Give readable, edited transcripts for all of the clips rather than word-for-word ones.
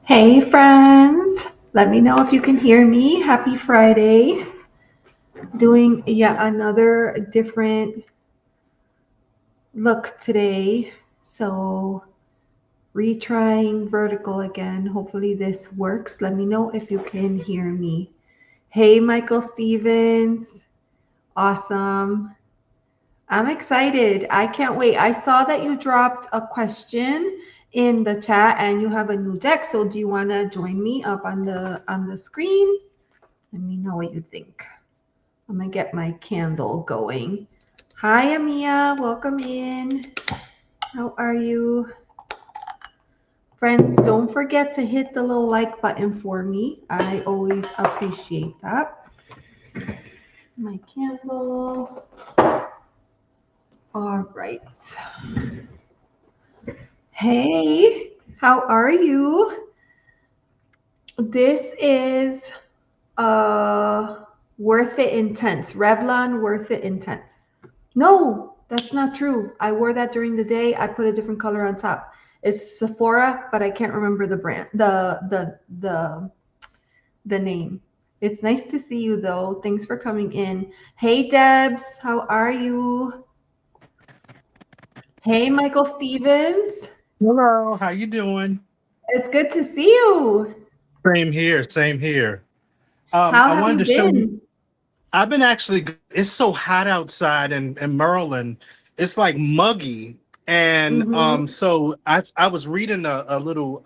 Hey friends, let me know if you can hear me. Happy Friday. Doing yet another different look today. So, retrying vertical again. Hopefully, this works. Let me know if you can hear me. Hey, Michael Stevens. Awesome. I'm excited. I can't wait. I saw that you dropped a question in the chat and you have a new deck. So, do you want to join me up on the screen? Let me know what you think. I'm gonna get my candle going. Hi, Amia. Welcome in. How are you? Friends, don't forget to hit the little like button for me. I always appreciate that. My candle. All right. Hey, how are you? This is Worth It Intense. Revlon Worth It Intense. No, that's not true. I wore that during the day. I put a different color on top. It's Sephora, but I can't remember the brand, the name. It's nice to see you though. Thanks for coming in. Hey Debs, how are you? Hey Michael Stevens. Hello, how you doing? It's good to see you. Same here, same here. How I have wanted you to show you. been? I've been actually. It's so hot outside in Maryland. It's like muggy, and Mm-hmm. so I was reading a little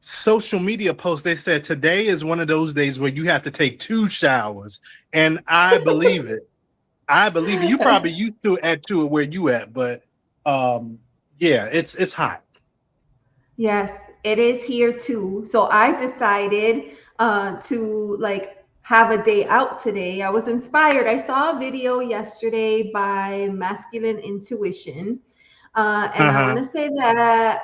social media post. They said today is one of those days where you have to take two showers, and I believe it. I believe it. You probably used to add to it where you at, but um, yeah, it's hot. Yes, it is here too. So I decided to like have a day out today. I was inspired. I saw a video yesterday by Masculine Intuition. And I want Uh-huh. to say that,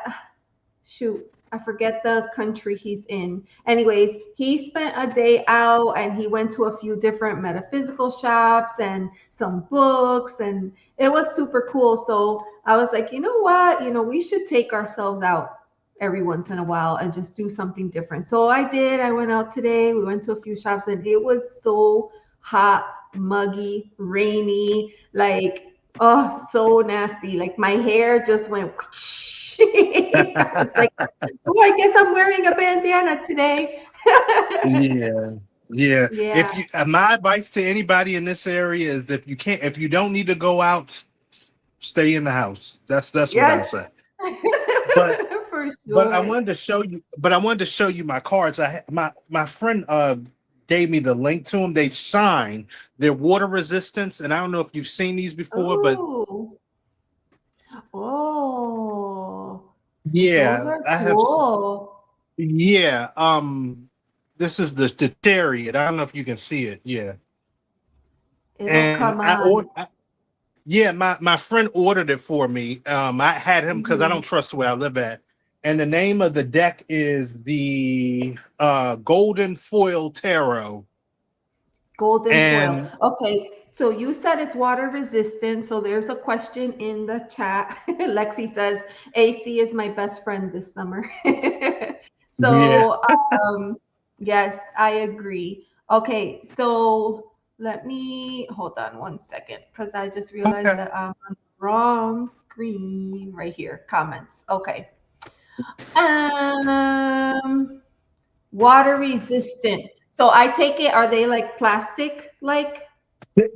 shoot, I forget the country he's in. Anyways, he spent a day out and he went to a few different metaphysical shops and some books, and it was super cool. So I was like, you know what? We should take ourselves out every once in a while and just do something different. So I did. I went out today. We went to a few shops and it was so hot, muggy, rainy, like, oh, so nasty. Like my hair just went. I was like, oh, I guess I'm wearing a bandana today. Yeah, yeah. Yeah. If you, my advice to anybody in this area is if you don't need to go out, stay in the house. That's what I Yes. say. But For but I sure. wanted to show you. But I wanted to show you my cards. My friend gave me the link to them. They shine. They're water resistance, and I don't know if you've seen these before, but Oh, oh, those yeah, are I have. cool. Yeah, this is the chariot. I don't know if you can see it. Yeah, It'll and come on. yeah, my friend ordered it for me. I had him because I Mhm. don't trust where I live at. And the name of the deck is the Golden Foil Tarot. Golden foil. And Okay, so you said it's water resistant. So there's a question in the chat. Lexi says, AC is my best friend this summer. yeah, So, yes, I agree. Okay, so let me hold on one second because I just realized okay. that I'm on the wrong screen right here. Comments. Okay. Um, Water resistant. So I take it, are they like plastic like?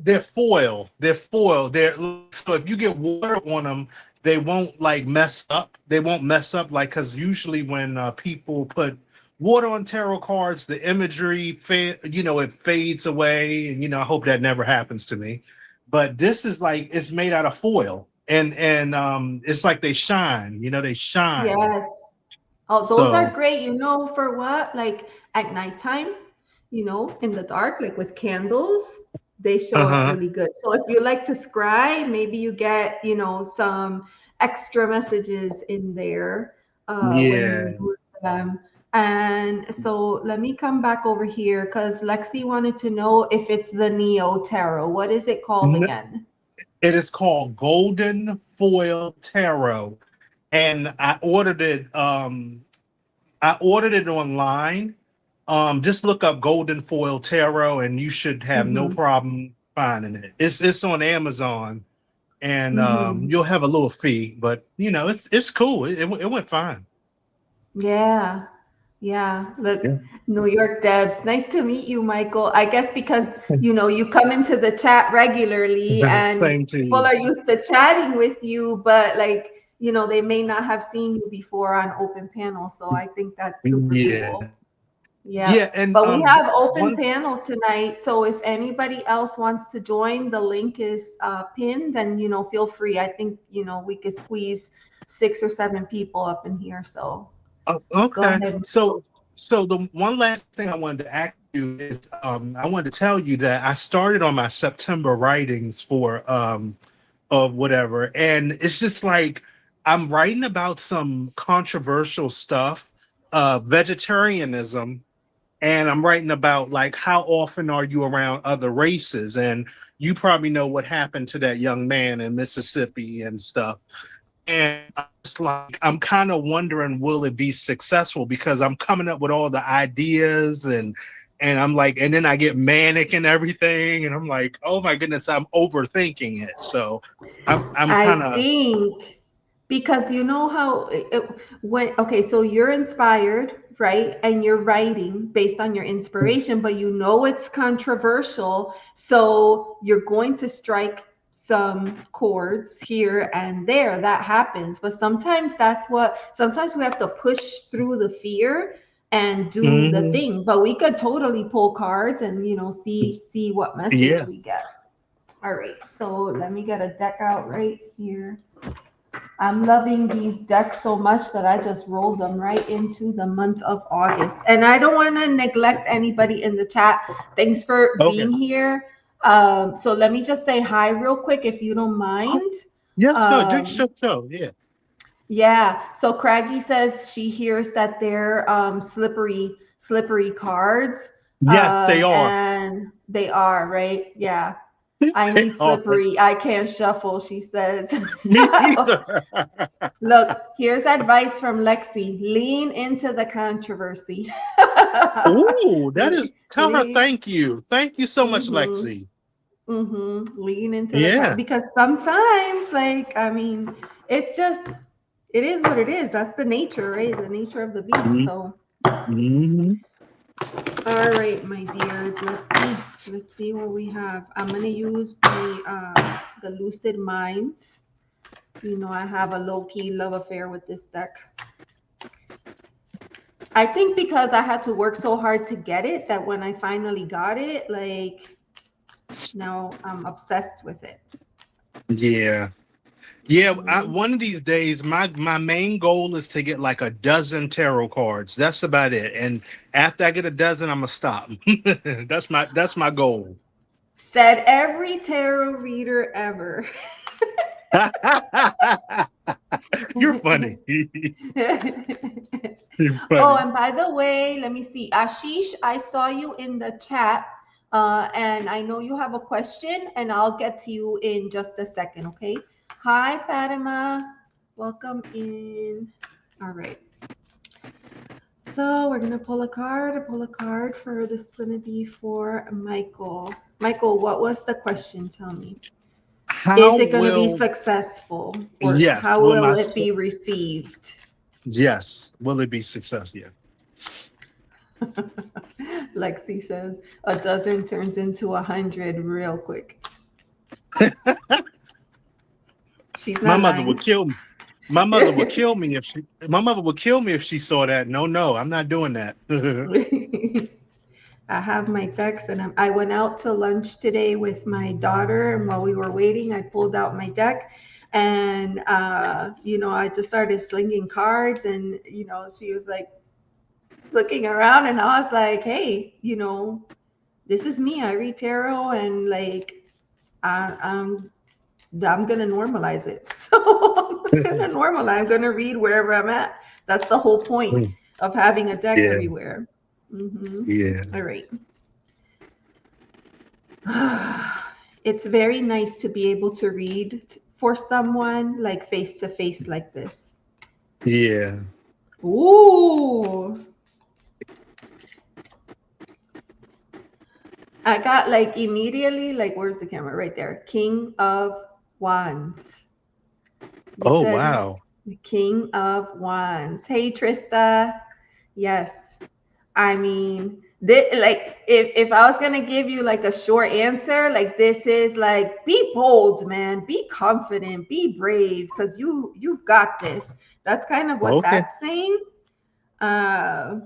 They're foil. They're foil. They're so if you get water on them, they won't like mess up. They won't mess up like because usually when people put water on tarot cards, the imagery it fades away, and I hope that never happens to me. But this is like it's made out of foil, and it's like they shine. They shine. Yes. Oh, those are So great. For what? Like at nighttime, in the dark, like with candles, they show up uh-huh. really good. So if you like to scry, maybe you get, some extra messages in there when you Yeah. do them. And so let me come back over here because Lexi wanted to know if it's the Neo Tarot. What is it called again? It is called Golden Foil Tarot, and I ordered it. I ordered it online. Just look up Golden Foil Tarot, and you should have no Mm-hmm. problem finding it. It's on Amazon, and Mm-hmm. you'll have a little fee, but you know it's cool. It went fine. Yeah. Yeah. Look, Yeah. New York Debs. Nice to meet you, Michael. I guess because, you come into the chat regularly and Same to people you. are used to chatting with you, but like, they may not have seen you before on open panel. So I think that's super Yeah, cool. Yeah, yeah, and but we have open one. panel tonight, so if anybody else wants to join, the link is pinned, and feel free. I think we could squeeze 6 or 7 people up in here, so Oh, go okay. ahead. So the one last thing I wanted to ask you is I wanted to tell you that I started on my September writings for of whatever, and it's just like I'm writing about some controversial stuff, vegetarianism, and I'm writing about like how often are you around other races, and you probably know what happened to that young man in Mississippi and stuff. And it's like I'm kind of wondering, will it be successful? Because I'm coming up with all the ideas, and I'm like, and then I get manic and everything, and I'm like, oh my goodness, I'm overthinking it. So I'm I kind of. think because you know how when okay, so you're inspired, right? And you're writing based on your inspiration, but it's controversial, so you're going to strike some chords here and there. That happens, but sometimes we have to push through the fear and do the Mhm. thing. But we could totally pull cards and see what message Yeah. we get. All right, so let me get a deck out right here. I'm loving these decks so much that I just rolled them right into the month of August. And I don't want to neglect anybody in the chat. Thanks for Okay. being here. So let me just say hi real quick if you don't Oh, mind. yes, no, do Um, so. Yeah. yeah. So Craggy says she hears that they're slippery cards. Yes, they are. And they are, right? Yeah. I They need are. slippery. I can't shuffle, she says. Me either. Look, here's advice from Lexi. Lean into the controversy. Oh, that is. Tell her Lean, thank you. Thank you so much, mm-hmm, Lexi. lean into Yeah. because sometimes, like, I mean, it's just, it is what it is. That's the nature, right? The nature of the beast. So, Mm-hmm. all right, my dears, let's see what we have. I'm gonna use the Lucid Minds. I have a low-key love affair with this deck. I think because I had to work so hard to get it that when I finally got it, like now I'm obsessed with it. Yeah. Yeah, Mhm. one of these days, my main goal is to get like a dozen tarot cards. That's about it. And after I get a dozen, I'm gonna stop. That's my goal. Said every tarot reader ever. You're funny. You're Oh, funny. and by the way, let me see. Ashish, I saw you in the chat, and I know you have a question, and I'll get to you in just a second, okay? Hi, Fatima. Welcome in. All right. So we're gonna pull a card for this is gonna be for Michael. Michael, what was the question? Tell me. How Is it gonna be will successful or yes, how will will my it be received? yes, will it be successful? Yeah. Lexi says a dozen turns into 100 real quick. She's My not mother would lying. kill me. My mother would kill me if she saw that. No, no, I'm not doing that. I have my decks, and I went out to lunch today with my daughter. And while we were waiting, I pulled out my deck, and I just started slinging cards, and she was like looking around, and I was like, "Hey, this is me. I read tarot, and like, I'm gonna normalize it. So I'm gonna normalize. I'm gonna read wherever I'm at. That's the whole point of having a deck Yeah, everywhere. Hmm. yeah, All right. It's very nice to be able to read for someone like face to face like this. yeah. Ooh. I got like immediately, like, where's the camera? Right there. King of Wands. You Oh said wow. King of Wands. Hey, Trista. Yes. I mean, like if I was gonna give you like a short answer, like this is like be bold, man, be confident, be brave, because you've got this. That's kind of what Okay. that's saying. Uh,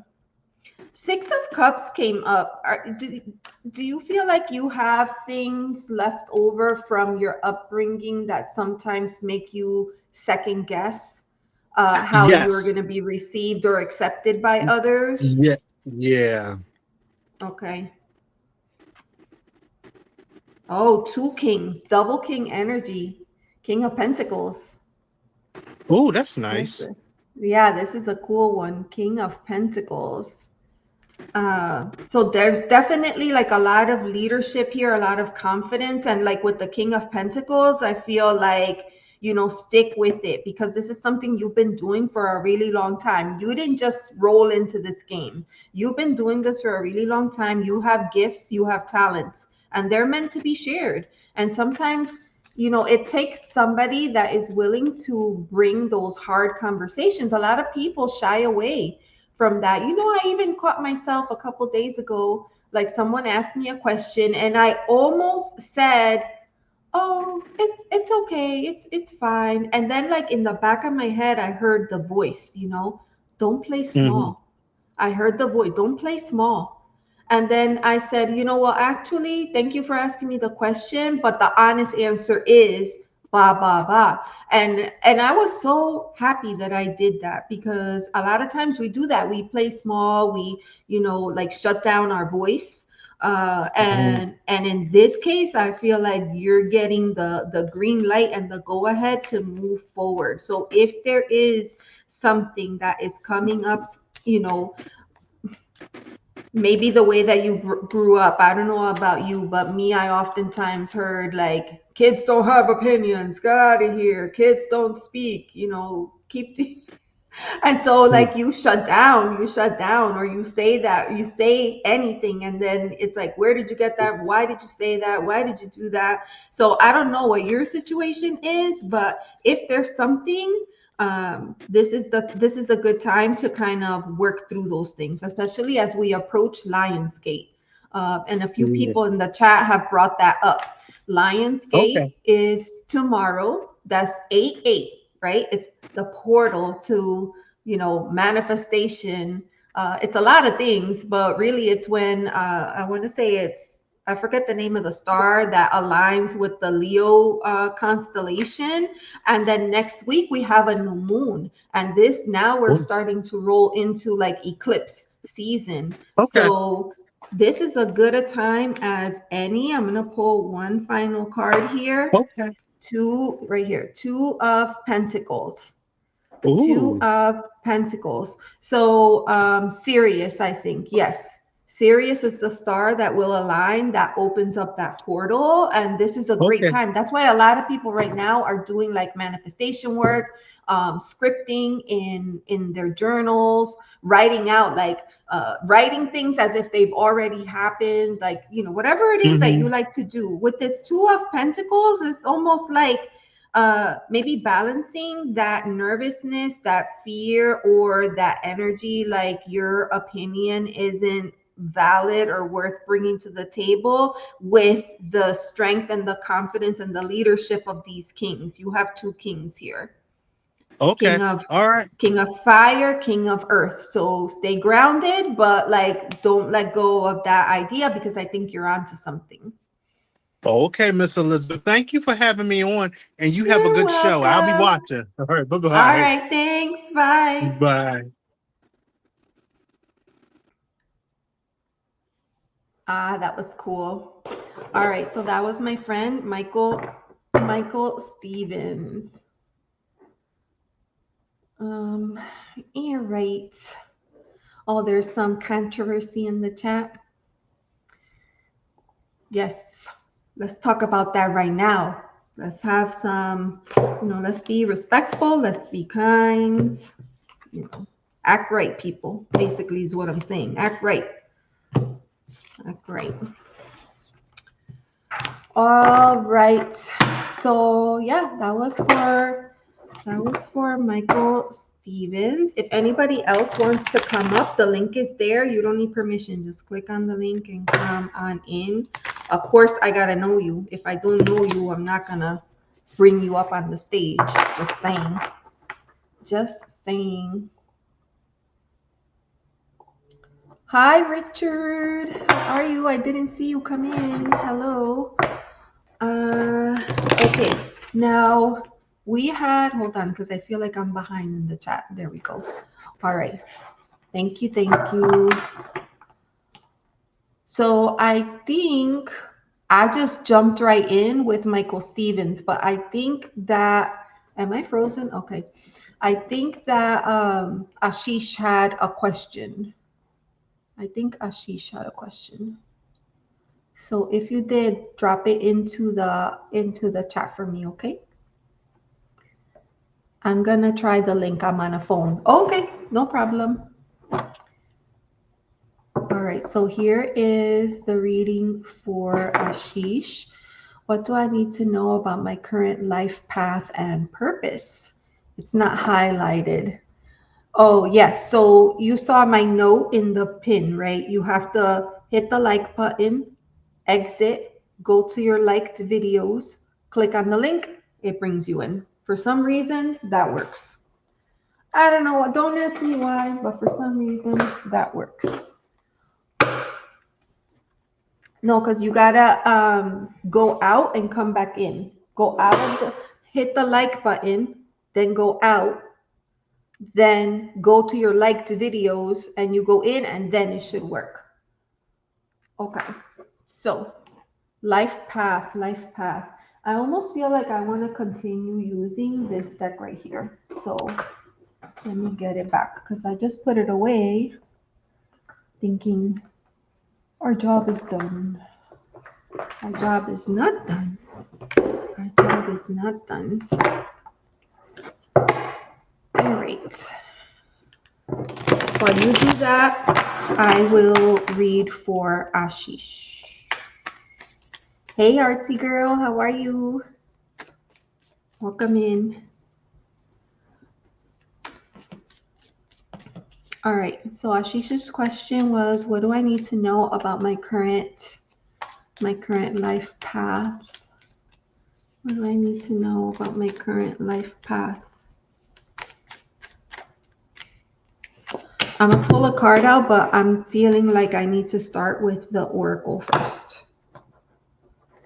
Six of Cups came up. Do you feel like you have things left over from your upbringing that sometimes make you second guess how you're going Yes. to be received or accepted by others? Yeah. Yeah. Okay. Oh, two kings, double king energy, King of Pentacles. Oh, that's This, nice. yeah, this is a cool one. King of Pentacles. So there's definitely like a lot of leadership here, a lot of confidence. And like with the King of Pentacles, I feel like, stick with it because this is something you've been doing for a really long time. You didn't just roll into this game. You've been doing this for a really long time. You have gifts, you have talents, and they're meant to be shared. And sometimes, it takes somebody that is willing to bring those hard conversations. A lot of people shy away from that. I even caught myself a couple days ago, like someone asked me a question and I almost said, "Oh, it's okay. It's fine." And then like in the back of my head I heard the voice, "Don't play Hmm. small." I heard the voice, "Don't play small." And then I said, "Well, actually, thank you for asking me the question, but the honest answer is blah blah blah." And I was so happy that I did that because a lot of times we do that. We play small, we, like shut down our voice. And in this case, I feel like you're getting the green light and the go ahead to move forward. So if there is something that is coming up, maybe the way that you grew up. I don't know about you, but me, I oftentimes heard like, kids don't have opinions, get out of here, kids don't speak, keep the and so like you shut down, or you say anything, and then it's like, where did you get that? Why did you say that? Why did you do that? So I don't know what your situation is, but if there's something, this is a good time to kind of work through those things, especially as we approach Lionsgate. And a few Yeah. people in the chat have brought that up. Okay. Lionsgate is tomorrow. That's 8/8, right? It's the portal to, manifestation. It's a lot of things, but really it's when I want to say I forget the name of the star that aligns with the Leo constellation. And then next week we have a new moon. And this now we're Oh, starting to roll into like eclipse season. okay. So this is as good a time as any. I'm going to pull one final card here. Okay. Two right here, Two of Pentacles. Two Ooh. of Pentacles. So Sirius, I think. Yes. Sirius is the star that will align, that opens up that portal. And this is a great Okay. time. That's why a lot of people right now are doing like manifestation work, scripting in their journals, writing out like writing things as if they've already happened, like, whatever it is that you Hmm. like to do. With this Two of Pentacles, it's almost like maybe balancing that nervousness, that fear, or that energy, like your opinion isn't valid or worth bringing to the table, with the strength and the confidence and the leadership of these kings. You have two kings here. Okay. King of All right. King of Fire, King of Earth. So stay grounded, but like don't let go of that idea, because I think you're onto something. Okay, Miss Elizabeth. Thank you for having me on, and you have a You're good show. I'll be welcome. watching. All right. Bye All bye. right, thanks. Bye. Bye. Ah, that was cool. All right, so that was my friend Michael Stevens. Um, yeah, right. Oh, there's some controversy in the chat. Yes, let's talk about that right now. Let's have some, let's be respectful, let's be kind. You know. Act right, people. Basically is what I'm saying. Act right. Act right. All right. So yeah, that was for Michael Stevens. If anybody else wants to come up, the link is there. You don't need permission. Just click on the link and come on in. Of course, I gotta know you. If I don't know you, I'm not gonna bring you up on the stage. Just saying. Just saying. Hi, Richard. How are you? I didn't see you come in. Hello. Okay. Now we had, hold on, because I feel like I'm behind in the chat. There we go. All right. Thank you. Thank you. So I think I just jumped right in with Michael Stevens, but I think that, am I frozen? Okay. I think that Ashish had a question. I think Ashish had a question. So if you did, drop it into the chat for me, okay? I'm gonna try the link. I'm on a phone. Okay, no problem. All right, so here is the reading for Ashish. What do I need to know about my current life path and purpose? It's not highlighted. Oh, yes. So you saw my note in the pin, right? You have to hit the like button, exit, go to your liked videos, click on the link, it brings you in. For some reason, that works. I don't know. Don't ask me why, but for some reason, that works. No, because you gotta go out and come back in. Go out of the, hit the like button, then go out, then go to your liked videos and you go in and then it should work. Okay, so life path, life path. I almost feel like I want to continue using this deck right here. So let me get it back because I just put it away thinking our job is done. Our job is not done. Our job is not done. All right. While you do that, I will read for Ashish. Hey, artsy girl, how are you? Welcome in. All right, so Ashish's question was, what do I need to know about my current life path? What do I need to know about my current life path? I'm gonna pull a card out, but I'm feeling like I need to start with the oracle first.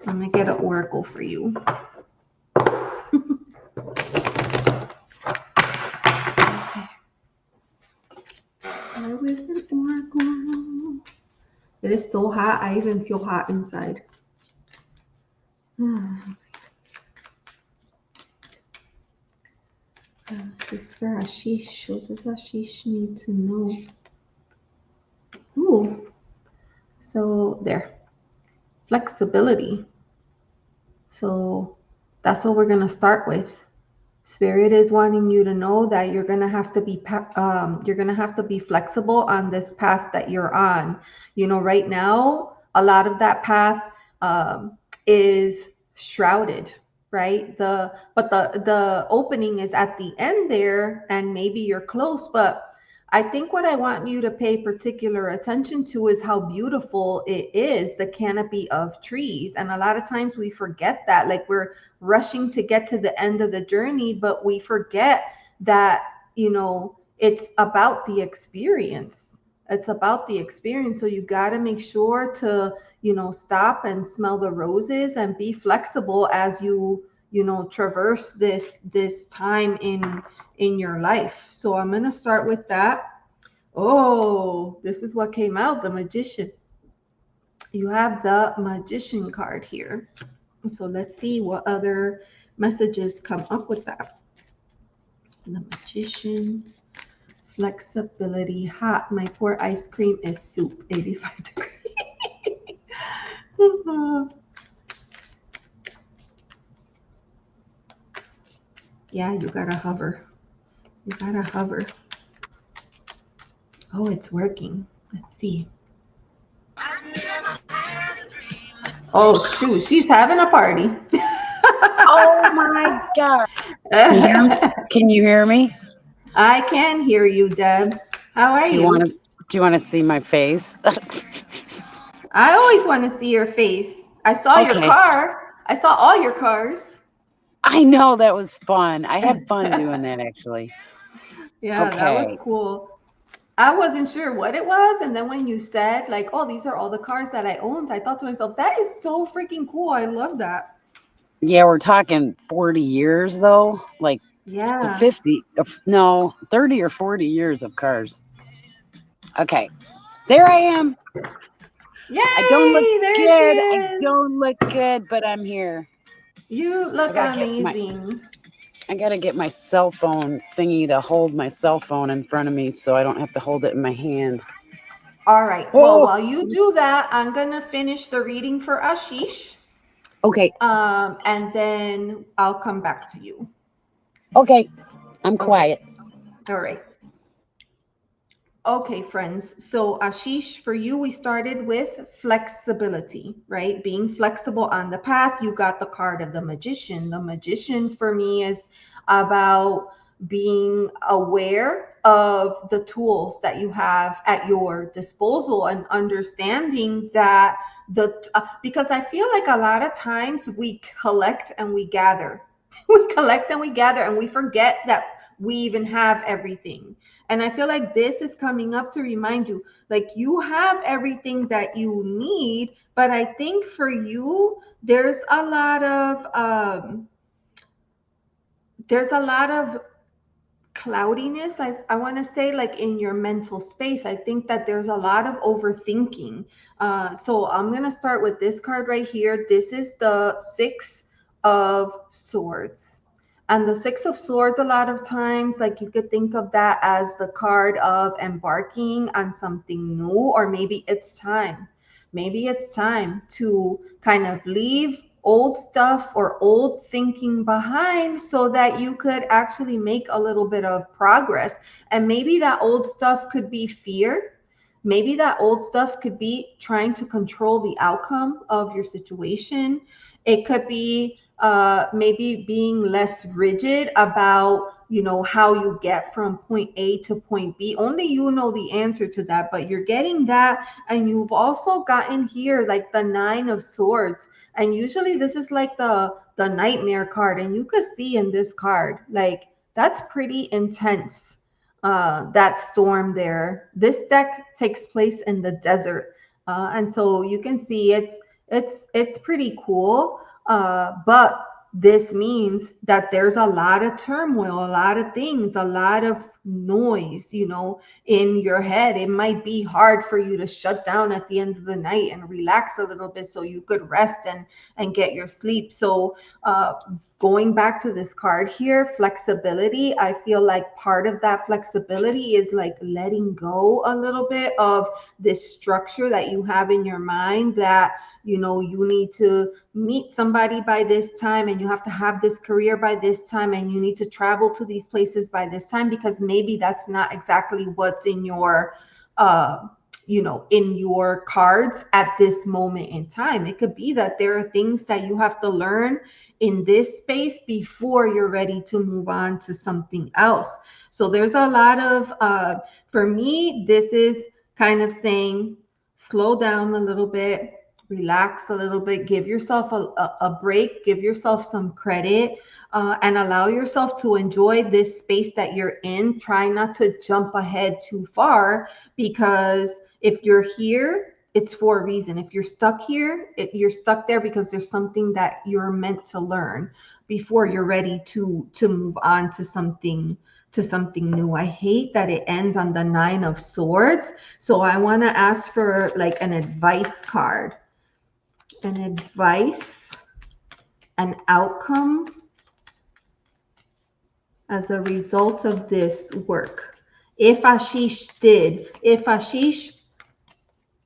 I'm gonna get an oracle for you. Okay. Start with an oracle. It is so hot, I even feel hot inside. This is for Ashish. What does Ashish need to know? Ooh. So there. Flexibility. So that's what we're going to start with. Spirit is wanting you to know that you're going to have to be flexible on this path that you're on. You know, right now, a lot of that path is shrouded, right? But the opening is at the end there, and maybe you're close, but I think what I want you to pay particular attention to is how beautiful it is, the canopy of trees. And a lot of times we forget that, like we're rushing to get to the end of the journey, but we forget that, you know, it's about the experience. It's about the experience. So you got to make sure to, you know, stop and smell the roses and be flexible as you know, traverse this time in your life. So I'm going to start with that. Oh, this is what came out, the Magician. You have the Magician card here. So let's see what other messages come up with that. The Magician, flexibility, hot. My poor ice cream is soup, 85 degrees. Yeah, you gotta hover. You gotta hover. Oh, it's working. Let's see. Oh, shoot. She's having a party. Oh my God. Can you hear me? Can you hear me? I can hear you, Deb. How are Do you want you? to do you want to see my face? I always want to see your face. I saw your Okay. car. I saw all your cars. I know that was fun. I had fun doing that actually. Yeah, that was Okay. cool. I wasn't sure what it was. And then when you said, like, oh, these are all the cars that I owned, I thought to myself, that is so freaking cool. I love that. Yeah, we're talking 40 years though. Like Yeah. 50, no, 30 or 40 years of cars. Okay. There I am. I don't look Yay! There she good. I is. don't look good, but I'm here. You I look gotta get my amazing. I gotta get my cell phone thingy to hold my cell phone in front of me so I don't have to hold it in my hand. All right. Well, Oh, while you do that, I'm going to finish the reading for Ashish. okay. And then I'll come back to you. Okay. I'm Okay. quiet. All right. Okay, friends. So, Ashish, for you, we started with flexibility, right? Being flexible on the path. You got the card of the magician. The magician for me is about being aware of the tools that you have at your disposal and understanding that because I feel like a lot of times we collect and we gather. We collect and we gather and we forget that we even have everything. And I feel like this is coming up to remind you, like you have everything that you need, but I think for you, there's a lot of cloudiness. I want to say like in your mental space. I think that there's a lot of overthinking. So I'm going to start with this card right here. This is the Six of Swords. And the Six of Swords, a lot of times, like you could think of that as the card of embarking on something new, or maybe it's time. Maybe it's time to kind of leave old stuff or old thinking behind so that you could actually make a little bit of progress. And maybe that old stuff could be fear. Maybe that old stuff could be trying to control the outcome of your situation. It could be maybe being less rigid about how you get from point A to point B. Only you know the answer to that, but you're getting that. And you've also gotten here like the Nine of Swords, and usually this is like the nightmare card, and you could see in this card like that's pretty intense. That storm there. This deck takes place in the desert, and so you can see it's pretty cool. But this means that there's a lot of turmoil, a lot of things, a lot of noise, in your head. It might be hard for you to shut down at the end of the night and relax a little bit so you could rest and get your sleep. So going back to this card here, flexibility, I feel like part of that flexibility is like letting go a little bit of this structure that you have in your mind that you need to meet somebody by this time, and you have to have this career by this time, and you need to travel to these places by this time, because maybe that's not exactly what's in your in your cards at this moment in time. It could be that there are things that you have to learn in this space before you're ready to move on to something else. So there's a lot of for me, this is kind of saying slow down a little bit, relax a little bit, give yourself a break, give yourself some credit, and allow yourself to enjoy this space that you're in. Try not to jump ahead too far, because if you're here, it's for a reason. If you're stuck here, you're stuck there because there's something that you're meant to learn before you're ready to move on to something new. I hate that it ends on the Nine of Swords. So I want to ask for like an advice card. An advice, an outcome as a result of this work. If Ashish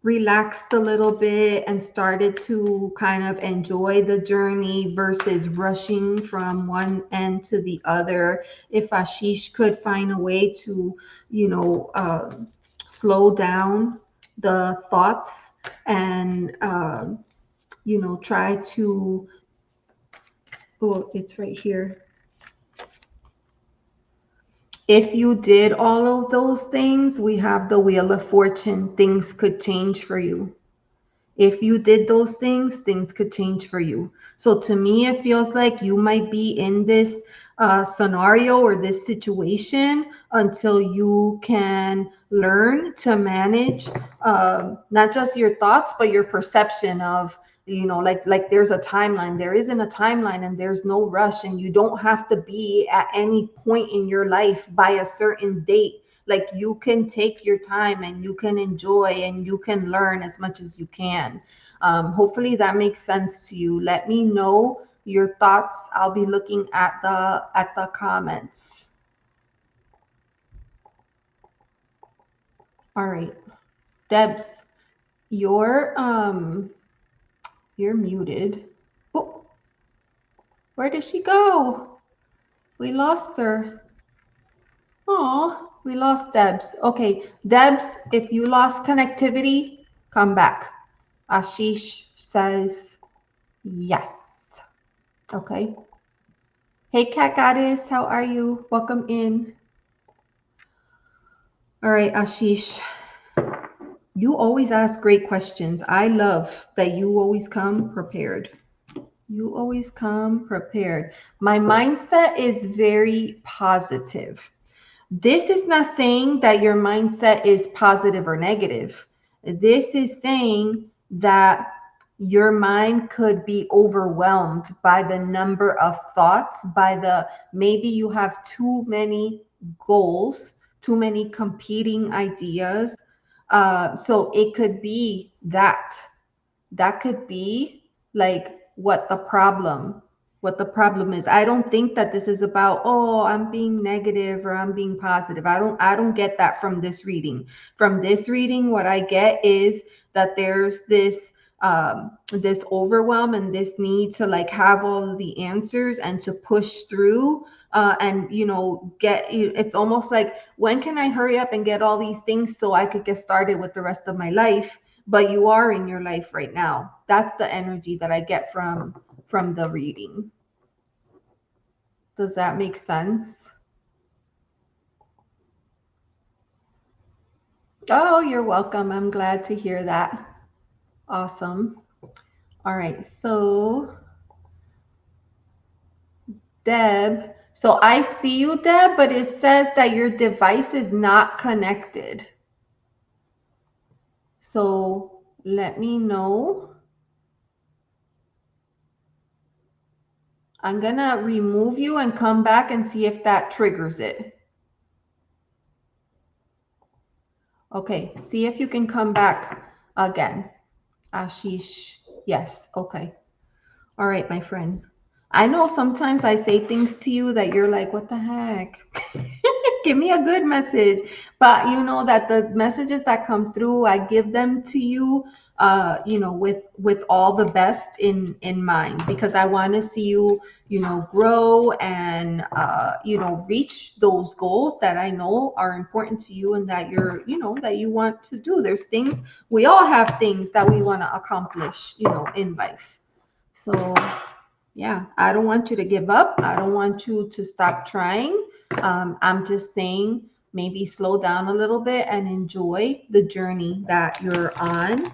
relaxed a little bit and started to kind of enjoy the journey versus rushing from one end to the other, if Ashish could find a way to, slow down the thoughts and, try to, oh, it's right here. If you did all of those things, we have the Wheel of Fortune. Things could change for you. If you did those things, things could change for you. So to me, it feels like you might be in this scenario or this situation until you can learn to manage not just your thoughts, but your perception of, like there's a timeline. There isn't a timeline and there's no rush, and you don't have to be at any point in your life by a certain date. Like you can take your time and you can enjoy and you can learn as much as you can. Hopefully that makes sense to you. Let me know your thoughts. I'll be looking at the comments. All right, Debs, you're muted. Oh, where did she go? We lost her. Oh, we lost Debs. Okay, Debs, if you lost connectivity, come back. Ashish says yes. Okay. Hey, Cat Goddess, how are you? Welcome in. All right, Ashish. You always ask great questions. I love that you always come prepared. You always come prepared. My mindset is very positive. This is not saying that your mindset is positive or negative. This is saying that your mind could be overwhelmed by the number of thoughts, maybe you have too many goals, too many competing ideas. So it could be that could be like what the problem is. I don't think that this is about, oh, I'm being negative or I'm being positive. I don't get that from this reading. From this reading, what I get is that there's this overwhelm and this need to like have all of the answers and to push through and it's almost like, when can I hurry up and get all these things so I could get started with the rest of my life? But you are in your life right now. That's the energy that I get from the reading. Does that make sense? Oh, you're welcome. I'm glad to hear that. Awesome. All right. So, Deb. So I see you, Deb, but it says that your device is not connected. So let me know. I'm going to remove you and come back and see if that triggers it. Okay, see if you can come back again. Ashish, yes, okay. All right, my friend. I know sometimes I say things to you that you're like, what the heck? Give me a good message. But you know that the messages that come through, I give them to you, with all the best in mind, because I want to see you, grow and, reach those goals that I know are important to you and that that you want to do. There's things, we all have things that we want to accomplish, in life. So yeah, I don't want you to give up. I don't want you to stop trying. I'm just saying, maybe slow down a little bit and enjoy the journey that you're on.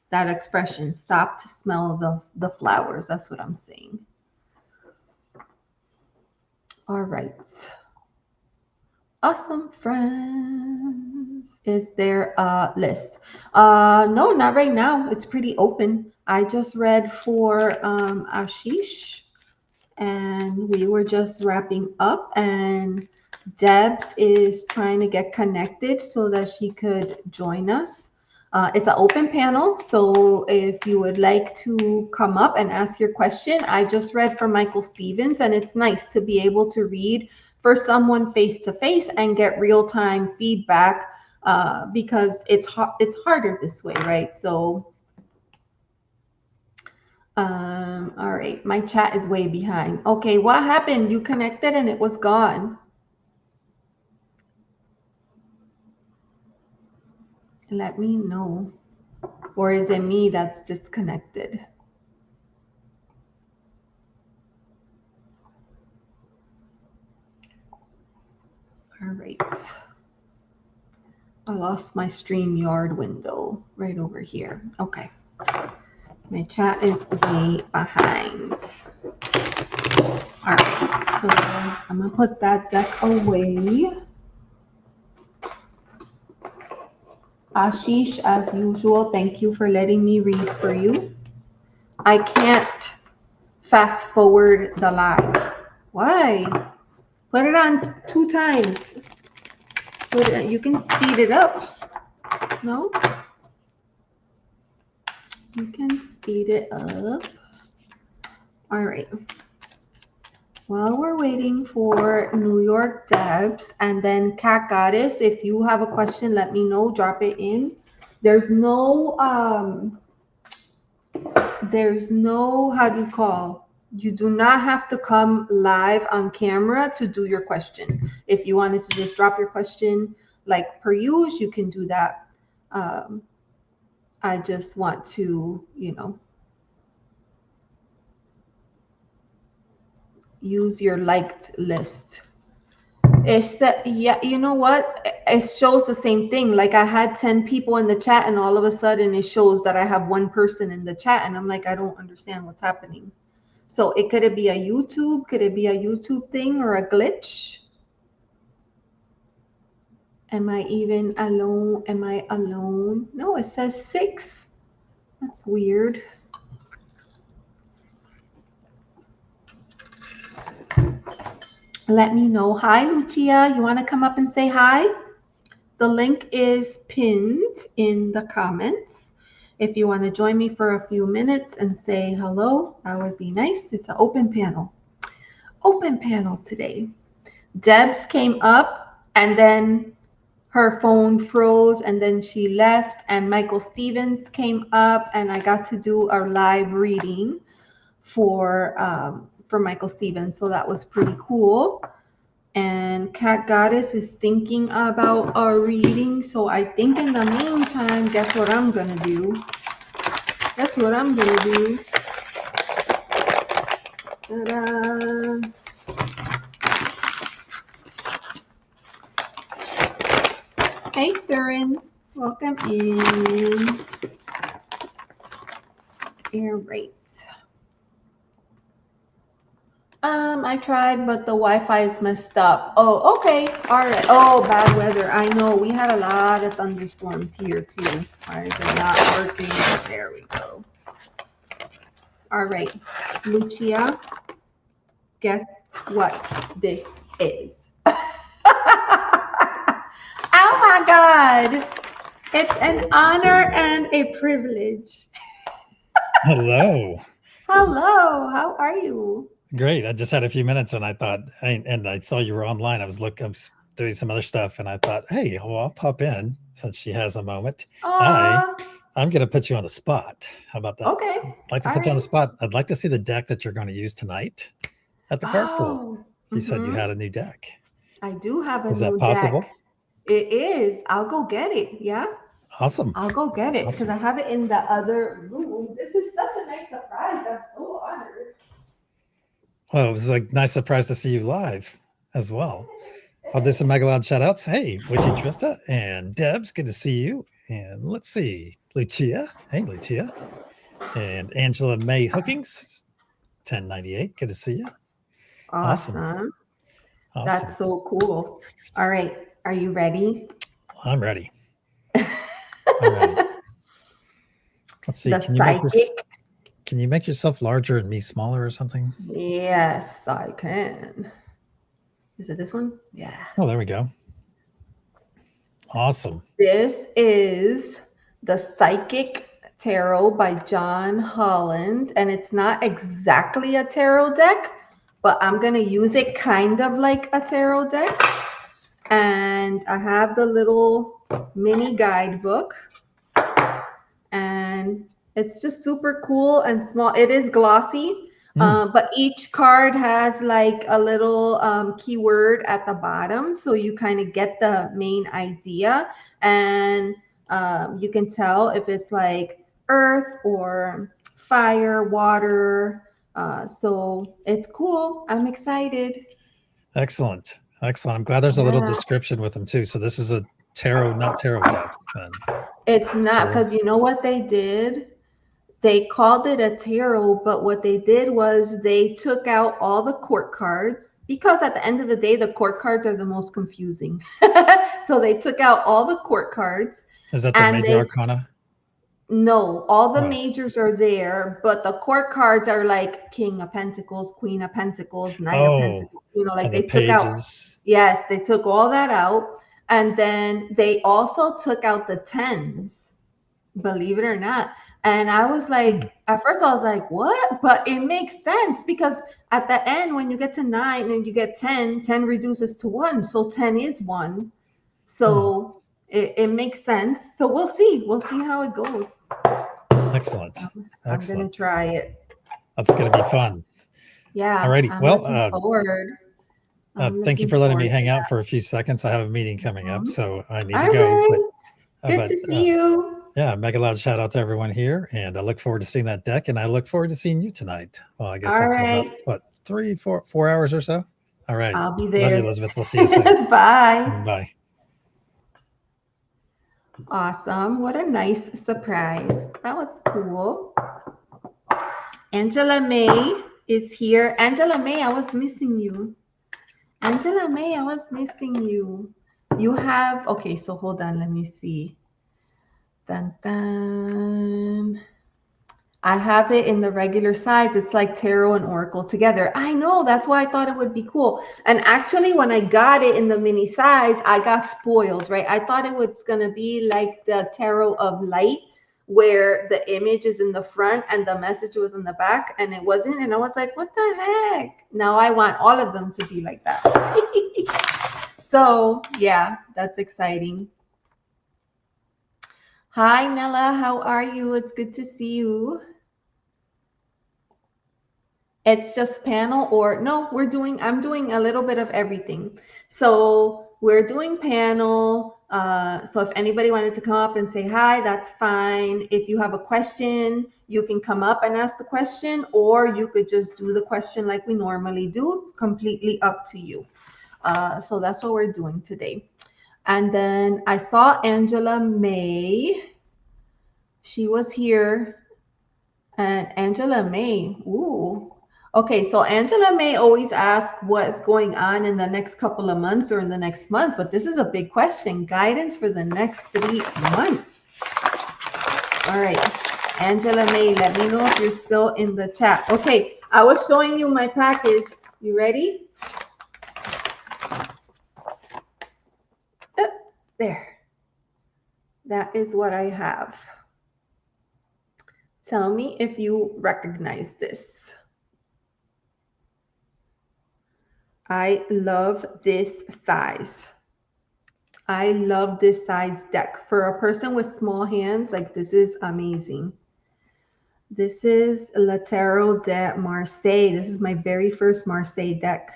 That expression, stop to smell the flowers. That's what I'm saying. All right. Awesome, friends. Is there a list? No, not right now. It's pretty open. I just read for Ashish, and we were just wrapping up, and Debs is trying to get connected so that she could join us. It's an open panel, so if you would like to come up and ask your question. I just read for Michael Stevens, and it's nice to be able to read for someone face to face and get real-time feedback because it's harder this way, right? So all right, my chat is way behind. Okay, what happened? You connected and it was gone. Let me know. Or is it me that's disconnected? All right. I lost my StreamYard window right over here. Okay. My chat is way behind. All right. So I'm going to put that deck away. Ashish, as usual, thank you for letting me read for you. I can't fast forward the live. Why? Put it on 2 times. You can speed it up. No? You can speed it up. All right. While we're waiting for New York Debs and then Cat Goddess, if you have a question, let me know. Drop it in. There's no how do you call? You do not have to come live on camera to do your question. If you wanted to just drop your question like per usual, you can do that. I just want to, use your liked list. It's that, yeah, you know what? It shows the same thing. Like I had 10 people in the chat and all of a sudden it shows that I have 1 person in the chat and I'm like, I don't understand what's happening. So could it be a YouTube thing or a glitch? Am I even alone? Am I alone? No, it says 6. That's weird. Let me know. Hi, Lucia. You want to come up and say hi? The link is pinned in the comments. If you want to join me for a few minutes and say hello, that would be nice. It's an open panel. Open panel today. Debs came up and then her phone froze and then she left, and Michael Stevens came up and I got to do a live reading for Michael Stevens. So that was pretty cool. And Cat Goddess is thinking about a reading. So I think in the meantime, guess what I'm going to do? Ta-da. Hey, Suren. Welcome in. Air right. I tried, but the Wi-Fi is messed up. Oh, okay. All right. Oh, bad weather. I know. We had a lot of thunderstorms here, too. Why is it not working? There we go. All right. Lucia, guess what this is? Oh, my God. It's an honor and a privilege. Hello. Hello. How are you? Great. I just had a few minutes and I thought, and I saw you were online. I was doing some other stuff and I thought, hey, well, I'll pop in since she has a moment. I'm going to put you on the spot. How about that? Okay. I'd like to put you on the spot. I'd like to see the deck that you're going to use tonight at the card pool. You said you had a new deck. I do have a new deck. Is that possible? It is. I'll go get it. Yeah. Awesome. I'll go get it because I have it in the other room. This is such a nice surprise. I'm so honored. Well, it was a nice surprise to see you live as well. I'll do some mega loud shout outs. Hey, Witchy Trista and Debs, good to see you. And let's see, Lucia. Hey, Lucia. And Angela May Hookings, 1098. Good to see you. Awesome. That's so cool. All right. Are you ready? I'm ready. I'm ready. Let's see. Can you make yourself larger and me smaller or something? Yes, I can. Is it this one? Yeah. Oh, there we go. Awesome. This is the Psychic Tarot by John Holland, and it's not exactly a tarot deck, but I'm going to use it kind of like a tarot deck. And I have the little mini guidebook, and it's just super cool and small. It is glossy, but each card has like a little keyword at the bottom, so you kind of get the main idea. And You can tell if it's like earth or fire, water. So it's cool. I'm excited. Excellent. Excellent. I'm glad there's a little Yeah. description with them too. So this is a tarot, not tarot deck. Then. It's not, So, because you know what they did? They called it a tarot, but what they did was they took out all the court cards, because at the end of the day, the court cards are the most confusing. So they took out all the court cards, is that the and major they arcana? no, all the Oh. majors are there, but the court cards are like King of Pentacles, Queen of Pentacles, Knight of Oh, Pentacles. You know, like and the they took out. pages. Yes, they took all that out, and then they also took out the tens, believe it or not. And I was like, at first I was like, what? But it makes sense, because at the end, when you get to 9 and you get 10, 10 reduces to 1. So 10 is 1. So it makes sense. So we'll see. We'll see how it goes. Excellent. I'm going to try it. That's going to be fun. Yeah. Alrighty. I'm Well, looking forward. thank you for letting me hang out for a few seconds. I have a meeting coming up, so I need to go. Right. But, Good to see you. Yeah, mega loud shout out to everyone here, and I look forward to seeing that deck, and I look forward to seeing you tonight. Well, I guess that's about what 4 hours or so. All right, I'll be there. Love you, Elizabeth. We'll see you soon. Bye. Bye. Awesome. What a nice surprise. That was cool. Angela May is here. Angela May, I was missing you. Angela May, I was missing you. You have, okay, so hold on, let me see. Dun, dun. I have it in the regular size. It's like tarot and oracle together. I know, that's why I thought it would be cool. And actually, when I got it in the mini size, I got spoiled, right? I thought it was going to be like the tarot of light, where the image is in the front and the message was in the back, and it wasn't. And I was like, what the heck? Now I want all of them to be like that. So yeah, that's exciting. Hi, Nela. How are you? It's good to see you. It's just panel, or no, I'm doing a little bit of everything. So we're doing panel. So if anybody wanted to come up and say hi, that's fine. If you have a question, you can come up and ask the question, or you could just do the question like we normally do, completely up to you. So that's what we're doing today. And then I saw Angela May. She was here. And Angela May, ooh. Okay, so Angela May always asks what's going on in the next couple of months or in the next month, but this is a big question. Guidance for the next 3 months. All right, Angela May, let me know if you're still in the chat. Okay, I was showing you my package. You ready? There. That is what I have. Tell me if you recognize this. I love this size. I love this size deck. For a person with small hands, like, this is amazing. This is Le Tarot de Marseille. This is my very first Marseille deck.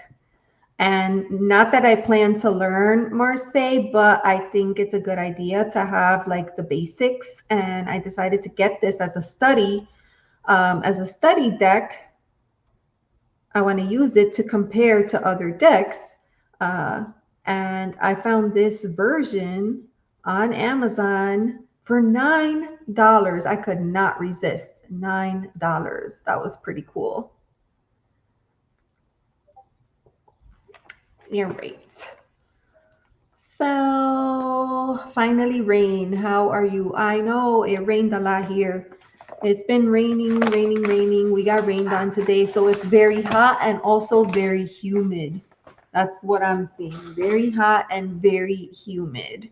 And not that I plan to learn Marseille, but I think it's a good idea to have like the basics. And I decided to get this as a study deck. I want to use it to compare to other decks. And I found this version on Amazon for $9. I could not resist. $9. That was pretty cool. All right. So finally, rain. How are you? I know it rained a lot here. It's been raining. We got rained on today. So it's very hot and also very humid. That's what I'm seeing. Very hot and very humid.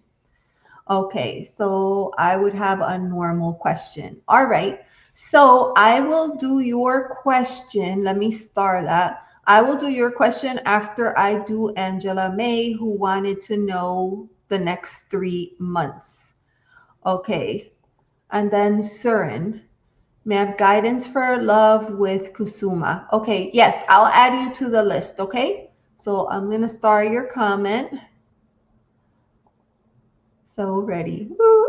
Okay, so I would have a normal question. All right. So I will do your question. Let me start that. I will do your question after I do Angela May, who wanted to know the next 3 months. Okay. And then Suren. May I have guidance for love with Kusuma? Okay, yes, I'll add you to the list, okay? So I'm going to start your comment. So ready. Woo.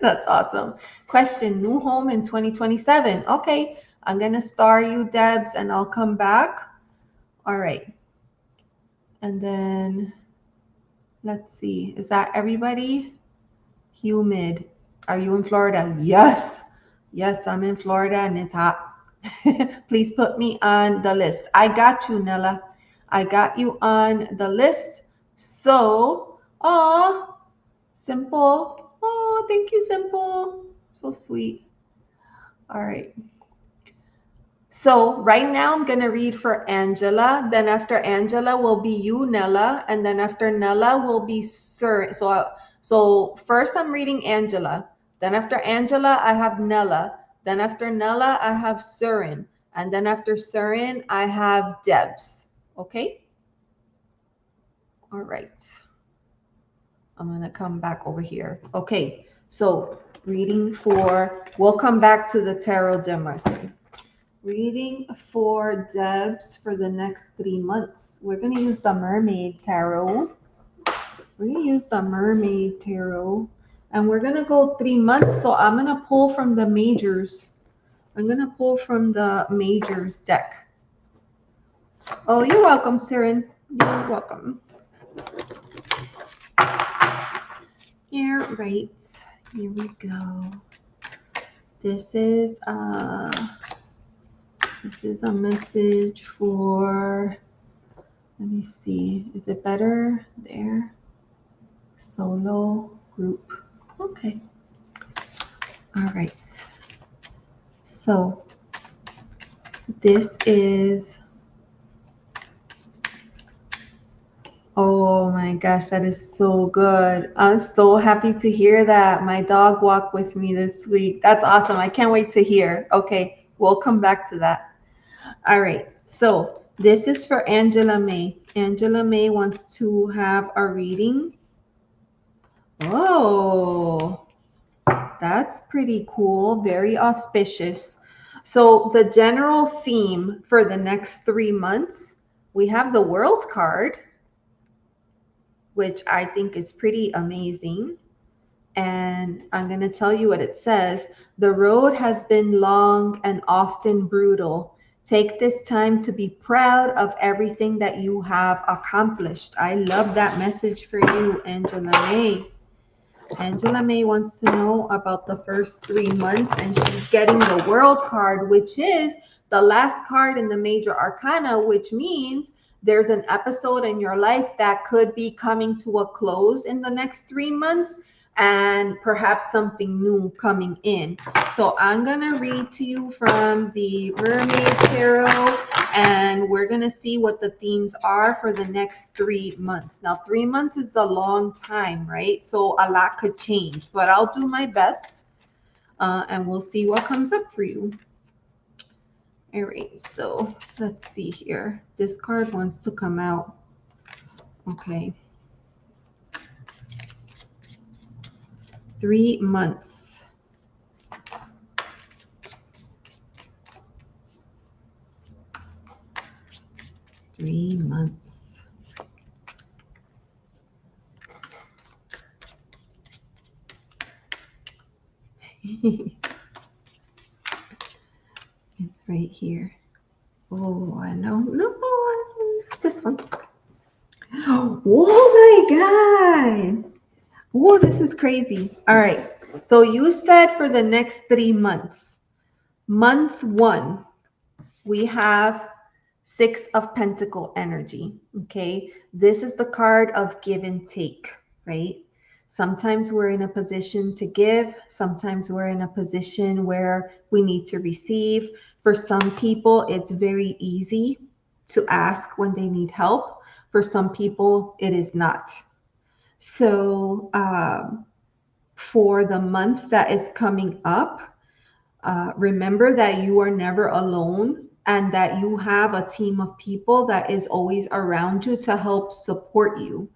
That's awesome. Question, new home in 2027. Okay, I'm going to star you, Debs, and I'll come back. All right. And then let's see. Is that everybody? Humid. Are you in Florida? Yes. Yes, I'm in Florida and it's hot. Please put me on the list. I got you, Nela. I got you on the list. So, oh, Simple. Oh, thank you, Simple. So sweet. All right. So right now I'm going to read for Angela. Then after Angela will be you, Nela. And then after Nela will be Sir. So first I'm reading Angela. Then after Angela, I have Nela. Then after Nela, I have Suren. And then after Suren, I have Debs. Okay? All right. I'm going to come back over here. Okay. So reading for, we'll come back to the Tarot de Marseille. Reading for Debs for the next 3 months. We're going to use the Mermaid Tarot. We're going to use the Mermaid Tarot. And we're going to go 3 months. So I'm going to pull from the majors. I'm going to pull from the majors deck. Oh, you're welcome, Suren. You're welcome. Here, right. Here we go. This is a message for, let me see, is it better there? Solo, group. Okay. All right. So this is, oh my gosh, that is so good. I'm so happy to hear that. My dog walked with me this week. That's awesome. I can't wait to hear. Okay, we'll come back to that. All right, so this is for Angela May. Angela May wants to have a reading. Oh, that's pretty cool. Very auspicious. So the general theme for the next 3 months, we have the World card, which I think is pretty amazing. And I'm going to tell you what it says. The road has been long and often brutal. Take this time to be proud of everything that you have accomplished. I love that message for you, Angela May. Angela May wants to know about the first 3 months, and she's getting the World card, which is the last card in the major arcana, which means there's an episode in your life that could be coming to a close in the next 3 months, and perhaps something new coming in. So I'm going to read to you from the Mermaid Tarot, and we're going to see what the themes are for the next 3 months. Now, 3 months is a long time, right? So a lot could change, but I'll do my best, and we'll see what comes up for you. All right, so let's see here. This card wants to come out. Okay. 3 months. Three months. It's right here. Oh, I know. No, this one. Oh my God. Oh, this is crazy. All right. So you said for the next 3 months. Month 1, we have 6 of Pentacle energy. Okay. This is the card of give and take, right? Sometimes we're in a position to give. Sometimes we're in a position where we need to receive. For some people, it's very easy to ask when they need help. For some people, it is not. So for the month that is coming up, remember that you are never alone and that you have a team of people that is always around you to help support you.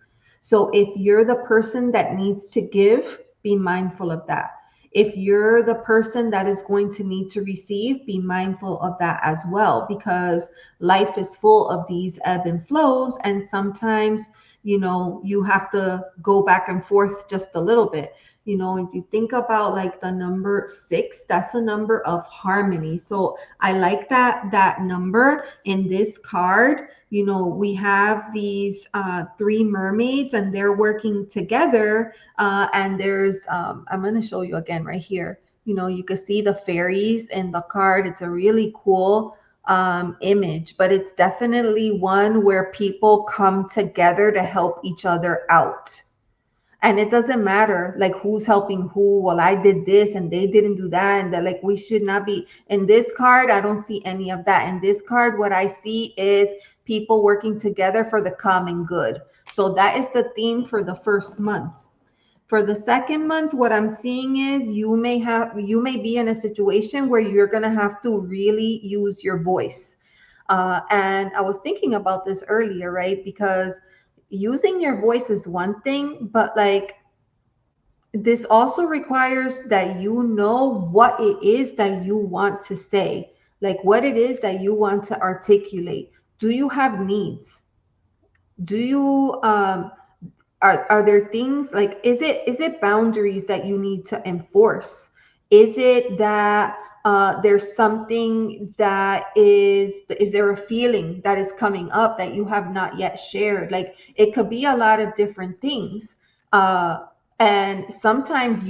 So if you're the person that needs to give, be mindful of that. If you're the person that is going to need to receive, be mindful of that as well, because life is full of these ebb and flows, and sometimes you have to go back and forth just a little bit. If you think about like the number 6, that's a number of harmony. So I like that number in this card. We have these 3 mermaids, and they're working together. And there's, I'm going to show you again right here. You can see the fairies in the card. It's a really cool image, but it's definitely one where people come together to help each other out. And it doesn't matter like who's helping who. Well, I did this and they didn't do that, and that, like, we should not be. In this card, I don't see any of that. In this card, what I see is people working together for the common good. So that is the theme for the first month. For the second month, what I'm seeing is you may be in a situation where you're going to have to really use your voice. And I was thinking about this earlier, right? Because using your voice is one thing, but like this also requires that you know what it is that you want to say, like what it is that you want to articulate. Do you have needs? Do you are there things like, is it boundaries that you need to enforce? Is it that there's something that is there a feeling that is coming up that you have not yet shared? Like, it could be a lot of different things. And sometimes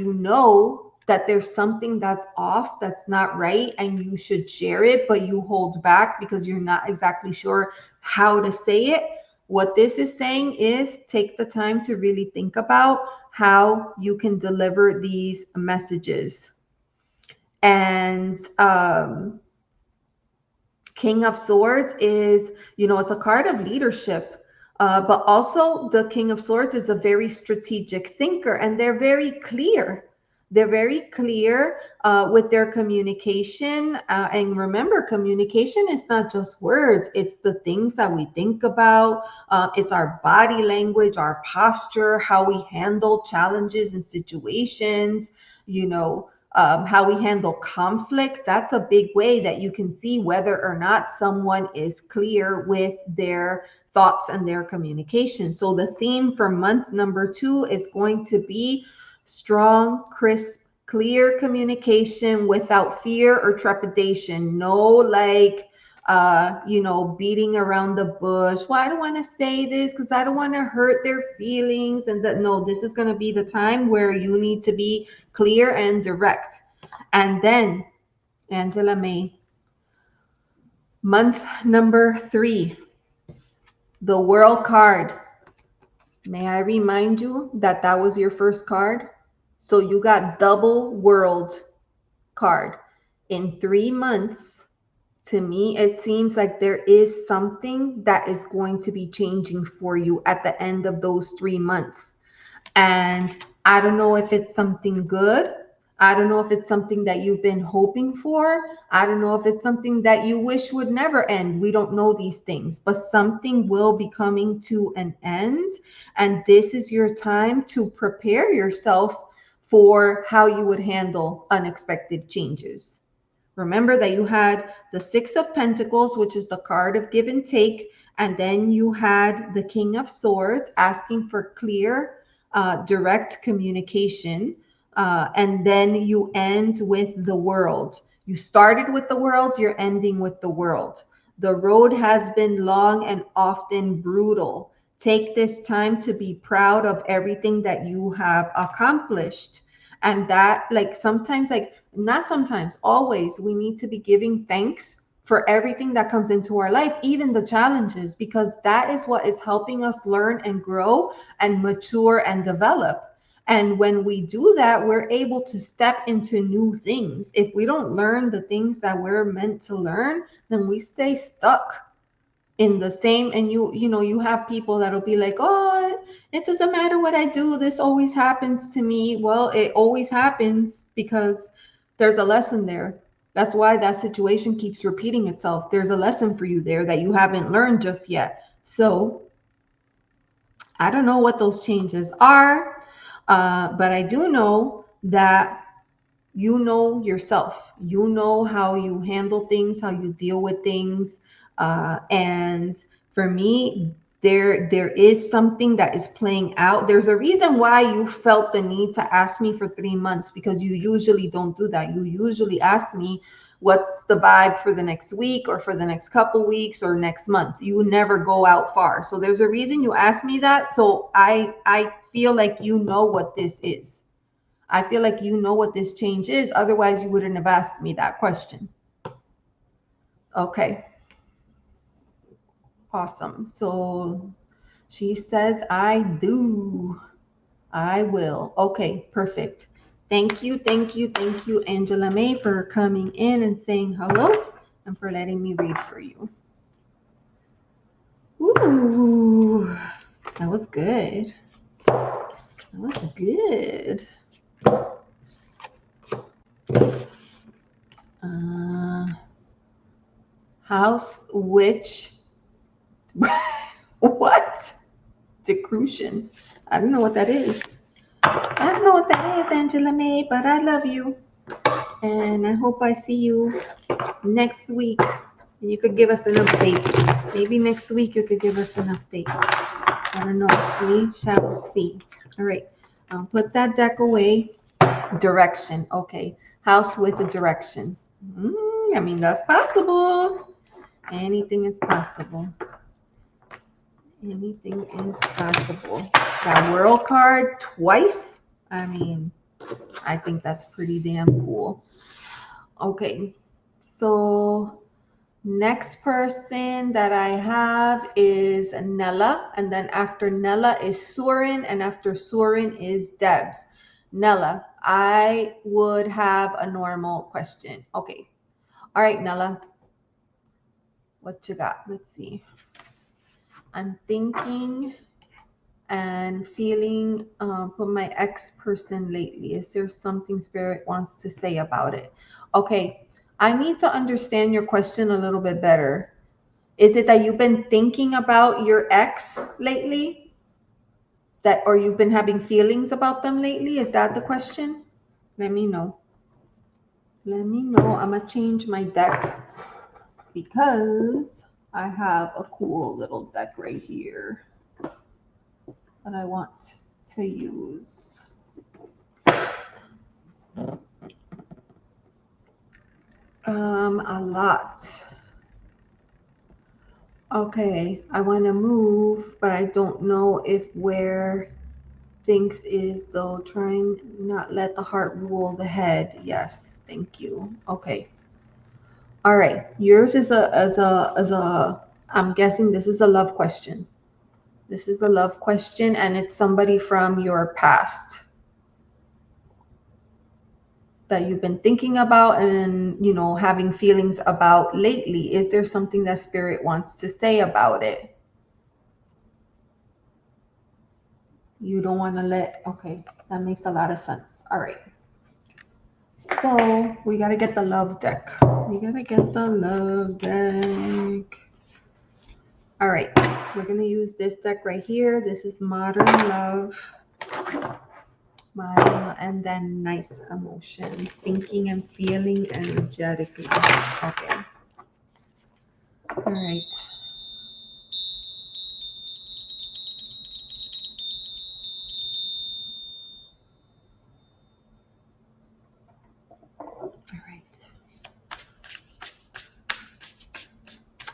that there's something that's off, that's not right, and you should share it, but you hold back because you're not exactly sure how to say it. What this is saying is take the time to really think about how you can deliver these messages. And King of Swords is, it's a card of leadership, but also the King of Swords is a very strategic thinker, and they're very clear. They're very clear with their communication. And remember, communication is not just words. It's the things that we think about. It's our body language, our posture, how we handle challenges and situations, how we handle conflict. That's a big way that you can see whether or not someone is clear with their thoughts and their communication. So the theme for month number 2 is going to be strong, crisp, clear communication without fear or trepidation. No, beating around the bush. Well, I don't want to say this because I don't want to hurt their feelings. And no, this is going to be the time where you need to be clear and direct. And then, Angela May, month number 3, the World card. May I remind you that was your first card? So you got double World card. In 3 months, to me, it seems like there is something that is going to be changing for you at the end of those 3 months. And I don't know if it's something good. I don't know if it's something that you've been hoping for. I don't know if it's something that you wish would never end. We don't know these things, but something will be coming to an end. And this is your time to prepare yourself for how you would handle unexpected changes. Remember that you had the 6 of Pentacles, which is the card of give and take. And then you had the King of Swords asking for clear, direct communication. And then you end with the World. You started with the World, you're ending with the World. The road has been long and often brutal. Take this time to be proud of everything that you have accomplished. And that, not sometimes, always, we need to be giving thanks for everything that comes into our life, even the challenges, because that is what is helping us learn and grow and mature and develop. And when we do that, we're able to step into new things. If we don't learn the things that we're meant to learn, then we stay stuck in the same. And you have people that'll be like, oh, it doesn't matter what I do, this always happens to me. Well, it always happens because there's a lesson there. That's why that situation keeps repeating itself. There's a lesson for you there that you haven't learned just yet. So I don't know what those changes are. But I do know that you know yourself. You know how you handle things, how you deal with things. And for me, there is something that is playing out. There's a reason why you felt the need to ask me for 3 months, because you usually don't do that. You usually ask me what's the vibe for the next week or for the next couple weeks or next month. You never go out far. So there's a reason you asked me that. So I feel like you know what this is. I feel like you know what this change is. Otherwise, you wouldn't have asked me that question. Okay. Awesome. So she says, I do. I will. Okay, perfect. Thank you, Angela May, for coming in and saying hello and for letting me read for you. Ooh, that was good. That was good. House witch. What? Decrucian. I don't know what that is. I don't know what that is, Angela May, but I love you. And I hope I see you next week. And you could give us an update. Maybe next week you could give us an update. I don't know. We shall see. All right. Put that deck away. Direction. Okay. House with a direction. I mean, that's possible. Anything is possible. Anything is possible. That World card twice. I mean, I think that's pretty damn cool. Okay. So next person that I have is Nela. And then after Nela is Suren. And after Suren is Debs. Nela, I would have a normal question. Okay. All right, Nela. What you got? Let's see. I'm thinking and feeling for my ex person lately. Is there something Spirit wants to say about it? Okay. I need to understand your question a little bit better. Is it that you've been thinking about your ex lately? Or you've been having feelings about them lately? Is that the question? Let me know. Let me know. I'm going to change my deck because I have a cool little deck right here that I want to use. A lot. Okay, I want to move, but I don't know if where things is though. Trying not let the heart rule the head. Yes, thank you. Okay. All right. Yours is a I'm guessing this is a love question. This is a love question, and it's somebody from your past that you've been thinking about and, you know, having feelings about lately. Is there something that Spirit wants to say about it? You don't want to let, okay, that makes a lot of sense. All right. So we got to get the love deck. We got to get the love deck. All right. We're going to use this deck right here. This is Modern Love. And then Nice Emotion. Thinking and feeling energetically. Okay. All right.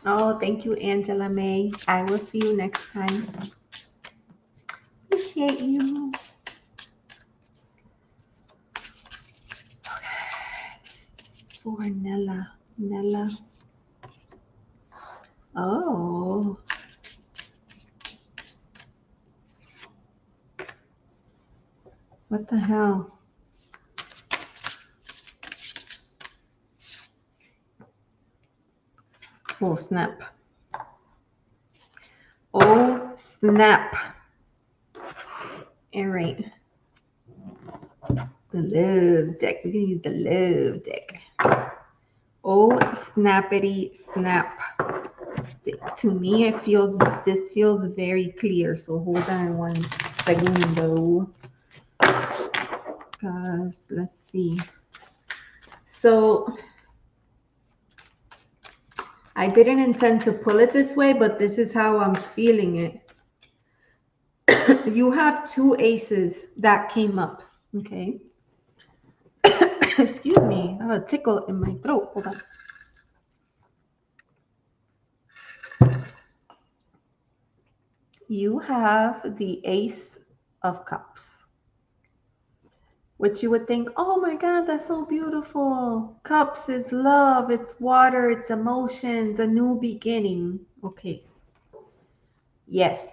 Oh, thank you, Angela May. I will see you next time. Appreciate you. Okay. For Nela. Nela. Oh. What the hell? Oh, snap. Oh, snap. All right. The love deck. We're going to use the love deck. Oh, snappity snap. To me, this feels very clear. So hold on one segundo. Because let's see. So I didn't intend to pull it this way, but this is how I'm feeling it. You have two aces that came up, okay? Excuse me, I have a tickle in my throat. Hold on. You have the Ace of Cups, which you would think, oh my God, that's so beautiful. Cups is love, it's water, it's emotions, a new beginning. Okay. Yes.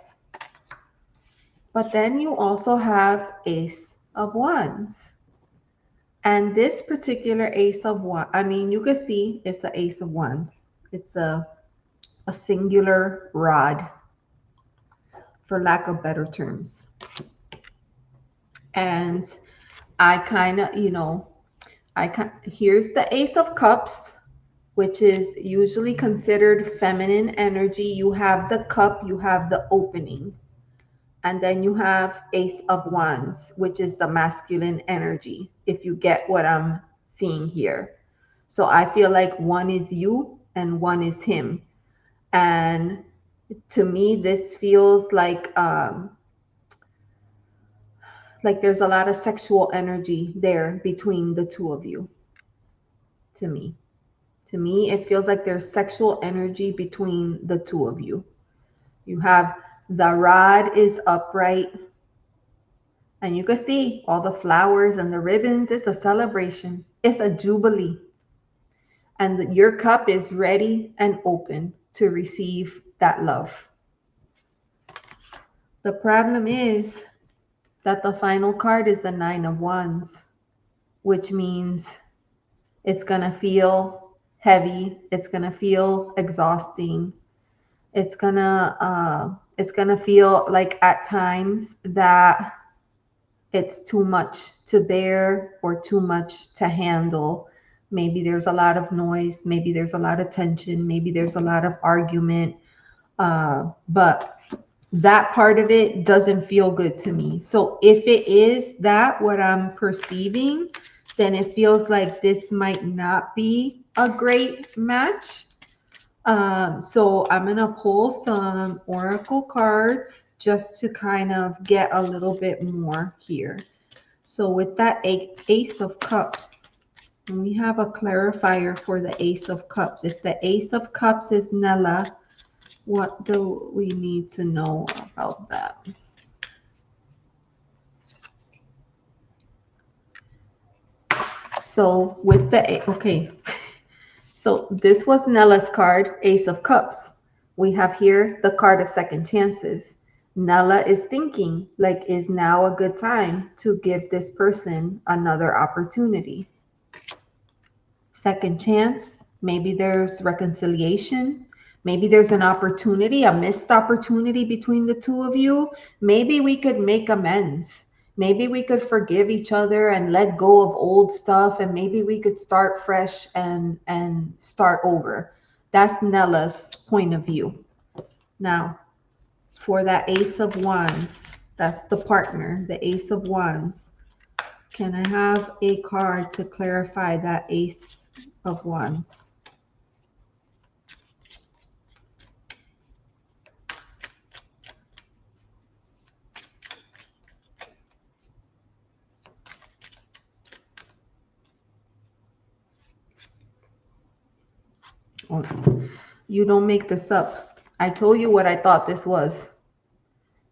But then you also have Ace of Wands. And this particular Ace of Wands, I mean, you can see it's the Ace of Wands. It's a singular rod, for lack of better terms. And I kind of, here's the Ace of Cups, which is usually considered feminine energy. You have the cup, you have the opening. And then you have Ace of Wands, which is the masculine energy, if you get what I'm seeing here. So I feel like one is you and one is him. And to me, this feels like there's a lot of sexual energy there between the two of you. To me. To me, it feels like there's sexual energy between the two of you. You have the rod is upright. And you can see all the flowers and the ribbons. It's a celebration. It's a jubilee. And your cup is ready and open to receive that love. The problem is that the final card is the Nine of Wands, which means it's going to feel heavy. It's going to feel exhausting. It's going to feel like at times that it's too much to bear or too much to handle. Maybe there's a lot of noise. Maybe there's a lot of tension. Maybe there's a lot of argument. But that part of it doesn't feel good to me. So if it is that what I'm perceiving, then it feels like this might not be a great match. So I'm going to pull some oracle cards just to kind of get a little bit more here. So with that Ace of Cups, we have a clarifier for the Ace of Cups. If the Ace of Cups is Nela, what do we need to know about that? So with the, okay. So this was Nela's card, Ace of Cups. We have here the card of second chances. Nela is thinking like, is now a good time to give this person another opportunity? Second chance, maybe there's reconciliation. Maybe there's an opportunity, a missed opportunity between the two of you. Maybe we could make amends. Maybe we could forgive each other and let go of old stuff, and maybe we could start fresh and start over. That's Nela's point of view. Now, for that Ace of Wands, that's the partner, the Ace of Wands. Can I have a card to clarify that Ace of Wands? You don't make this up. I told you what I thought this was.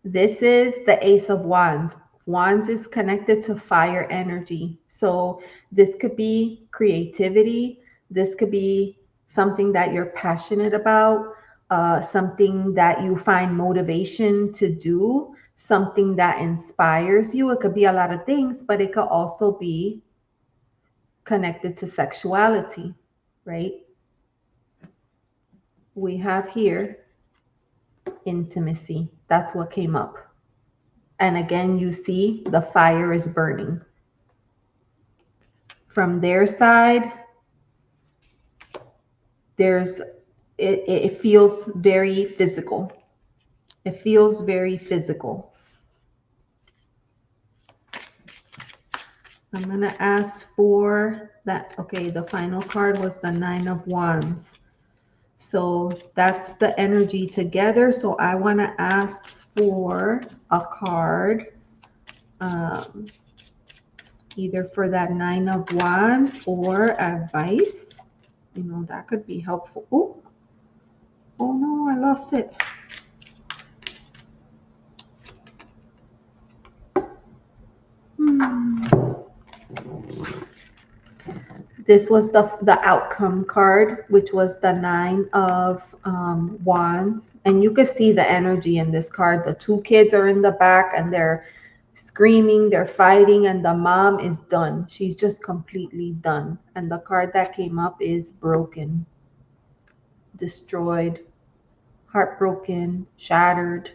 This is the Ace of Wands. Wands is connected to fire energy. So this could be creativity. This could be something that you're passionate about, something that you find motivation to do, something that inspires you. It could be a lot of things, but it could also be connected to sexuality, right? We have here intimacy. That's what came up. And again, you see the fire is burning. From their side, it feels very physical. It feels very physical. I'm going to ask for that. Okay, the final card was the Nine of Wands. So that's the energy together. So I want to ask for a card, either for that 9 of Wands or advice. You know, that could be helpful. Oh no, I lost it. This was the outcome card, which was the 9 of Wands. And you could see the energy in this card. The 2 kids are in the back and they're screaming, they're fighting, and the mom is done. She's just completely done. And the card that came up is broken, destroyed, heartbroken, shattered.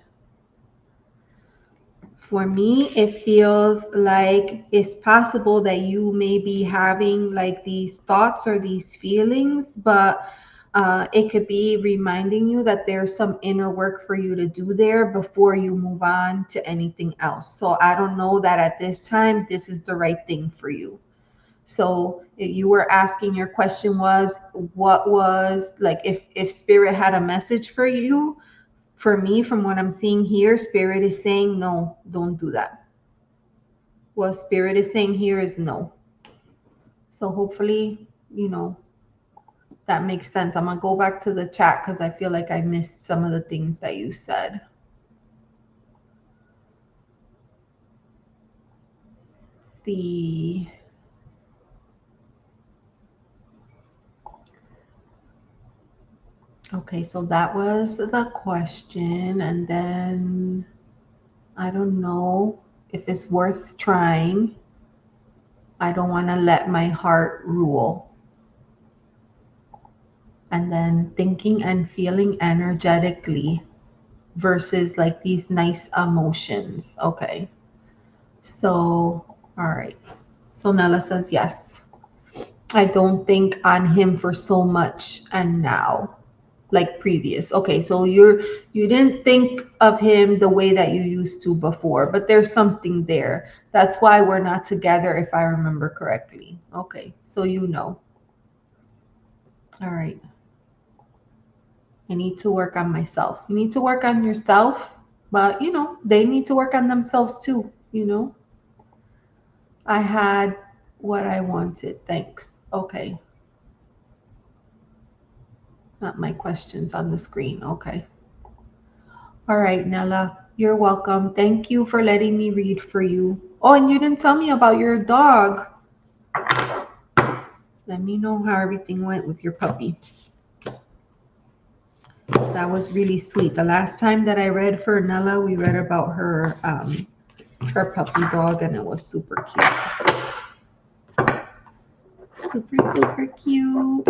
For me, it feels like it's possible that you may be having like these thoughts or these feelings, but it could be reminding you that there's some inner work for you to do there before you move on to anything else. So I don't know that at this time, this is the right thing for you. So if you were asking, your question was, what was like, if spirit had a message for you, for me, from what I'm seeing here, spirit is saying, no, don't do that. What spirit is saying here is no. So hopefully, you know, that makes sense. I'm going to go back to the chat because I feel like I missed some of the things that you said. Okay, so that was the question. And then I don't know if it's worth trying. I don't want to let my heart rule. And then thinking and feeling energetically versus like these nice emotions. Okay. So, all right. So Nela says, yes, I don't think on him for so much and now, like previous. Okay. So you didn't think of him the way that you used to before, but there's something there. That's why we're not together, if I remember correctly. Okay. So you know. All right. I need to work on myself. You need to work on yourself, but you know, they need to work on themselves too, you know. I had what I wanted. Thanks. Okay. Not my questions on the screen. Okay. All right, Nella, you're welcome. Thank you for letting me read for you. Oh, and you didn't tell me about your dog. Let me know how everything went with your puppy. That was really sweet. The last time that I read for Nella, we read about her puppy dog, and it was super cute. Super cute.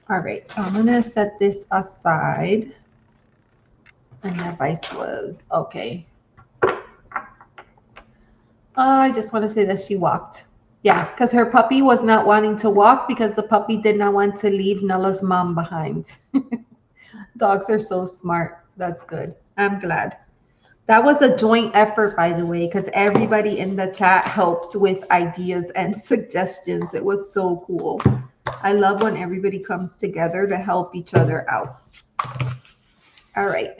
All right, so I'm gonna set this aside. And the advice was okay. I just want to say that she walked. Yeah, because her puppy was not wanting to walk because the puppy did not want to leave Nella's mom behind. Dogs are so smart. That's good. I'm glad. That was a joint effort, by the way, because everybody in the chat helped with ideas and suggestions. It was so cool. I love when everybody comes together to help each other out. All right.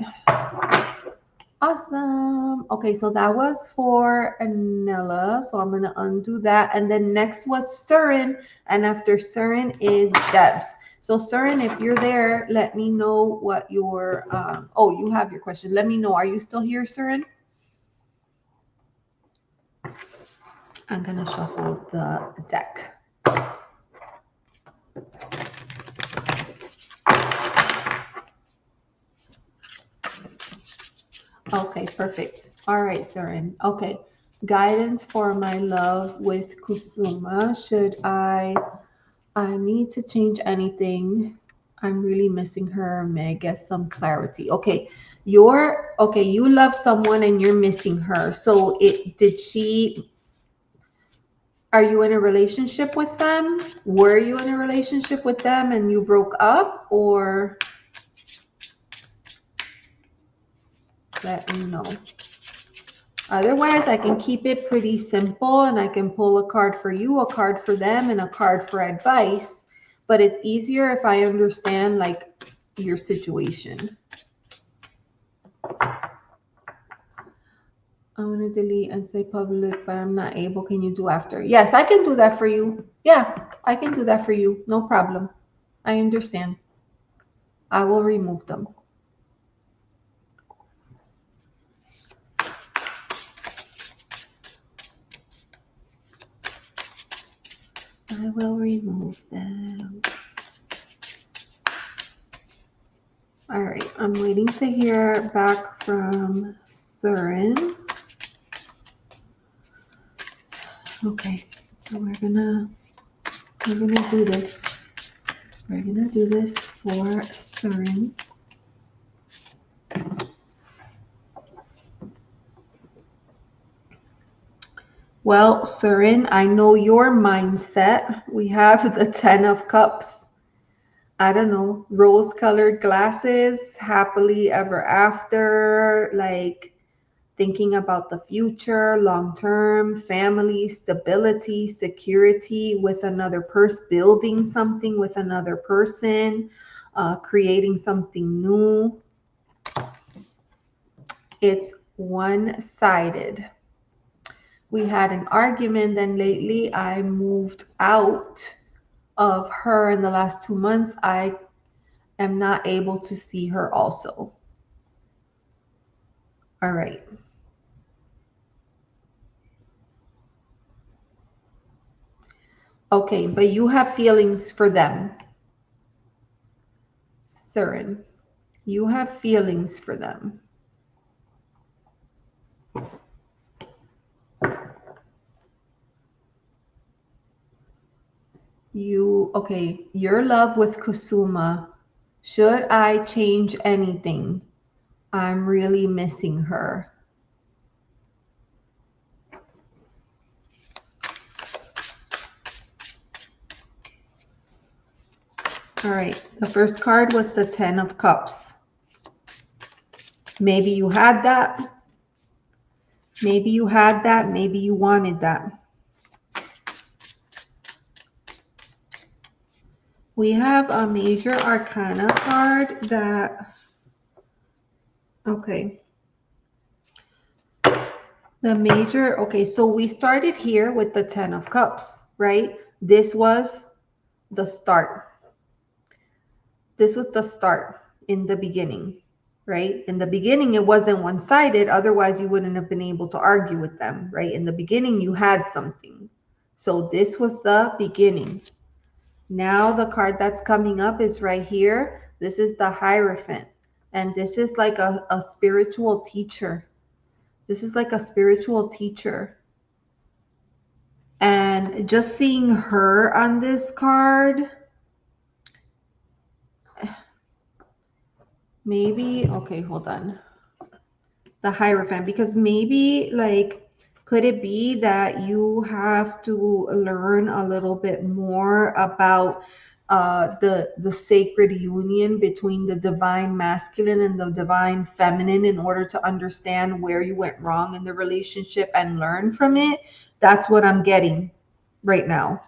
Awesome. Okay, so that was for Nela. So I'm going to undo that. And then next was Suren. And after Suren is Debs. So Suren, if you're there, let me know what your, oh, you have your question. Let me know. Are you still here, Suren? I'm going to shuffle the deck. Okay, perfect. All right, Suren. Okay. Guidance for my love with Kusuma. Should I need to change anything? I'm really missing her. May I get some clarity? Okay. You love someone and you're missing her. So are you in a relationship with them? Were you in a relationship with them and you broke up, or let me know. Otherwise, I can keep it pretty simple and I can pull a card for you, a card for them, and a card for advice. But it's easier if I understand like your situation. I want to delete and say public, but I'm not able. Can you do after? Yes, I can do that for you. Yeah, I can do that for you. No problem. I understand. I will remove them. I will remove them. All right, I'm waiting to hear back from Suren. Okay, so we're gonna do this. We're gonna do this for Suren. Well, Suren, I know your mindset. We have the 10 of Cups. I don't know, rose-colored glasses, happily ever after, like thinking about the future, long-term, family, stability, security with another person, building something with another person, creating something new. It's one-sided. We had an argument, then lately I moved out of her in the last 2 months. I am not able to see her also. All right. Okay, but you have feelings for them. Suren, you have feelings for them. Okay, your love with Kusuma. Should I change anything? I'm really missing her. All right, the first card was the 10 of Cups. Maybe you had that. Maybe you had that. Maybe you wanted that. We have a major arcana card that, okay. The major, okay, so we started here with the 10 of Cups, right? This was the start. This was the start in the beginning, right? In the beginning, it wasn't one-sided. Otherwise, you wouldn't have been able to argue with them, right? In the beginning, you had something. So this was the beginning. Now the card that's coming up is right here. This is the Hierophant. And this is like a spiritual teacher. This is like a spiritual teacher. And just seeing her on this card, maybe, okay, hold on. The Hierophant, because maybe like, could it be that you have to learn a little bit more about the sacred union between the divine masculine and the divine feminine in order to understand where you went wrong in the relationship and learn from it? That's what I'm getting right now.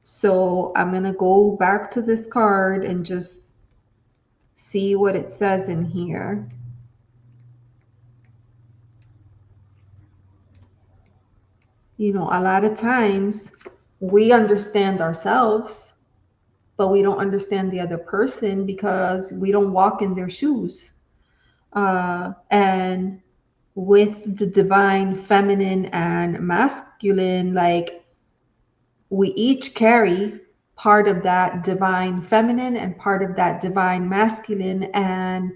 So I'm going to go back to this card and just see what it says in here. You know, a lot of times we understand ourselves, but we don't understand the other person because we don't walk in their shoes. And with the divine feminine and masculine, like we each carry part of that divine feminine and part of that divine masculine. And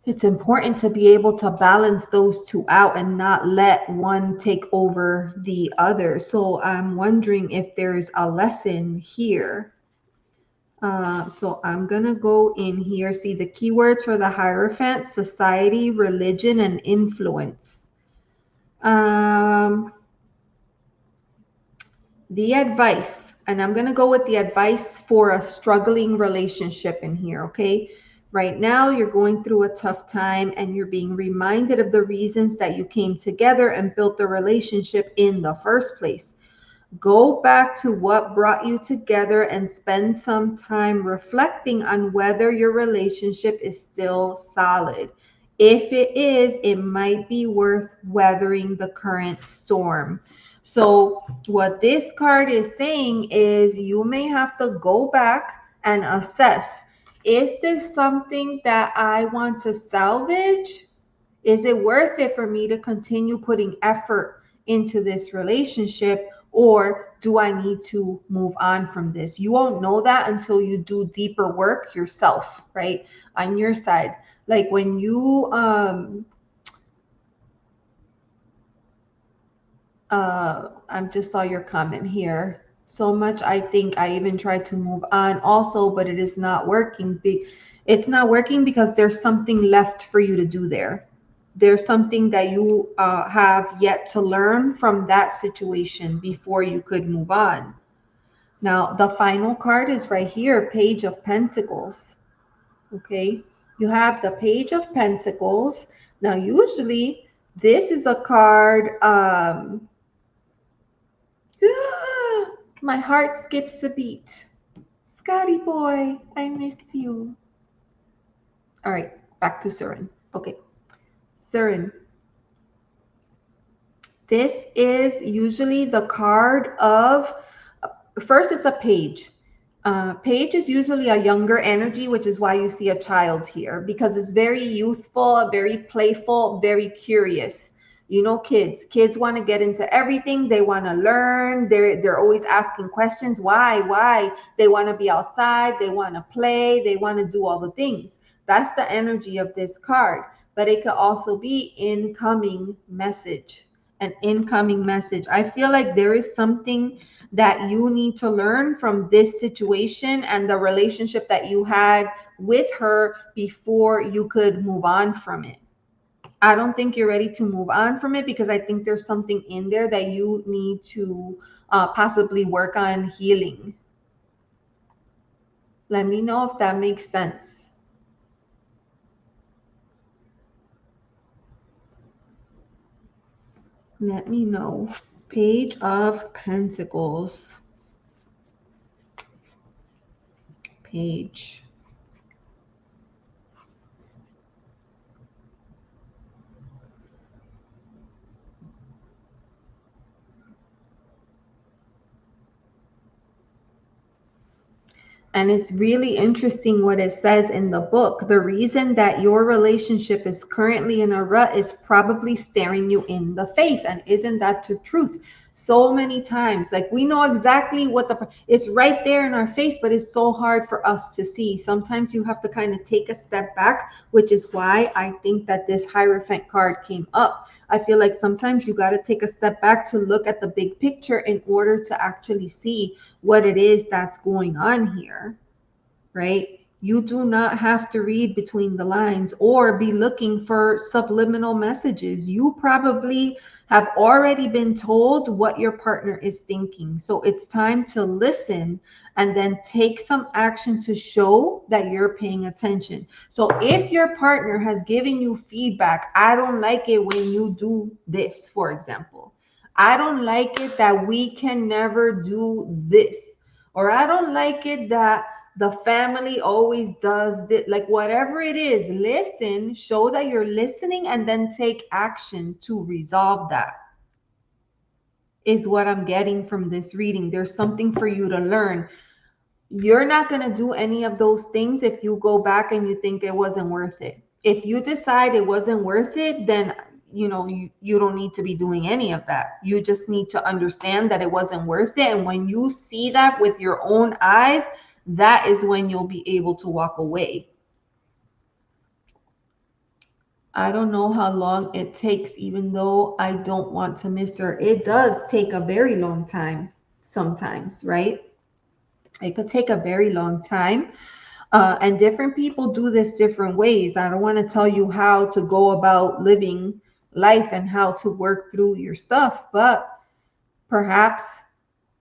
it's important to be able to balance those two out and not let one take over the other. So I'm wondering if there's a lesson here. So I'm going to go in here, see the keywords for the Hierophant: society, religion, and influence. The advice, and I'm going to go with the advice for a struggling relationship in here, okay? Right now, you're going through a tough time and you're being reminded of the reasons that you came together and built the relationship in the first place. Go back to what brought you together and spend some time reflecting on whether your relationship is still solid. If it is, it might be worth weathering the current storm. So, what this card is saying is you may have to go back and assess, is this something that I want to salvage? Is it worth it for me to continue putting effort into this relationship? Or do I need to move on from this? You won't know that until you do deeper work yourself, right? On your side. Like when you I just saw your comment here. So much I think I even tried to move on also, but it is not working. It's not working because there's something left for you to do there. There's something that you have yet to learn from that situation before you could move on. Now, the final card is right here, Page of Pentacles. Okay, you have the Page of Pentacles. Now, usually this is a card. My heart skips a beat. Scotty boy, I miss you. All right, back to Suren. Okay, Suren. This is usually the card of, first it's a page. Page is usually a younger energy, which is why you see a child here, because it's very youthful, very playful, very curious. You know, kids want to get into everything. They want to learn. They're always asking questions. Why? They want to be outside. They want to play. They want to do all the things. That's the energy of this card. But it could also be incoming message, an incoming message. I feel like there is something that you need to learn from this situation and the relationship that you had with her before you could move on from it. I don't think you're ready to move on from it because I think there's something in there that you need to possibly work on healing. Let me know if that makes sense. Let me know. Page of Pentacles. Page. And it's really interesting what it says in the book. The reason that your relationship is currently in a rut is probably staring you in the face. And isn't that the truth? So many times, like we know exactly what it's right there in our face, but it's so hard for us to see. Sometimes you have to kind of take a step back, which is why I think that this Hierophant card came up. I feel like sometimes you got to take a step back to look at the big picture in order to actually see what it is that's going on here, right? You do not have to read between the lines or be looking for subliminal messages. You probably have already been told what your partner is thinking. So it's time to listen and then take some action to show that you're paying attention. So if your partner has given you feedback, I don't like it when you do this, for example. I don't like it that we can never do this. Or I don't like it that the family always does this. Like whatever it is, listen, show that you're listening, and then take action to resolve that, is what I'm getting from this reading. There's something for you to learn. You're not going to do any of those things if you go back and you think it wasn't worth it. If you decide it wasn't worth it, then you don't need to be doing any of that. You just need to understand that it wasn't worth it. And when you see that with your own eyes, that is when you'll be able to walk away. I don't know how long it takes, even though I don't want to miss her. It does take a very long time sometimes, right? It could take a very long time. And different people do this different ways. I don't want to tell you how to go about living life and how to work through your stuff, but perhaps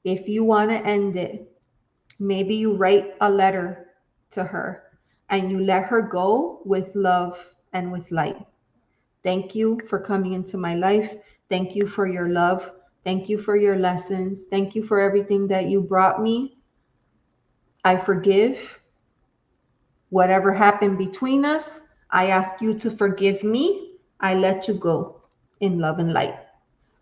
if you want to end it, maybe you write a letter to her and you let her go with love and with light. Thank you for coming into my life. Thank you for your love. Thank you for your lessons. Thank you for everything that you brought me. I forgive whatever happened between us. I ask you to forgive me. I let you go in love and light.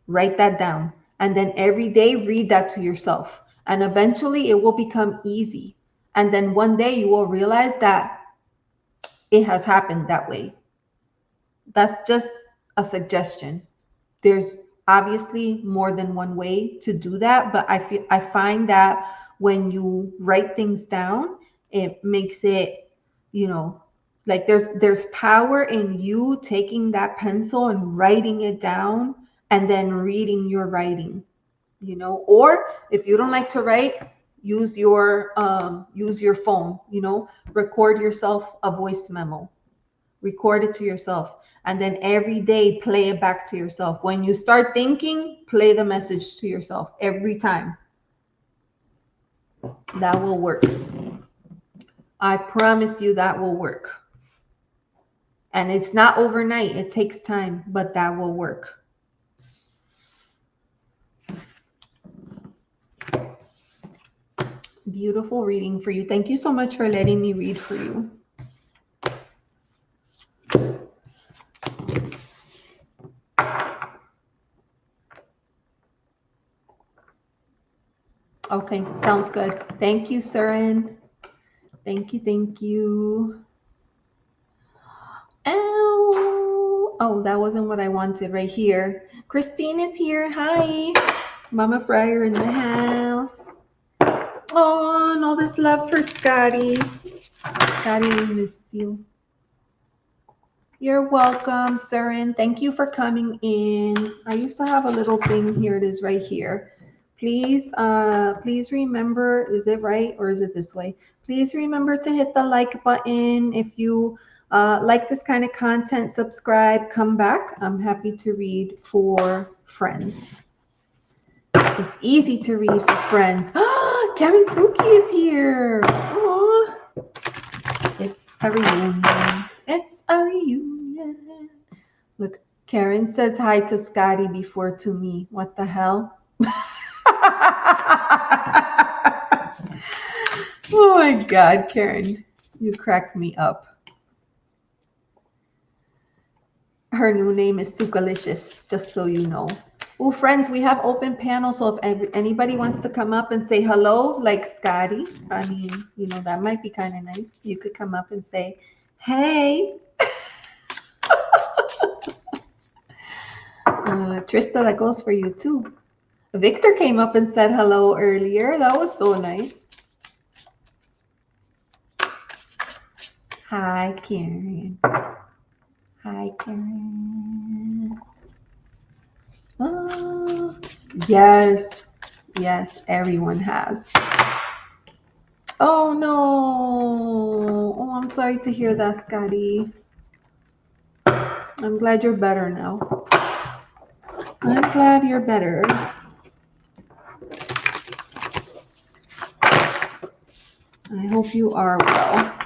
Write that down. And then every day read that to yourself. And eventually it will become easy. And then one day you will realize that it has happened that way. That's just a suggestion. There's obviously more than one way to do that, but I find that when you write things down, it makes it, you know, like there's power in you taking that pencil and writing it down and then reading your writing, you know. Or if you don't like to write, use your phone, you know, record yourself a voice memo, record it to yourself, and then every day play it back to yourself. When you start thinking, play the message to yourself every time. That will work. I promise you that will work. And it's not overnight, it takes time, but that will work. Beautiful reading for you. Thank you so much for letting me read for you. Okay, sounds good. Thank you, Suren. Thank you, thank you. Ow. Oh, that wasn't what I wanted right here. Christine is here. Hi. Mama Fryer in the house. Oh, and all this love for Scotty. Scotty, we missed you. You're welcome, Suren. Thank you for coming in. I used to have a little thing. Here it is right here. Please remember, is it right or is it this way? Please remember to hit the like button. If you like this kind of content, subscribe, come back. I'm happy to read for friends. It's easy to read for friends. Kevin Suki is here. Aww. It's a reunion. It's a reunion. Look, Karen says hi to Scotty before to me. What the hell? Oh my God, Karen, you cracked me up. Her new name is Sukalicious, just so you know. Well, friends, we have open panel, so if anybody wants to come up and say hello, like Scotty, I mean, you know, that might be kind of nice. You could come up and say, hey. Trista, that goes for you too. Victor came up and said hello earlier. That was so nice. Hi, Karen. Hi, Karen. Oh, yes. Yes, everyone has. Oh, no. Oh, I'm sorry to hear that, Scotty. I'm glad you're better now. I'm glad you're better. I hope you are well.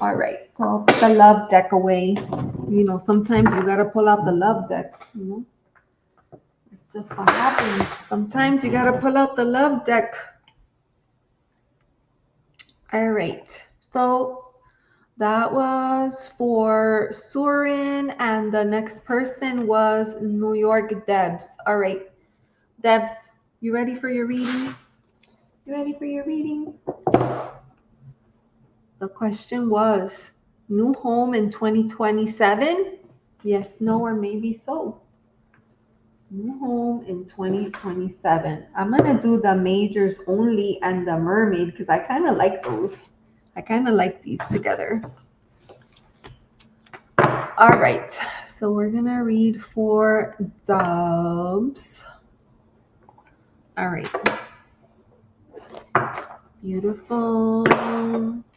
All right, so I'll put the love deck away. You know, sometimes you gotta pull out the love deck, you know? It's just what happens. Sometimes you gotta pull out the love deck. All right, so that was for Suren, and the next person was New York Debs. All right, Debs, you ready for your reading? You ready for your reading? The question was, new home in 2027? Yes, no, or maybe so. New home in 2027. I'm going to do the majors only and the mermaid because I kind of like those. I kind of like these together. All right, so we're going to read for Debs. All right. Beautiful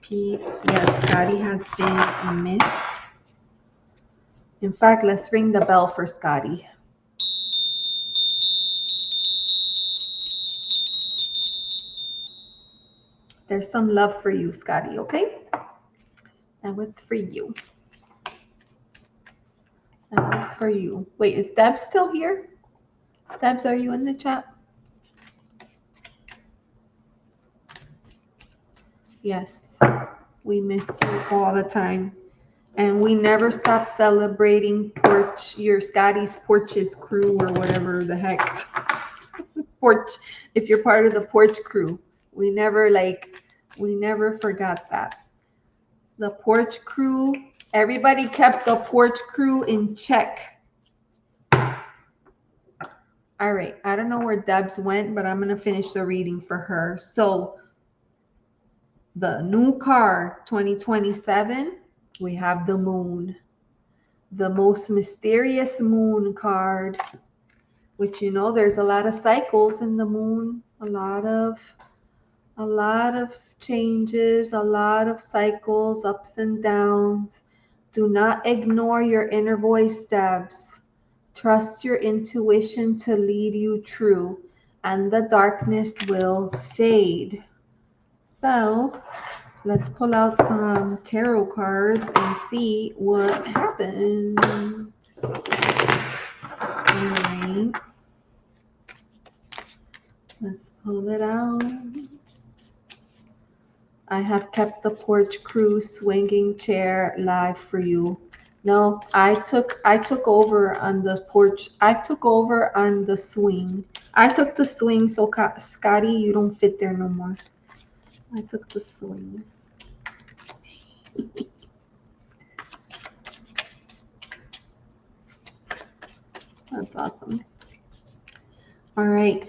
peeps. Yes, Scotty has been missed. In fact, let's ring the bell for Scotty. There's some love for you, Scotty, okay? That was for you. That was for you. Wait, is Debs still here? Debs, are you in the chat? Yes, we missed you all the time. And we never stop celebrating your Scotty's Porches crew or whatever the heck. Porch, if you're part of the porch crew. We never forgot that. The porch crew, everybody kept the porch crew in check. All right, I don't know where Debs went, but I'm going to finish the reading for her. So the new car 2027, we have the moon, the most mysterious moon card, which, you know, there's a lot of cycles in the moon, a lot of changes, a lot of cycles, ups and downs. Do not ignore your inner voice, Debs. Trust your intuition to lead you true, and the darkness will fade. So let's pull out some tarot cards and see what happens. All right. Let's pull it out. I have kept the porch crew swinging chair live for you. No, I took over on the porch. I took over on the swing. I took the swing, so Scotty, you don't fit there no more. I took the swing. That's awesome. All right.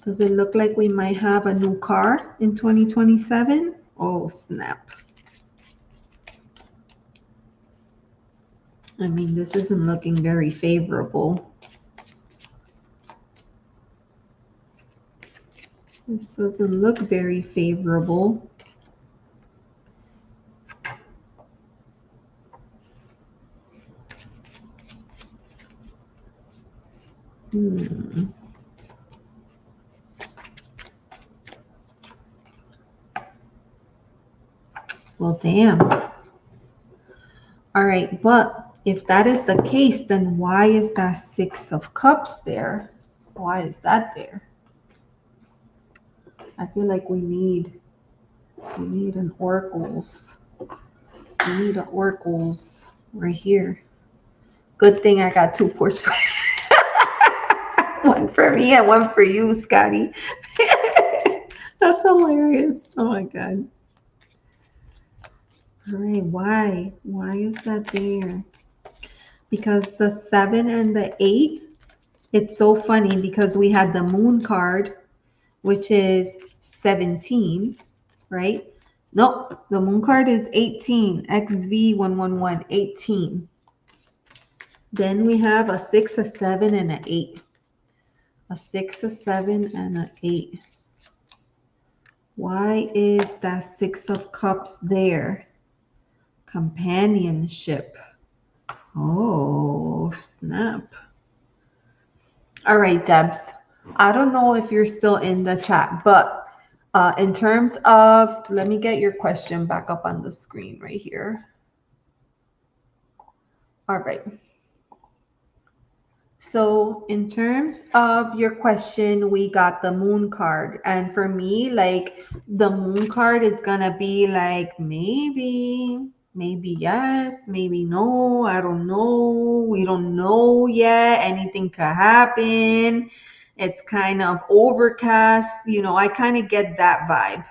Does it look like we might have a new car in 2027? Oh, snap. I mean, this isn't looking very favorable. This doesn't look very favorable. Well, damn. All right, but if that is the case, then why is that Six of Cups there? Why is that there? I feel like we need an oracles. We need an oracles right here. Good thing I got two porch. One for me and one for you, Scotty. That's hilarious. Oh my God. All right, why? Why is that there? Because the 7 and the 8, it's so funny because we had the moon card, which is 17, right? Nope, the moon card is 18, XV111, 18. Then we have a 6, a 7, and an 8. A 6, a 7, and an 8. Why is that 6 of Cups there? Companionship. Oh, snap. All right, Debs. I don't know if you're still in the chat, but in terms of, let me get your question back up on the screen right here. All right. So in terms of your question, we got the moon card. And for me, like, the moon card is going to be like, maybe yes, maybe no, I don't know. We don't know yet. Anything could happen. It's kind of overcast. You know, I kind of get that vibe.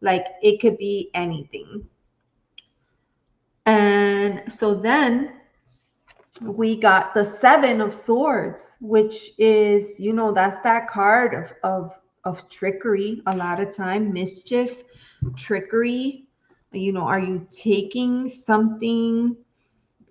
Like, it could be anything. And so then we got the 7 of Swords, which is, you know, that's that card of trickery. A lot of time, mischief, trickery. You know, are you taking something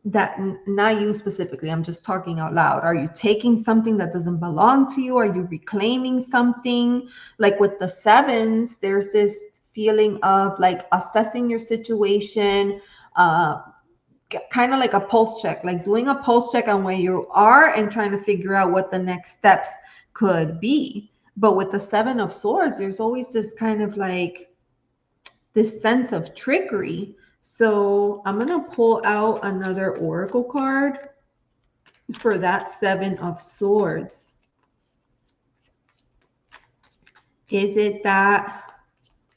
that, not you specifically, I'm just talking out loud. Are you taking something that doesn't belong to you? Are you reclaiming something? Like with the 7s, there's this feeling of like assessing your situation, kind of like a pulse check, like doing a pulse check on where you are and trying to figure out what the next steps could be. But with the Seven of Swords, there's always this kind of like this sense of trickery. So I'm going to pull out another oracle card for that Seven of Swords. Is it that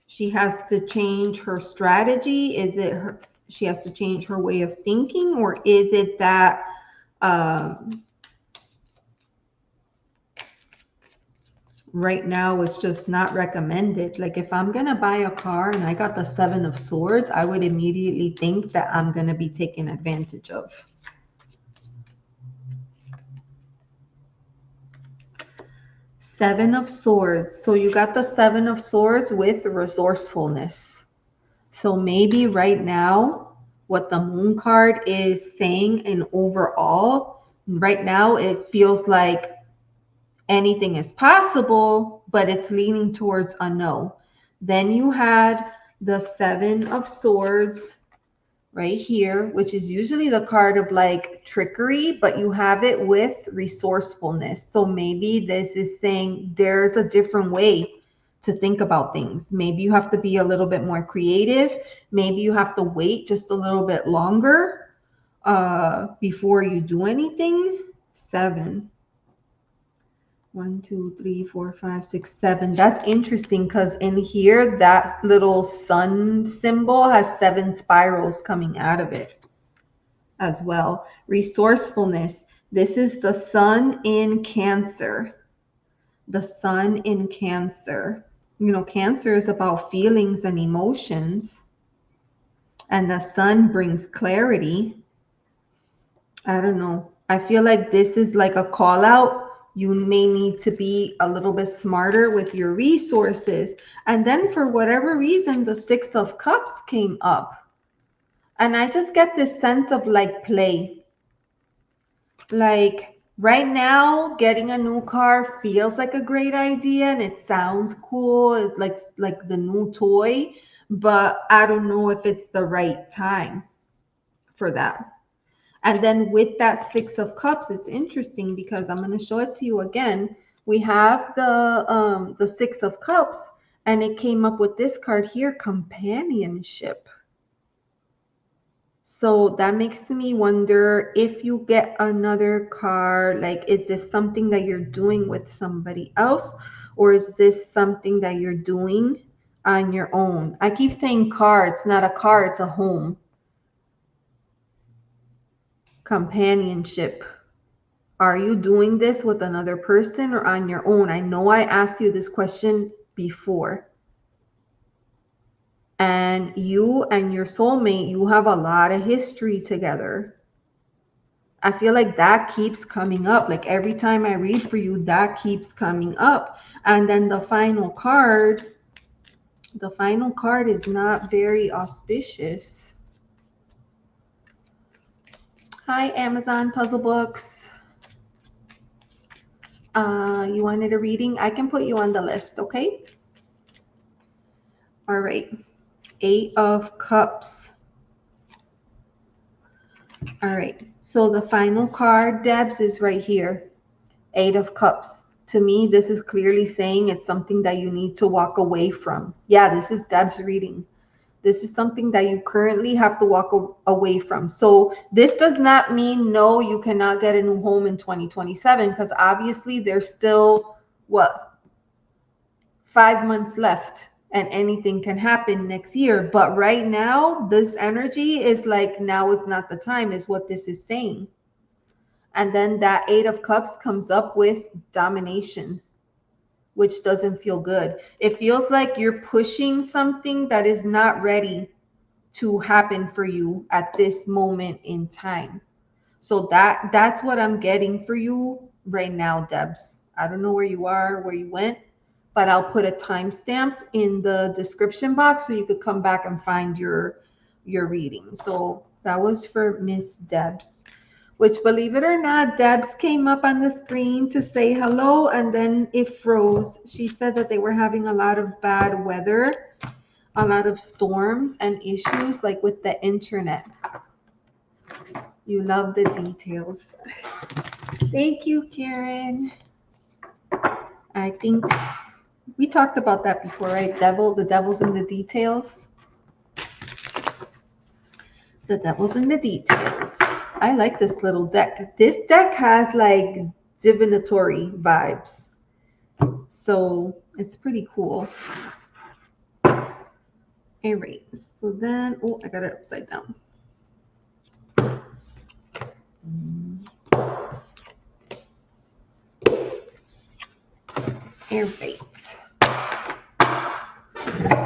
she has to change her strategy? Is it she has to change her way of thinking? Or is it that right now it's just not recommended? Like if I'm going to buy a car and I got the Seven of Swords, I would immediately think that I'm going to be taken advantage of. Seven of Swords. So you got the Seven of Swords with resourcefulness. So maybe right now, what the Moon card is saying in overall, right now it feels like anything is possible, but it's leaning towards a no. Then you had the Seven of Swords right here, which is usually the card of like trickery, but you have it with resourcefulness. So maybe this is saying there's a different way to think about things. Maybe you have to be a little bit more creative. Maybe you have to wait just a little bit longer before you do anything. 7. 1, 2, 3, 4, 5, 6, 7. That's interesting because in here, that little sun symbol has 7 spirals coming out of it as well. Resourcefulness. This is the sun in Cancer. The sun in Cancer. You know, Cancer is about feelings and emotions. And the sun brings clarity. I don't know. I feel like this is like a call out. You may need to be a little bit smarter with your resources. And then for whatever reason, the Six of Cups came up. And I just get this sense of like play. Like right now, getting a new car feels like a great idea and it sounds cool. It's like the new toy, but I don't know if it's the right time for that. And then with that Six of Cups, it's interesting because I'm going to show it to you again. We have the Six of Cups, and it came up with this card here, companionship. So that makes me wonder if you get another car, like, is this something that you're doing with somebody else? Or is this something that you're doing on your own? I keep saying car. It's not a car. It's a home. Companionship. Are you doing this with another person or on your own? I know I asked you this question before. And you and your soulmate, you have a lot of history together. I feel like that keeps coming up. Like every time I read for you, that keeps coming up. And then the final card is not very auspicious. Hi, Amazon Puzzle Books. You wanted a reading? I can put you on the list, okay? All right. 8 of Cups. All right. So the final card, Debs, is right here. 8 of Cups. To me, this is clearly saying it's something that you need to walk away from. Yeah, this is Debs reading. This is something that you currently have to walk away from. So this does not mean, no, you cannot get a new home in 2027, because obviously there's still, 5 months left and anything can happen next year. But right now, this energy is like, now is not the time, is what this is saying. And then that 8 of Cups comes up with domination, which doesn't feel good. It feels like you're pushing something that is not ready to happen for you at this moment in time. So that's what I'm getting for you right now, Debs. I don't know where you are, where you went, but I'll put a timestamp in the description box so you could come back and find your reading. So that was for Miss Debs. Which, believe it or not, Debs came up on the screen to say hello, and then it froze. She said that they were having a lot of bad weather, a lot of storms and issues, like with the internet. You love the details. Thank you, Karen. I think we talked about that before, right? The devil's in the details. The devil's in the details. I like this little deck. This deck has like divinatory vibes. So it's pretty cool. All right. So then, oh, I got it upside down. All right.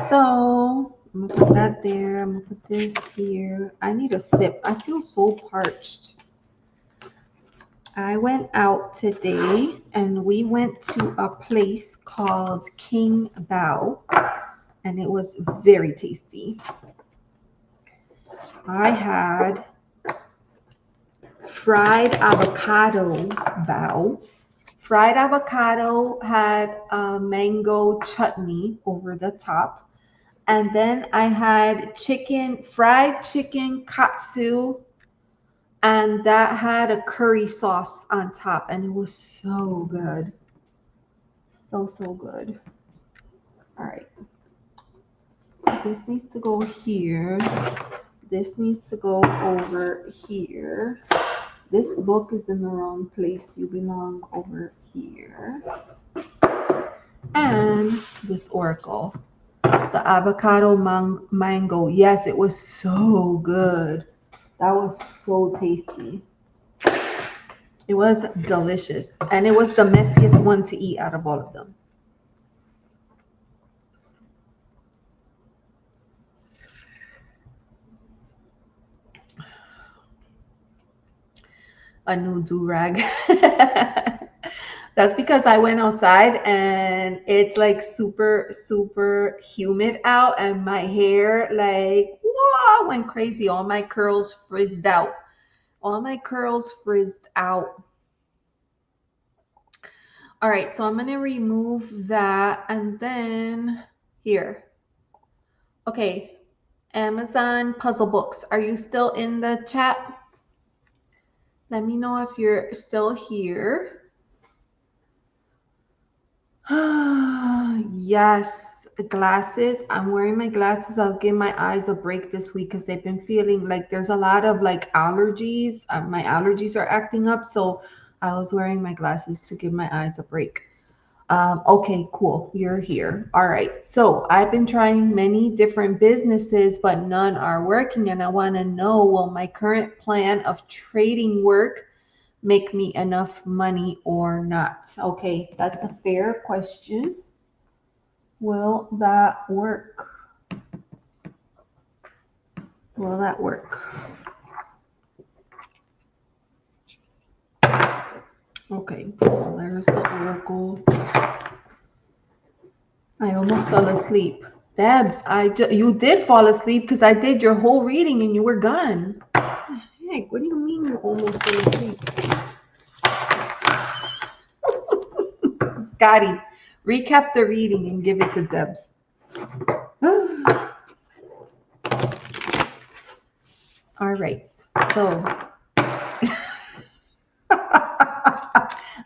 So I'm gonna put that there. I'm gonna put this here. I need a sip. I feel so parched. I went out today and we went to a place called King Bao, and it was very tasty. I had fried avocado bao. Fried avocado had a mango chutney over the top. And then I had fried chicken katsu, and that had a curry sauce on top, and it was so good. So, so good. All right. This needs to go here. This needs to go over here. This book is in the wrong place. You belong over here. And this oracle. The avocado mango. Yes, it was so good. That was so tasty. It was delicious. And it was the messiest one to eat out of all of them. A new do-rag. That's because I went outside and it's like super, super humid out, and my hair like whoa, went crazy. All my curls frizzed out. All my curls frizzed out. All right, so I'm gonna remove that, and then here. Okay, Amazon puzzle books. Are you still in the chat? Let me know if you're still here. Yes, glasses. I'm wearing my glasses. I was giving my eyes a break this week because they've been feeling like there's a lot of like allergies. My allergies are acting up, so I was wearing my glasses to give my eyes a break. Okay, cool. You're here. All right. So I've been trying many different businesses, but none are working. And I want to know, will my current plan of trading work make me enough money or not? Okay, that's a fair question. Will that work? Will that work? Okay, so there's the oracle. I almost fell asleep. Debs, you did fall asleep because I did your whole reading and you were gone. Heck, what do you mean you almost fell asleep? Scotty, recap the reading and give it to Debs. All right, so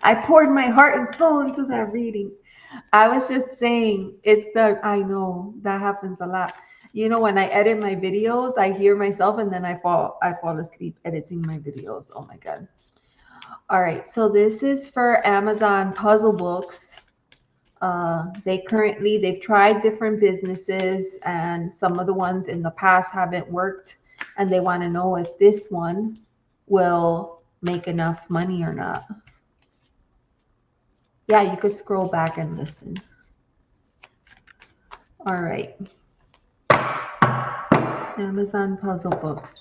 I poured my heart and soul into that reading. I was just saying, I know that happens a lot. You know, when I edit my videos, I hear myself and then I fall asleep editing my videos. Oh my God. All right, so this is for Amazon puzzle books. They've tried different businesses, and some of the ones in the past haven't worked, and they want to know if this one will make enough money or not. Yeah, you could scroll back and listen. All right. Amazon puzzle books.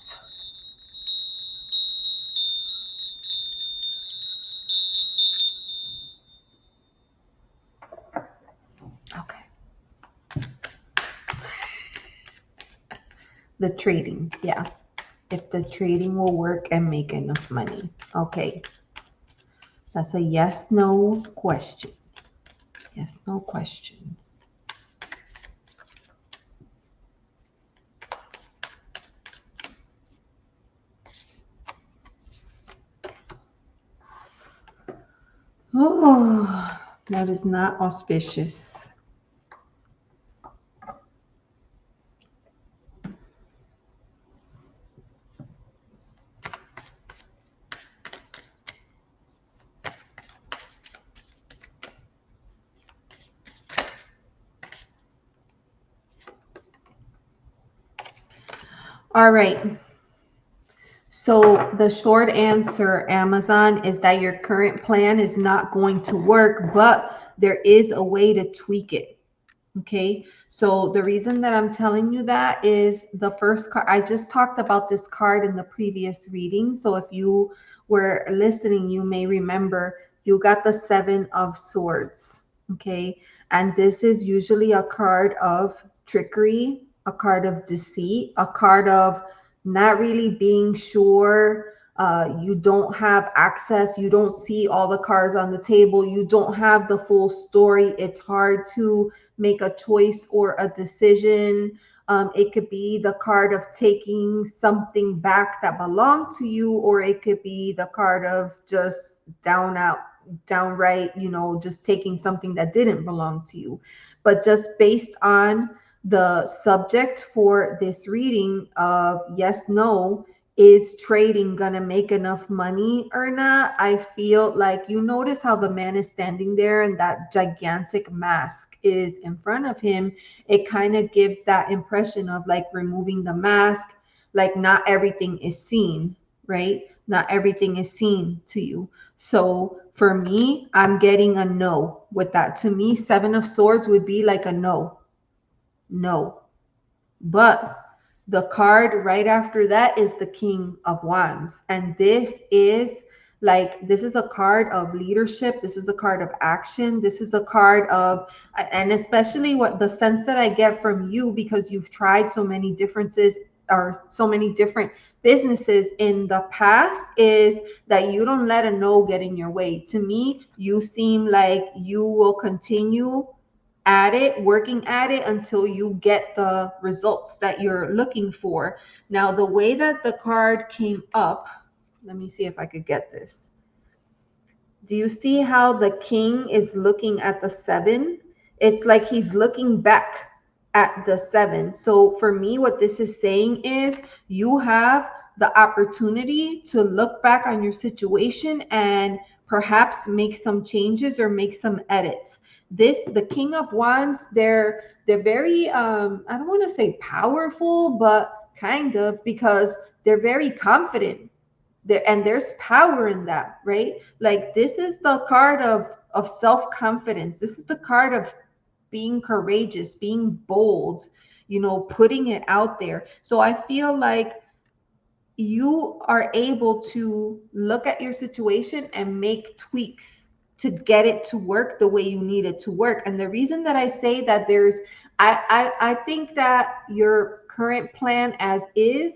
Okay. The trading, yeah. If the trading will work and make enough money. Okay. That's a yes, no question. Yes, no question. Oh, That is not auspicious. All right. So the short answer, Amazon, is that your current plan is not going to work, but there is a way to tweak it. Okay. So the reason that I'm telling you that is the first card. I just talked about this card in the previous reading. So if you were listening, you may remember you got the Seven of Swords. Okay. And this is usually a card of trickery, a card of deceit, a card of not really being sure. You don't have access. You don't see all the cards on the table. You don't have the full story. It's hard to make a choice or a decision. It could be the card of taking something back that belonged to you, or it could be the card of just downright, just taking something that didn't belong to you. But just based on the subject for this reading of yes, no, is trading gonna make enough money or not? I feel like you notice how the man is standing there and that gigantic mask is in front of him. It kind of gives that impression of like removing the mask, like not everything is seen, right? Not everything is seen to you. So for me, I'm getting a no with that. To me, Seven of Swords would be like a no. No. But the card right after that is the King of Wands. And this is a card of leadership. This is a card of action. This is a card of, and especially what the sense that I get from you, because you've tried so many differences or so many different businesses in the past, is that you don't let a no get in your way. To me, you seem like you will continue at it, working at it until you get the results that you're looking for. Now, the way that the card came up, let me see if I could get this. Do you see how the king is looking at the seven? It's like he's looking back at the seven. So for me, what this is saying is you have the opportunity to look back on your situation and perhaps make some changes or make some edits. The King of Wands, they're very I don't want to say powerful, but kind of, because they're very confident there, and there's power in that, right? Like this is the card of self-confidence. This is the card of being courageous, being bold, putting it out there. So I feel like you are able to look at your situation and make tweaks to get it to work the way you need it to work. And the reason that I say that I think that your current plan as is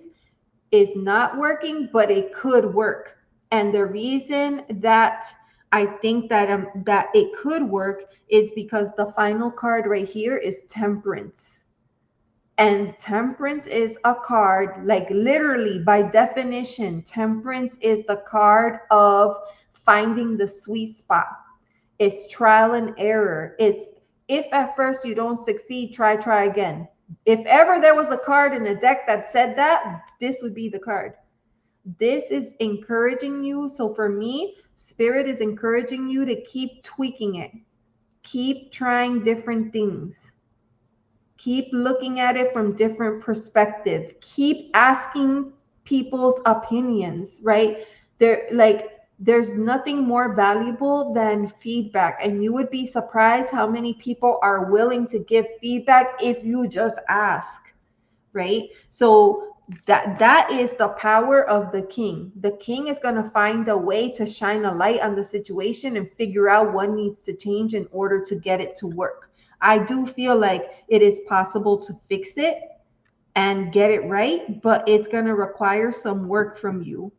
not working, but it could work. And the reason that I think that it could work is because the final card right here is Temperance. And Temperance is a card, like literally by definition, Temperance is the card of finding the sweet spot. It's trial and error. It's if at first you don't succeed, try again. If ever there was a card in a deck that said that, this would be the card. This is encouraging you. So for me, Spirit is encouraging you to keep tweaking it. Keep trying different things. Keep looking at it from different perspective. Keep asking people's opinions, right? There's nothing more valuable than feedback, and you would be surprised how many people are willing to give feedback if you just ask, right? So that is the power of the king. The king is going to find a way to shine a light on the situation and figure out what needs to change in order to get it to work. I do feel like it is possible to fix it and get it right, but it's going to require some work from you.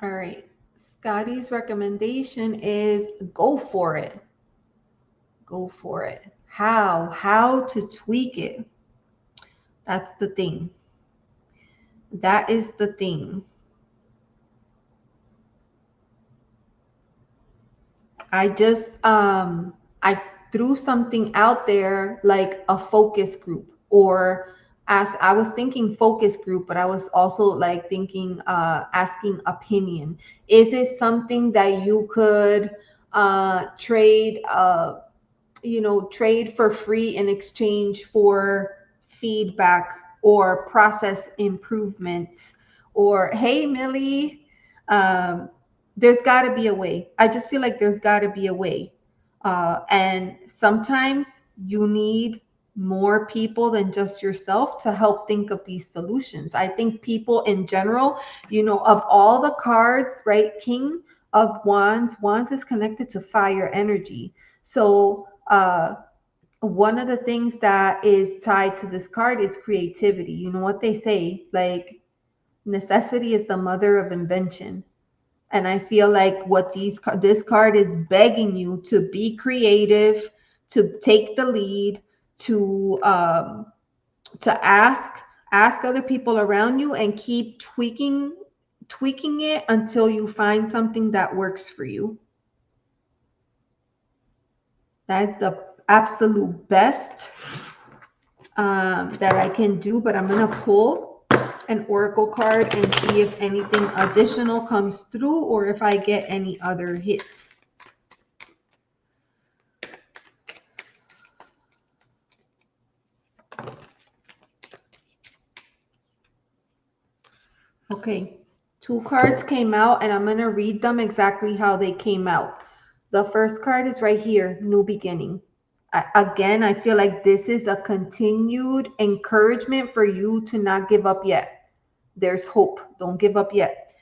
All right, Scotty's recommendation is go for it. Go for it. How to tweak it. That's the thing. That is the thing. I just I threw something out there like a focus group, or as I was thinking focus group, but I was also like thinking asking opinion. Is it something that you could trade trade for free in exchange for feedback or process improvements? Or hey Millie, um, there's got to be a way. I just feel like there's got to be a way. And sometimes you need more people than just yourself to help think of these solutions. I think people in general, of all the cards, right? King of Wands is connected to fire energy. So one of the things that is tied to this card is creativity. You know what they say, like necessity is the mother of invention. And I feel like what this card is begging you to be creative, to take the lead, to ask other people around you, and keep tweaking it until you find something that works for you. That's the absolute best that I can do, but I'm going to pull an oracle card and see if anything additional comes through or if I get any other hits. Okay, 2 cards came out and I'm going to read them exactly how they came out. The first card is right here, New Beginning. Again, I feel like this is a continued encouragement for you to not give up yet. There's hope. Don't give up yet.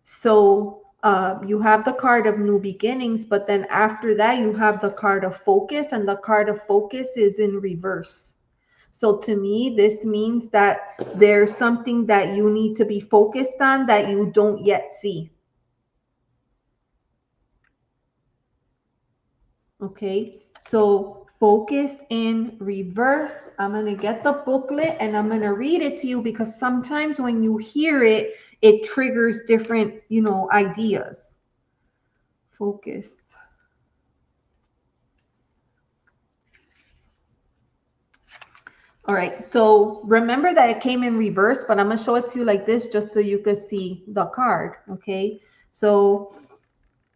So you have the card of New Beginnings, but then after that, you have the card of Focus, and the card of Focus is in reverse. So to me, this means that there's something that you need to be focused on that you don't yet see. Okay, so Focus in reverse. I'm going to get the booklet and I'm going to read it to you, because sometimes when you hear it, it triggers different, ideas. Focus. All right, so remember that it came in reverse, but I'm going to show it to you like this just so you can see the card, okay? So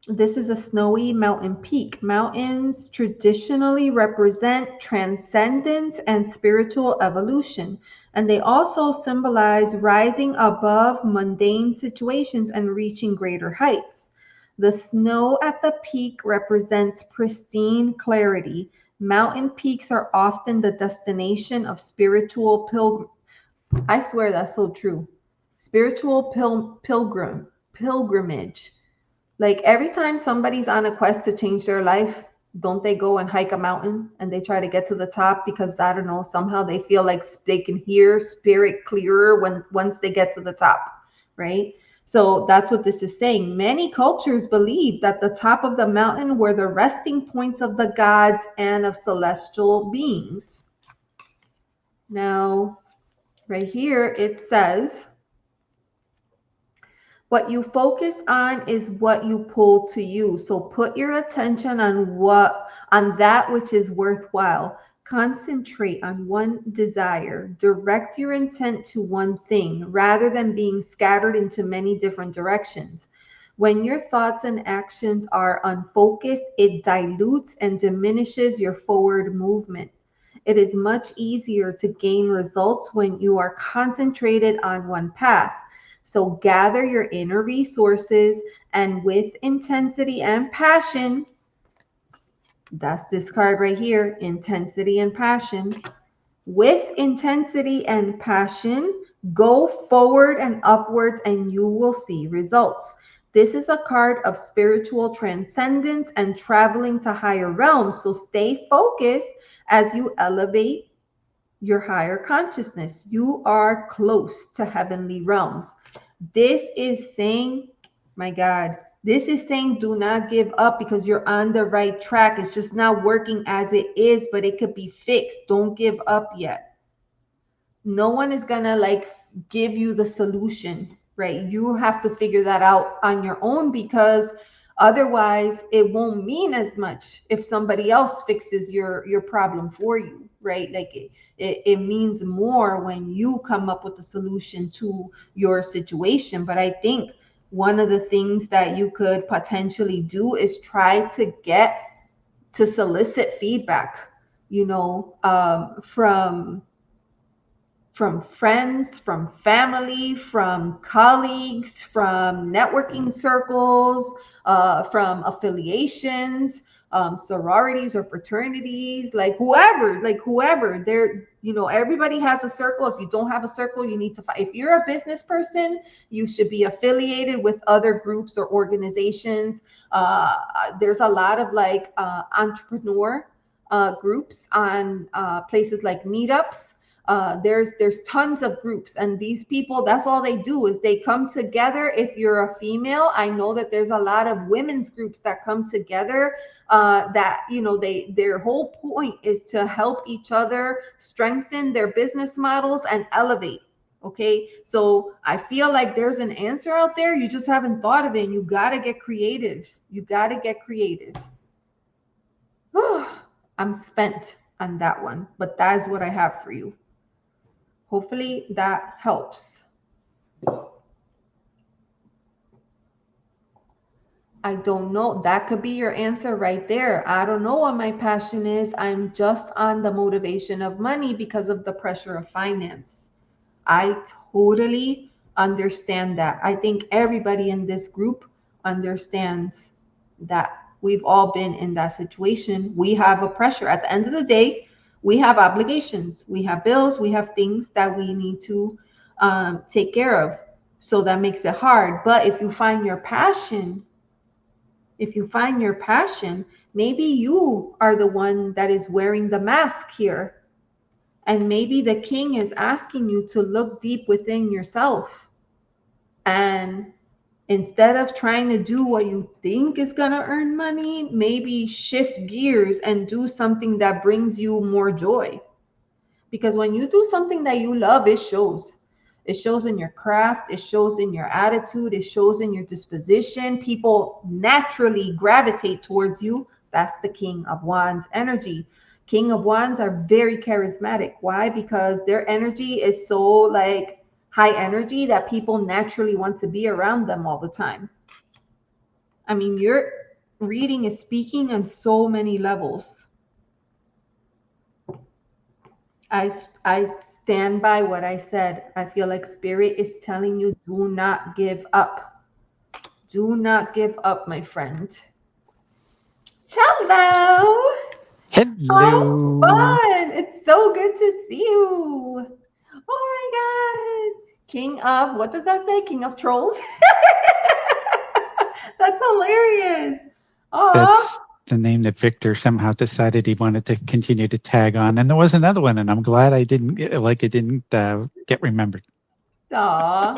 this is a snowy mountain peak. Mountains traditionally represent transcendence and spiritual evolution, and they also symbolize rising above mundane situations and reaching greater heights. The snow at the peak represents pristine clarity. Mountain peaks are often the destination of spiritual I swear that's so true. Spiritual pilgrimage. Like every time somebody's on a quest to change their life, don't they go and hike a mountain and they try to get to the top because, I don't know, somehow they feel like they can hear spirit clearer once they get to the top, right? So that's what this is saying. Many cultures believe that the top of the mountain were the resting points of the gods and of celestial beings. Now, right here it says, what you focus on is what you pull to you. So put your attention on that which is worthwhile. Concentrate on one desire. Direct your intent to one thing rather than being scattered into many different directions. When your thoughts and actions are unfocused, it dilutes and diminishes your forward movement. It is much easier to gain results when you are concentrated on one path. So gather your inner resources and with intensity and passion, that's this card right here, intensity and passion. With intensity and passion, go forward and upwards and you will see results. This is a card of spiritual transcendence and traveling to higher realms. So stay focused as you elevate your higher consciousness. You are close to heavenly realms. This is saying, my God, This is saying do not give up because you're on the right track. It's just not working as it is, but it could be fixed. Don't give up yet. No one is gonna like give you the solution, right? You have to figure that out on your own, because otherwise it won't mean as much if somebody else fixes your problem for you, right? Like it means more when you come up with a solution to your situation. But I think one of the things that you could potentially do is try to get to solicit feedback, you know, from friends, from family, from colleagues, from networking circles, from affiliations, sororities or fraternities, like whoever. There, you know, everybody has a circle. If you don't have a circle, you need to find. If you're a business person, you should be affiliated with other groups or organizations. There's a lot of like entrepreneur groups on places like meetups. There's tons of groups, and these people, that's all they do is they come together. If you're a female, I know that there's a lot of women's groups that come together, that, you know, their whole point is to help each other strengthen their business models and elevate. Okay, so I feel like there's an answer out there. You just haven't thought of it, and you got to get creative. You got to get creative. I'm spent on that one, but that is what I have for you. Hopefully that helps. I don't know. That could be your answer right there. I don't know what my passion is. I'm just on the motivation of money because of the pressure of finance. I totally understand that. I think everybody in this group understands that. We've all been in that situation. We have a pressure. At the end of the day, we have obligations, we have bills, we have things that we need to take care of. So that makes it hard. But if you find your passion, maybe you are the one that is wearing the mask here. And maybe the king is asking you to look deep within yourself. And instead of trying to do what you think is going to earn money, maybe shift gears and do something that brings you more joy. Because when you do something that you love, it shows. It shows in your craft. It shows in your attitude. It shows in your disposition. People naturally gravitate towards you. That's the King of Wands energy. King of Wands are very charismatic. Why? Because their energy is so like high energy that people naturally want to be around them all the time. I mean, your reading is speaking on so many levels. I stand by what I said. I feel like spirit is telling you, do not give up. Do not give up, my friend. Hello. Hello. How fun. It's so good to see you. Oh my God. King of, what does that say? King of Trolls? That's hilarious. Oh, That's the name that Victor somehow decided he wanted to continue to tag on. And there was another one, and I'm glad it didn't get remembered. aw.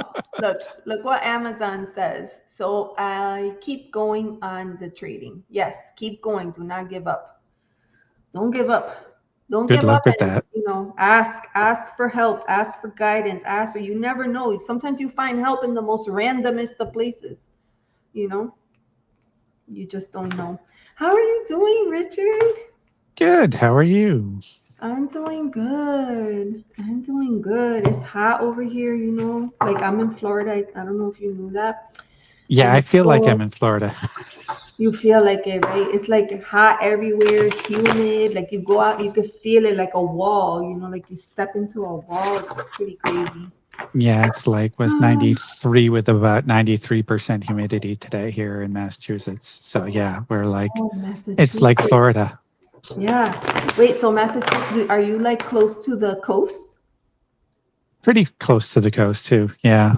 Look what Amazon says. So I keep going on the trading. Yes, keep going. Do not give up. Don't give up. Don't Good give luck up. with And, that. you know, ask for help, ask for guidance, ask, or you never know. Sometimes you find help in the most randomest of places. You know, you just don't know. How are you doing, Richard? Good. How are you? I'm doing good. I'm doing good. It's hot over here, you know. Like I'm in Florida. I don't know if you knew that. Yeah, And I feel like so I'm in Florida. you feel like it, right? It's like hot everywhere, humid. Like you go out, you could feel it like a wall, you know, like you step into a wall. It's pretty crazy. Yeah, it's like was 93 with about 93% humidity today here in Massachusetts. So yeah, we're like, Oh, it's like Massachusetts. Florida. Yeah. Wait, so Massachusetts, are you like close to the coast? Pretty close to the coast too. Yeah.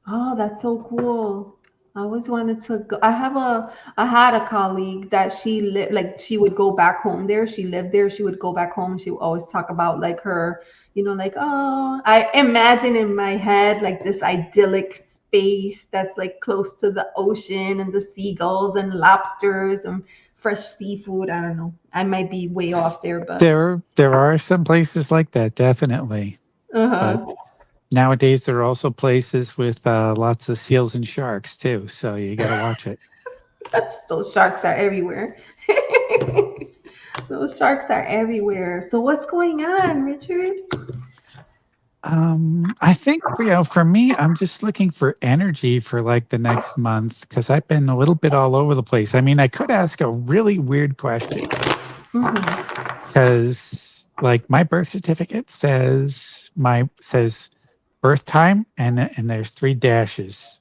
Oh, that's so cool. I always wanted to go. I had a colleague that she lived, like she would go back home there. She lived there. She would go back home. She would always talk about like her, you know, like, oh, I imagine in my head like this idyllic space that's like close to the ocean and the seagulls and lobsters and fresh seafood. I don't know. I might be way off there, but There are some places like that, definitely. But uh-huh. nowadays there are also places with lots of seals and sharks too. So you got to watch it. Those sharks are everywhere. Those sharks are everywhere. So what's going on, Richard? I think, for me, I'm just looking for energy for like the next month because I've been a little bit all over the place. I mean, I could ask a really weird question Mm-hmm. because like my birth certificate says birth time and there's 3 dashes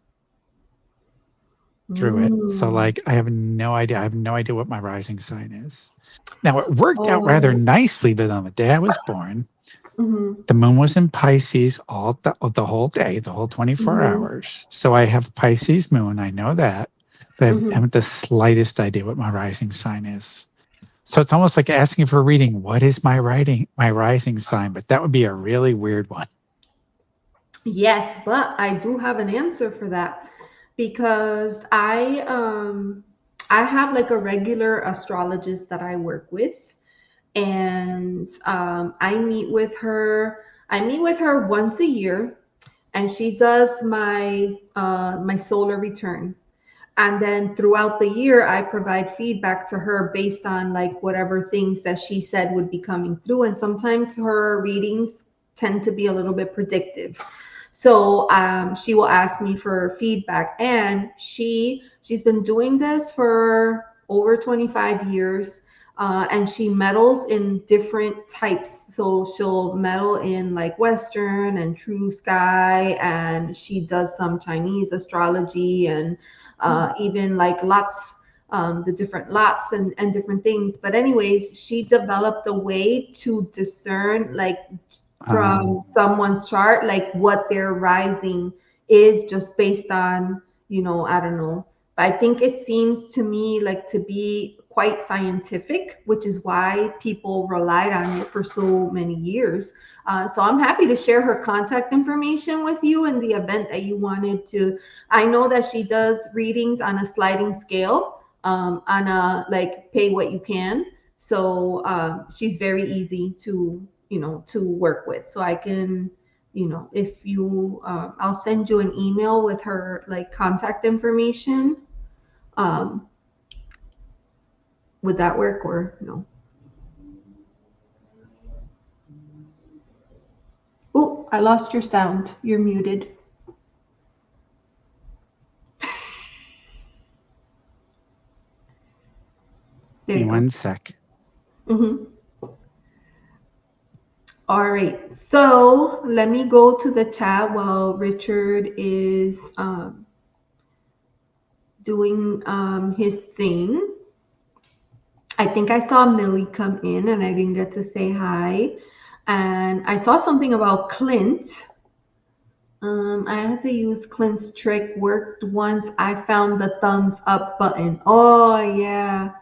through it. So Mm. like I have no idea. I have no idea what my rising sign is. Now it worked out rather Oh. nicely that on the day I was born, Mm-hmm. the moon was in Pisces all the whole day, the whole 24 Mm-hmm. hours. So I have Pisces moon. I know that, but I Mm-hmm. haven't the slightest idea what my rising sign is. So it's almost like asking for a reading. What is my rising sign? But that would be a really weird one. Yes, but I do have an answer for that because I have like a regular astrologist that I work with, and I meet with her once a year, and she does my solar return. And then throughout the year, I provide feedback to her based on like whatever things that she said would be coming through. And sometimes her readings tend to be a little bit predictive. So she will ask me for feedback, and she's been doing this for over 25 years. And she meddles in different types. So she'll meddle in like Western and True Sky, and she does some Chinese astrology and even like lots, the different lots and different things. But anyways, she developed a way to discern like from someone's chart, like what their rising is just based on, I don't know. But I think it seems to me like to be quite scientific, which is why people relied on it for so many years. So I'm happy to share her contact information with you in the event that you wanted to. I know that she does readings on a sliding scale, on a like pay what you can. So she's very easy to work with. So I can, if you, I'll send you an email with her like contact information. Um, would that work or no? Oh, I lost your sound. You're muted. There Give you me go. one sec. Mm-hmm. All right. So let me go to the chat while Richard is doing his thing. I think I saw Millie come in and I didn't get to say hi. And I saw something about Clint. I had to use Clint's trick. Worked once. I found the thumbs up button. Oh, yeah.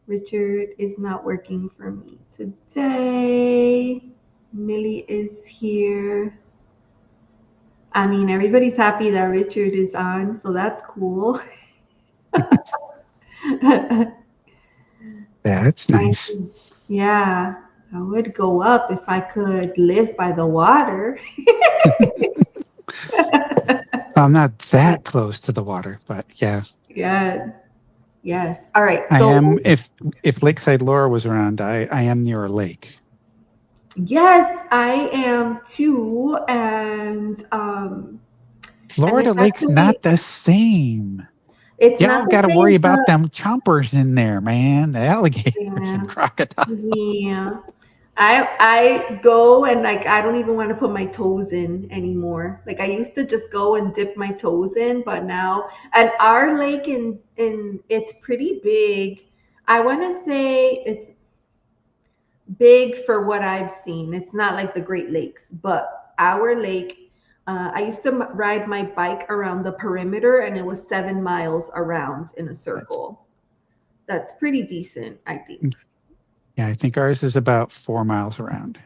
Richard is not working for me today. Millie is here. I mean, everybody's happy that Richard is on, so that's cool. That's nice. Yeah, I would go up if I could live by the water. I'm not that close to the water, but yeah, Yeah, yes. All right. I am. So, If Lakeside Laura was around, I am near a lake. yes, I am too. And Florida Lake's not the same. it's not Y'all the got to worry same, about them chompers in there, man. The alligators yeah, and crocodiles. yeah. I go and like I don't even want to put my toes in anymore. Like I used to just go and dip my toes in, but now and our lake in it's pretty big. I want to say it's big for what I've seen. It's not like the Great Lakes, but our lake. I used to ride my bike around the perimeter, and it was 7 miles around in a That's circle. That's pretty decent, I think. Yeah, I think ours is about 4 miles around.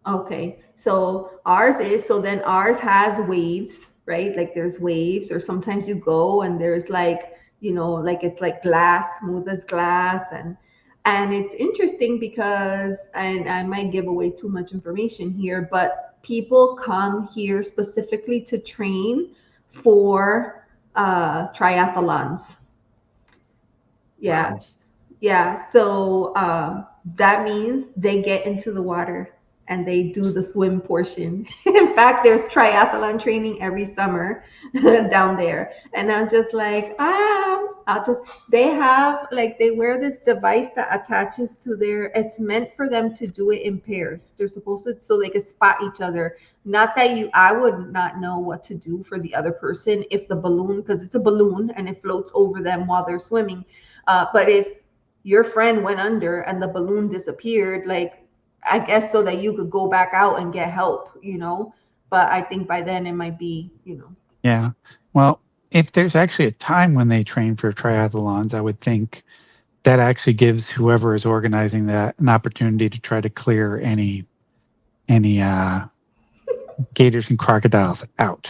Okay, so ours is so then ours has waves. right? Like there's waves, or sometimes you go and there's like, you know, like it's like glass, smooth as glass. And it's interesting because, and I might give away too much information here, but people come here specifically to train for triathlons. Yeah. Wow. Yeah, so that means they get into the water and they do the swim portion. In fact, there's triathlon training every summer down there. And I'm just like, they have, like, they wear this device that attaches to their, it's meant for them to do it in pairs. They're supposed to, so they can spot each other. Not that I would not know what to do for the other person if the balloon, because it's a balloon and it floats over them while they're swimming. But if your friend went under and the balloon disappeared, like, I guess so that you could go back out and get help, you know. But I think by then it might be, you know. Yeah. Well, if there's actually a time when they train for triathlons, I would think that actually gives whoever is organizing that an opportunity to try to clear any gators and crocodiles out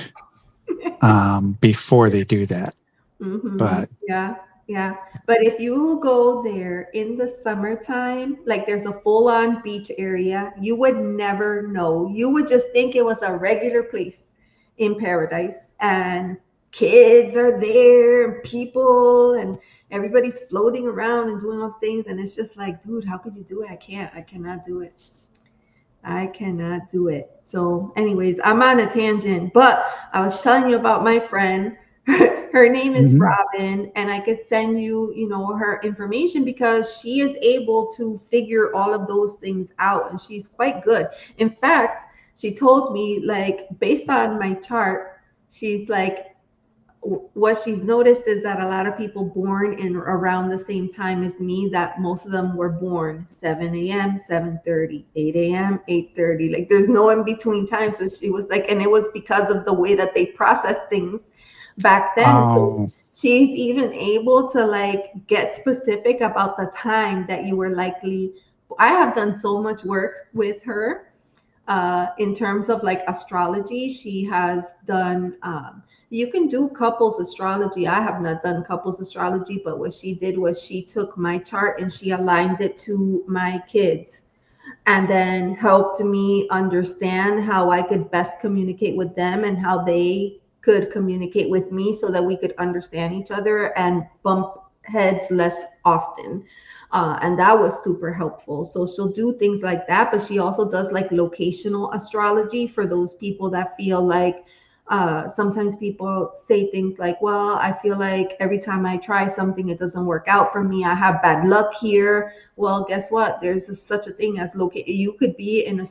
before they do that. But Yeah, yeah. But if you go there in the summertime, like there's a full-on beach area, you would never know. You would just think it was a regular place in paradise, and kids are there, and people, and everybody's floating around and doing all things, and it's just like, dude, how could you do it? I cannot do it. I cannot do it. So, anyways, I'm on a tangent, but I was telling you about my friend. Her name is Robin, and I could send you, you know, her information because she is able to figure all of those things out, and she's quite good. In fact, she told me, like, based on my chart, she's like, what she's noticed is that a lot of people born in around the same time as me, that most of them were born 7 a.m., 7:30, 8 a.m., 8:30. Like there's no in between time. So she was like, and it was because of the way that they process things back then. So she's even able to like get specific about the time that you were likely. I have done so much work with her in terms of like astrology. She has done you can do couples astrology. I have not done couples astrology, but what she did was she took my chart and she aligned it to my kids, and then helped me understand how I could best communicate with them and how they could communicate with me so that we could understand each other and bump heads less often. And that was super helpful. So she'll do things like that, but she also does like locational astrology for those people that feel like sometimes people say things like, well, I feel like every time I try something, it doesn't work out for me. I have bad luck here. Well, guess what? There's such a thing as locate. You could be in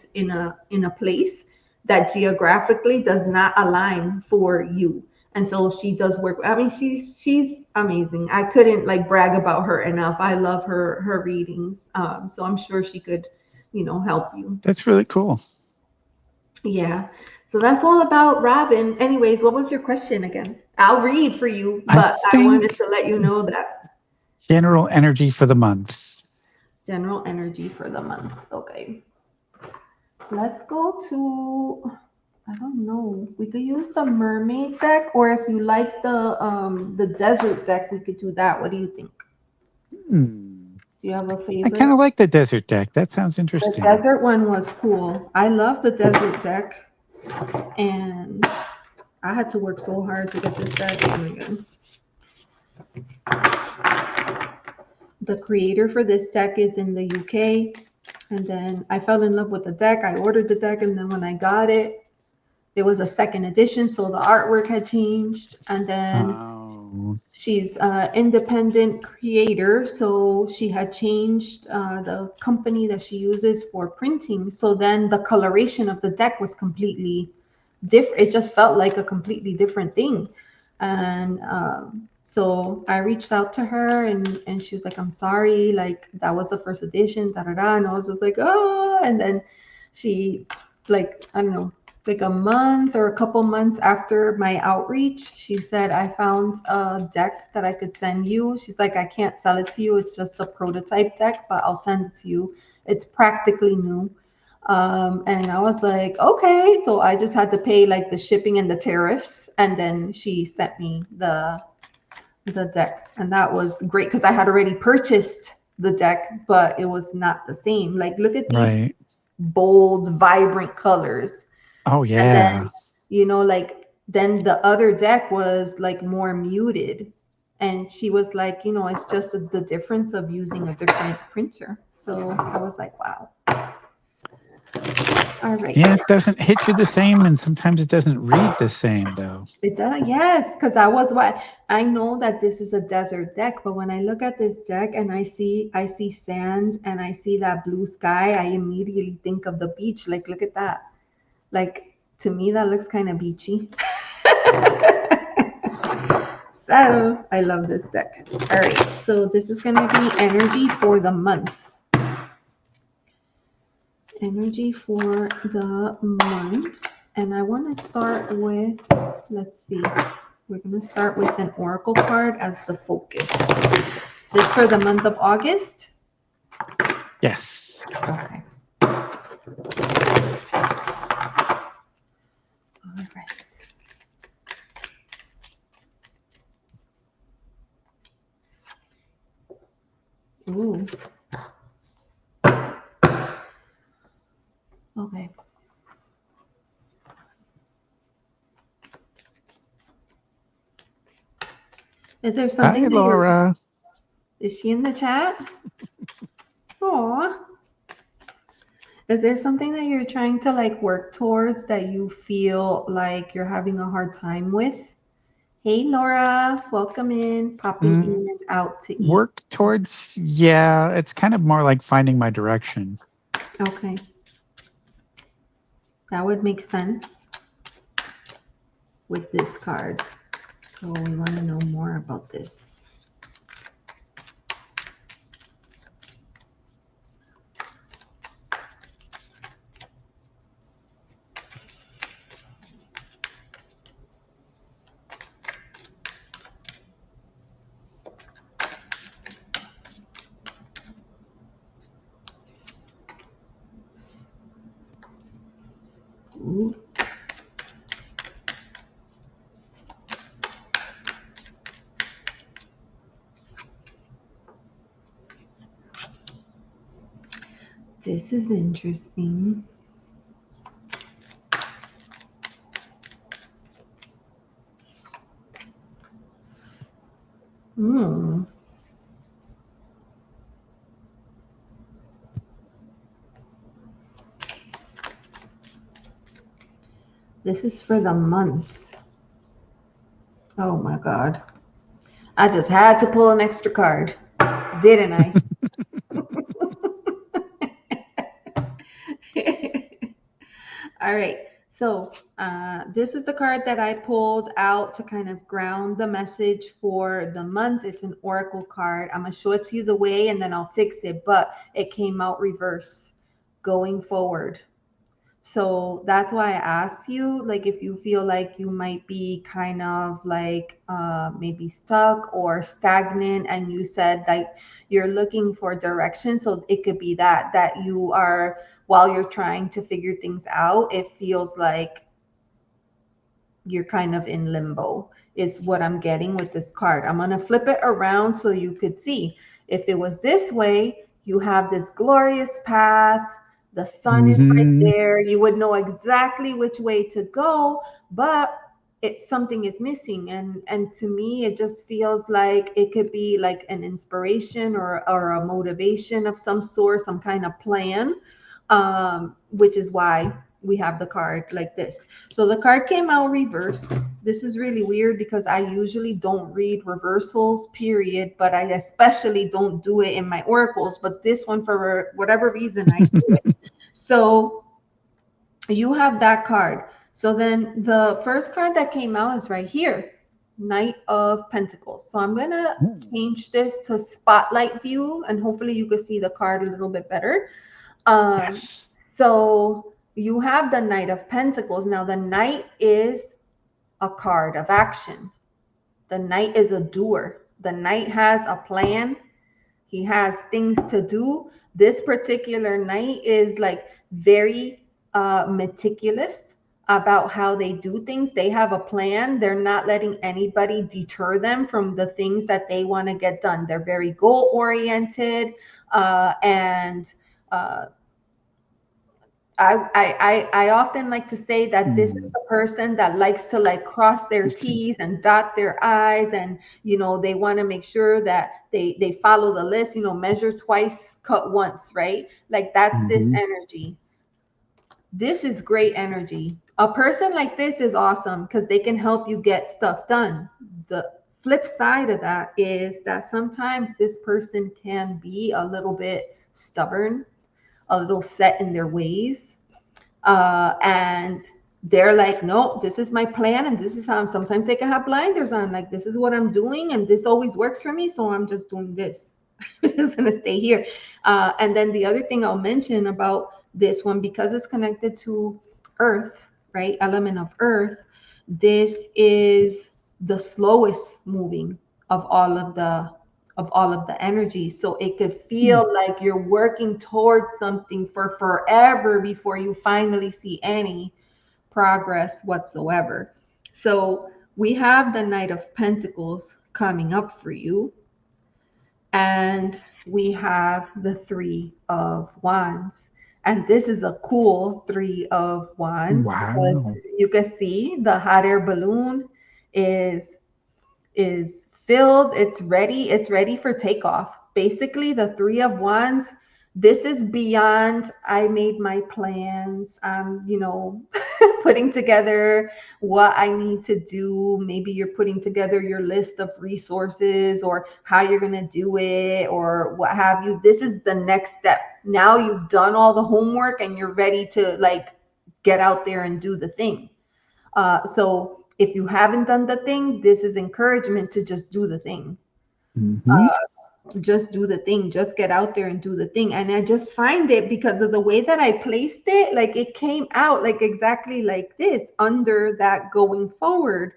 a place that geographically does not align for you. And so she does work. I mean, she's amazing. I couldn't like brag about her enough. I love her readings. So I'm sure she could, you know, help you. that's really cool. Yeah. So that's all about Robin. Anyways, what was your question again? I'll read for you, but I wanted to let you know that. General energy for the month. General energy for the month. Okay. Let's go to, I don't know. We could use the mermaid deck, or if you like the desert deck, we could do that. What do you think? Do you have a favorite? I kind of like the desert deck. That sounds The interesting. desert one was cool. I love the desert deck. And I had to work so hard to get this deck. Oh my God. The creator for this deck is in the UK. And then I fell in love with the deck. I ordered the deck, and then when I got it, there was a second edition, so the artwork had changed. And then she's an independent creator, so she had changed the company that she uses for printing. So then the coloration of the deck was completely different. It just felt like a completely different thing. And so I reached out to her, and she was like, I'm sorry, like that was the first edition, da da da. And I was just like, oh. And then she, like, I don't know, like a month or a couple months after my outreach, she said, I found a deck that I could send you. She's like, I can't sell it to you. It's just a prototype deck, but I'll send it to you. It's practically new. And I was like, okay. So I just had to pay like the shipping and the tariffs. And then she sent me the deck. And that was great because I had already purchased the deck, but it was not the same. Like, look at these Right. bold, vibrant colors. Oh And yeah. then, like, then the other deck was like more muted. And she was like, it's just the difference of using a different printer. So I was like, wow. All right. Yeah, it doesn't hit you the same, and sometimes it doesn't read the same though. It does, yes, because I know that this is a desert deck, but when I look at this deck and I see sand and I see that blue sky, I immediately think of the beach. Like, look at that. Like, to me, that looks kind of beachy. So I love this deck. All right, so this is gonna be energy for the month. Energy for the month. And I want to start with, let's see, we're going to start with an oracle card as the focus. This for the month of August? Yes. Okay. All right. Ooh. Okay. Is there something Hi, that you're... Laura. Is she in the chat? Aw. Is there something that you're trying to like work towards that you feel like you're having a hard time with? Hey, Laura, welcome in, popping in and out to eat. Work towards, yeah, it's kind of more like finding my direction. Okay. That would make sense with this card. So we want to know more about this. Ooh. This is interesting. Hmm. This is for the month. Oh my God. I just had to pull an extra card, didn't I? All right. So this is the card that I pulled out to kind of ground the message for the month. It's an oracle card. I'm going to show it to you the way and then I'll fix it, but it came out reverse going forward. So that's why I asked you, like, if you feel like you might be kind of like maybe stuck or stagnant, and you said like you're looking for direction. So it could be that you are, while you're trying to figure things out, it feels like you're kind of in limbo, is what I'm getting with this card. I'm going to flip it around so you could see. If it was this way, you have this glorious path. The sun is right there. You would know exactly which way to go, but something is missing. And to me, it just feels like it could be like an inspiration or a motivation of some sort, some kind of plan, which is why we have the card like this. So the card came out reversed. This is really weird because I usually don't read reversals, period, but I especially don't do it in my oracles. But this one, for whatever reason, I do it. So you have that card. So then the first card that came out is right here, Knight of Pentacles. So I'm going to change this to spotlight view, and hopefully you can see the card a little bit better. Yes. So you have the Knight of Pentacles. Now the Knight is a card of action. The Knight is a doer. The Knight has a plan. He has things to do. This particular night is like very meticulous about how they do things. They have a plan. They're not letting anybody deter them from the things that they want to get done. They're very goal oriented, and I often like to say that this is the person that likes to like cross their T's and dot their I's, and they want to make sure that they follow the list, measure twice, cut once, right? Like that's this energy. This is great energy. A person like this is awesome because they can help you get stuff done. The flip side of that is that sometimes this person can be a little bit stubborn, a little set in their ways. And they're like, no, this is my plan, and this is how sometimes they can have blinders on, like this is what I'm doing, and this always works for me, so I'm just doing this. I'm just gonna stay here. And then the other thing I'll mention about this one, because it's connected to earth, right? Element of earth, this is the slowest moving of all of the energy. So it could feel like you're working towards something for forever before you finally see any progress whatsoever. So we have the Knight of Pentacles coming up for you, and we have the Three of Wands. And this is a cool Three of Wands. Wow. Because you can see the hot air balloon is filled, it's ready for takeoff. Basically, the Three of Wands, this is beyond I made my plans. Putting together what I need to do. Maybe you're putting together your list of resources or how you're going to do it or what have you. This is the next step. Now you've done all the homework and you're ready to like get out there and do the thing. So if you haven't done the thing, this is encouragement to just do the thing. Just do the thing. Just get out there and do the thing. And I just find it, because of the way that I placed it, like it came out like exactly like this under that going forward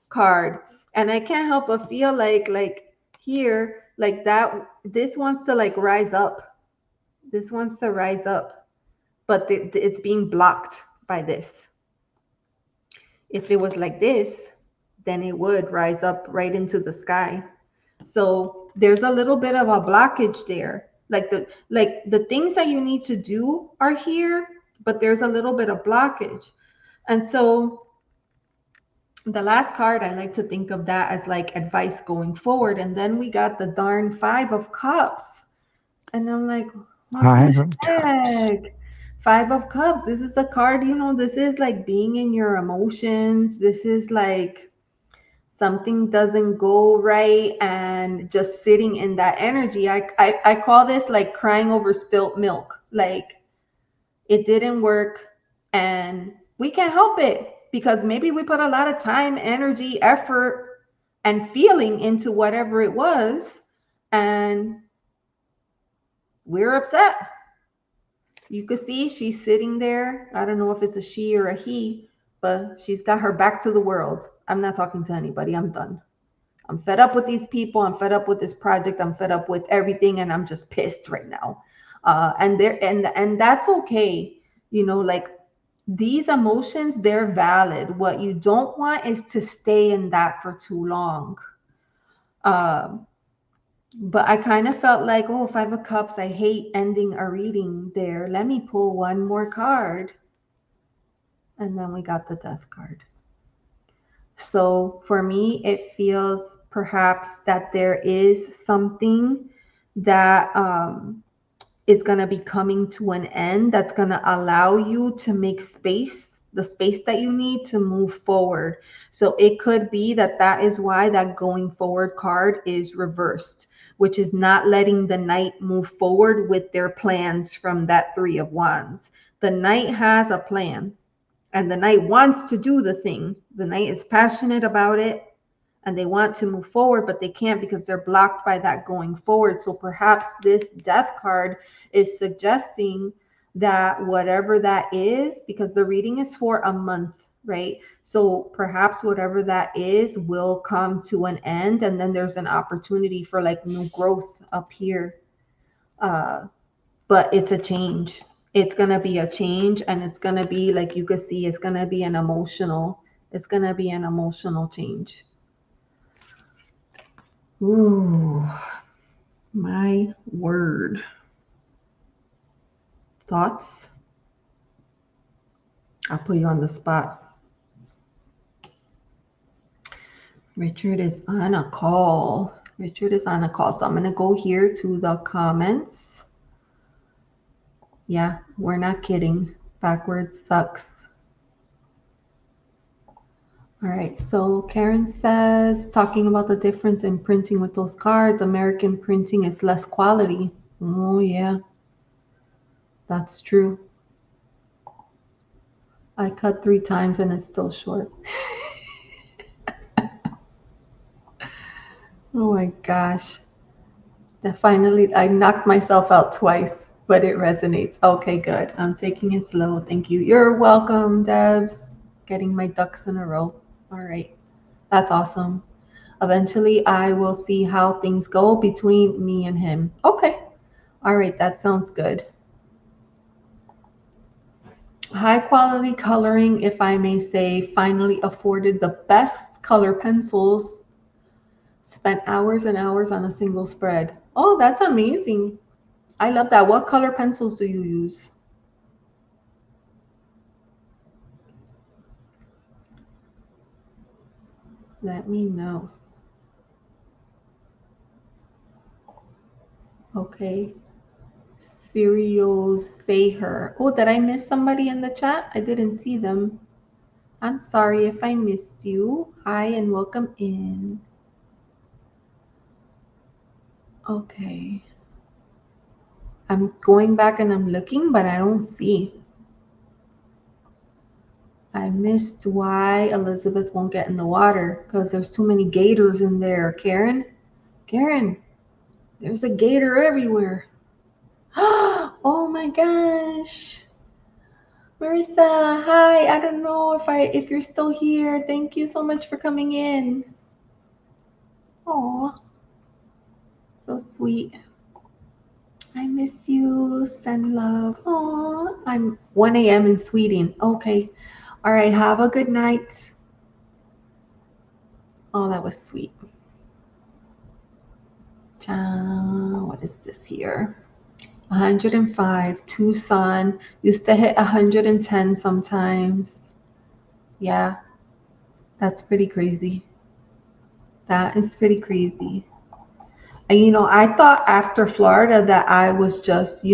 card. And I can't help but feel like here, like that, this wants to like rise up. This wants to rise up, but it's being blocked by this. If it was like this, then it would rise up right into the sky. So there's a little bit of a blockage there. Like the things that you need to do are here, but there's a little bit of blockage. And so the last card, I like to think of that as like advice going forward. And then we got the darn Five of Cups. And I'm like, Five of Cups. Five of Cups. This is a card, this is like being in your emotions. This is like something doesn't go right and just sitting in that energy. I call this like crying over spilt milk. Like it didn't work and we can't help it because maybe we put a lot of time, energy, effort, and feeling into whatever it was, and we're upset. You could see she's sitting there. I don't know if it's a she or a he, but she's got her back to the world. I'm not talking to anybody. I'm done. I'm fed up with these people. I'm fed up with this project. I'm fed up with everything, and I'm just pissed right now. And that's okay. Like these emotions, they're valid. What you don't want is to stay in that for too long. But I kind of felt like, oh, Five of Cups, I hate ending a reading there. Let me pull one more card. And then we got the Death card. So for me, it feels perhaps that there is something that is going to be coming to an end that's going to allow you to make space, the space that you need to move forward. So it could be that is why that going forward card is reversed, which is not letting the Knight move forward with their plans from that Three of Wands. The Knight has a plan. And the Knight wants to do the thing. The Knight is passionate about it and they want to move forward, but they can't because they're blocked by that going forward. So perhaps this Death card is suggesting that whatever that is, because the reading is for a month, right? So perhaps whatever that is will come to an end, and then there's an opportunity for like new growth up here. But it's a change. It's gonna be a change, and it's gonna be like you could see. It's gonna be an emotional. It's gonna be an emotional change. Ooh, my word. Thoughts? I'll put you on the spot. Richard is on a call. Richard is on a call. So I'm going to go here to the comments. Yeah, we're not kidding. Backwards sucks. All right. So Karen says, talking about the difference in printing with those cards, American printing is less quality. Oh, yeah. That's true. I cut 3 times and it's still short. Oh my gosh. That finally, I knocked myself out twice, but it resonates. Okay, good. I'm taking it slow. Thank you. You're welcome, Debs. Getting my ducks in a row. All right. That's awesome. Eventually, I will see how things go between me and him. Okay. All right. That sounds good. High quality coloring, if I may say, finally afforded the best color pencils. Spent hours and hours on a single spread. Oh, that's amazing. I love that. What color pencils do you use? Let me know. Okay. Cereals say her. Oh, did I miss somebody in the chat? I didn't see them. I'm sorry if I missed you. Hi and welcome in. Okay. I'm going back and I'm looking, but I don't see. I missed why Elizabeth won't get in the water because there's too many gators in there. Karen, there's a gator everywhere. Oh my gosh. Marissa, hi. I don't know if you're still here. Thank you so much for coming in. Oh, so sweet. I miss you. Send love. Oh, I'm 1 a.m. in Sweden. Okay. All right. Have a good night. Oh, that was sweet. What is this here? 105. Tucson used to hit 110 sometimes. Yeah, that's pretty crazy. That is pretty crazy. And I thought after Florida that I was just,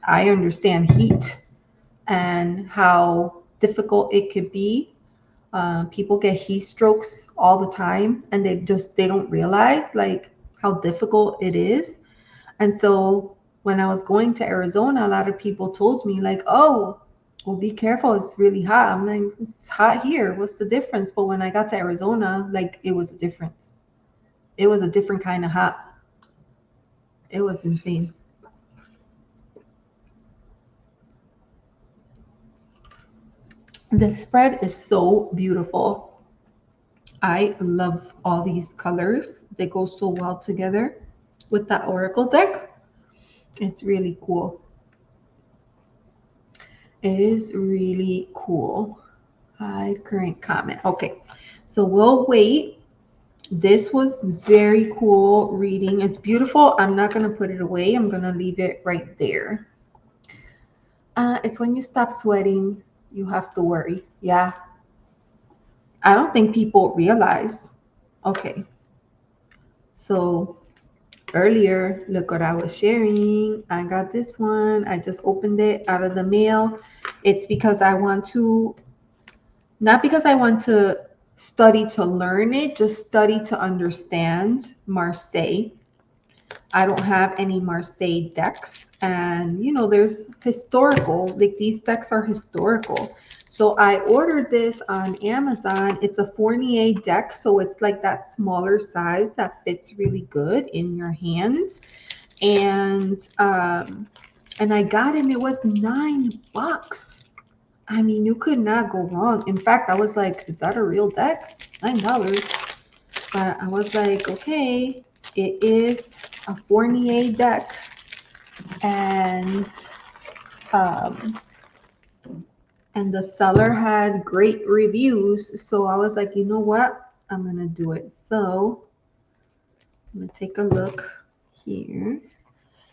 I understand heat and how difficult it could be. People get heat strokes all the time, and they don't realize like how difficult it is. And so when I was going to Arizona, a lot of people told me like, oh, well, be careful. It's really hot. I'm like, it's hot here. What's the difference? But when I got to Arizona, like it was a difference. It was a different kind of hot. It was insane. The spread is so beautiful. I love all these colors. They go so well together with that Oracle deck. It's really cool. It is really cool. Hi, current comment. Okay, so we'll wait. This was very cool reading. It's beautiful. I'm not going to put it away. I'm going to leave it right there. It's when you stop sweating, you have to worry. Yeah. I don't think people realize. Okay. So earlier, look what I was sharing. I got this one. I just opened it out of the mail. It's because I want to, not because I want to study to learn it, just study to understand Marseille. I don't have any Marseille decks. And, there's historical, like these decks are historical. So I ordered this on Amazon. It's a Fournier deck. So it's like that smaller size that fits really good in your hands. And I got it and it was $9. I mean, you could not go wrong. In fact, I was like, is that a real deck? $9. But I was like, okay, it is a Fournier deck. Um, and the seller had great reviews. So I was like, you know what? I'm going to do it. So I'm going to take a look here.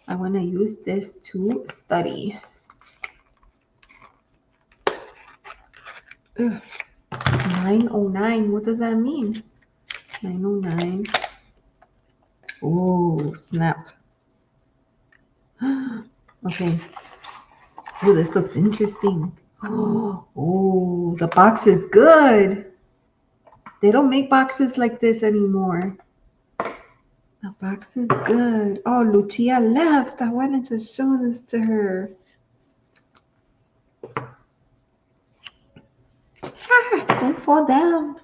I want to use this to study. Ugh. 909, what does that mean? 909. Oh, snap. Okay. Oh, this looks interesting. Oh, the box is good. They don't make boxes like this anymore. The box is good. Oh, Lucia left. I wanted to show this to her. Ah, don't fall down.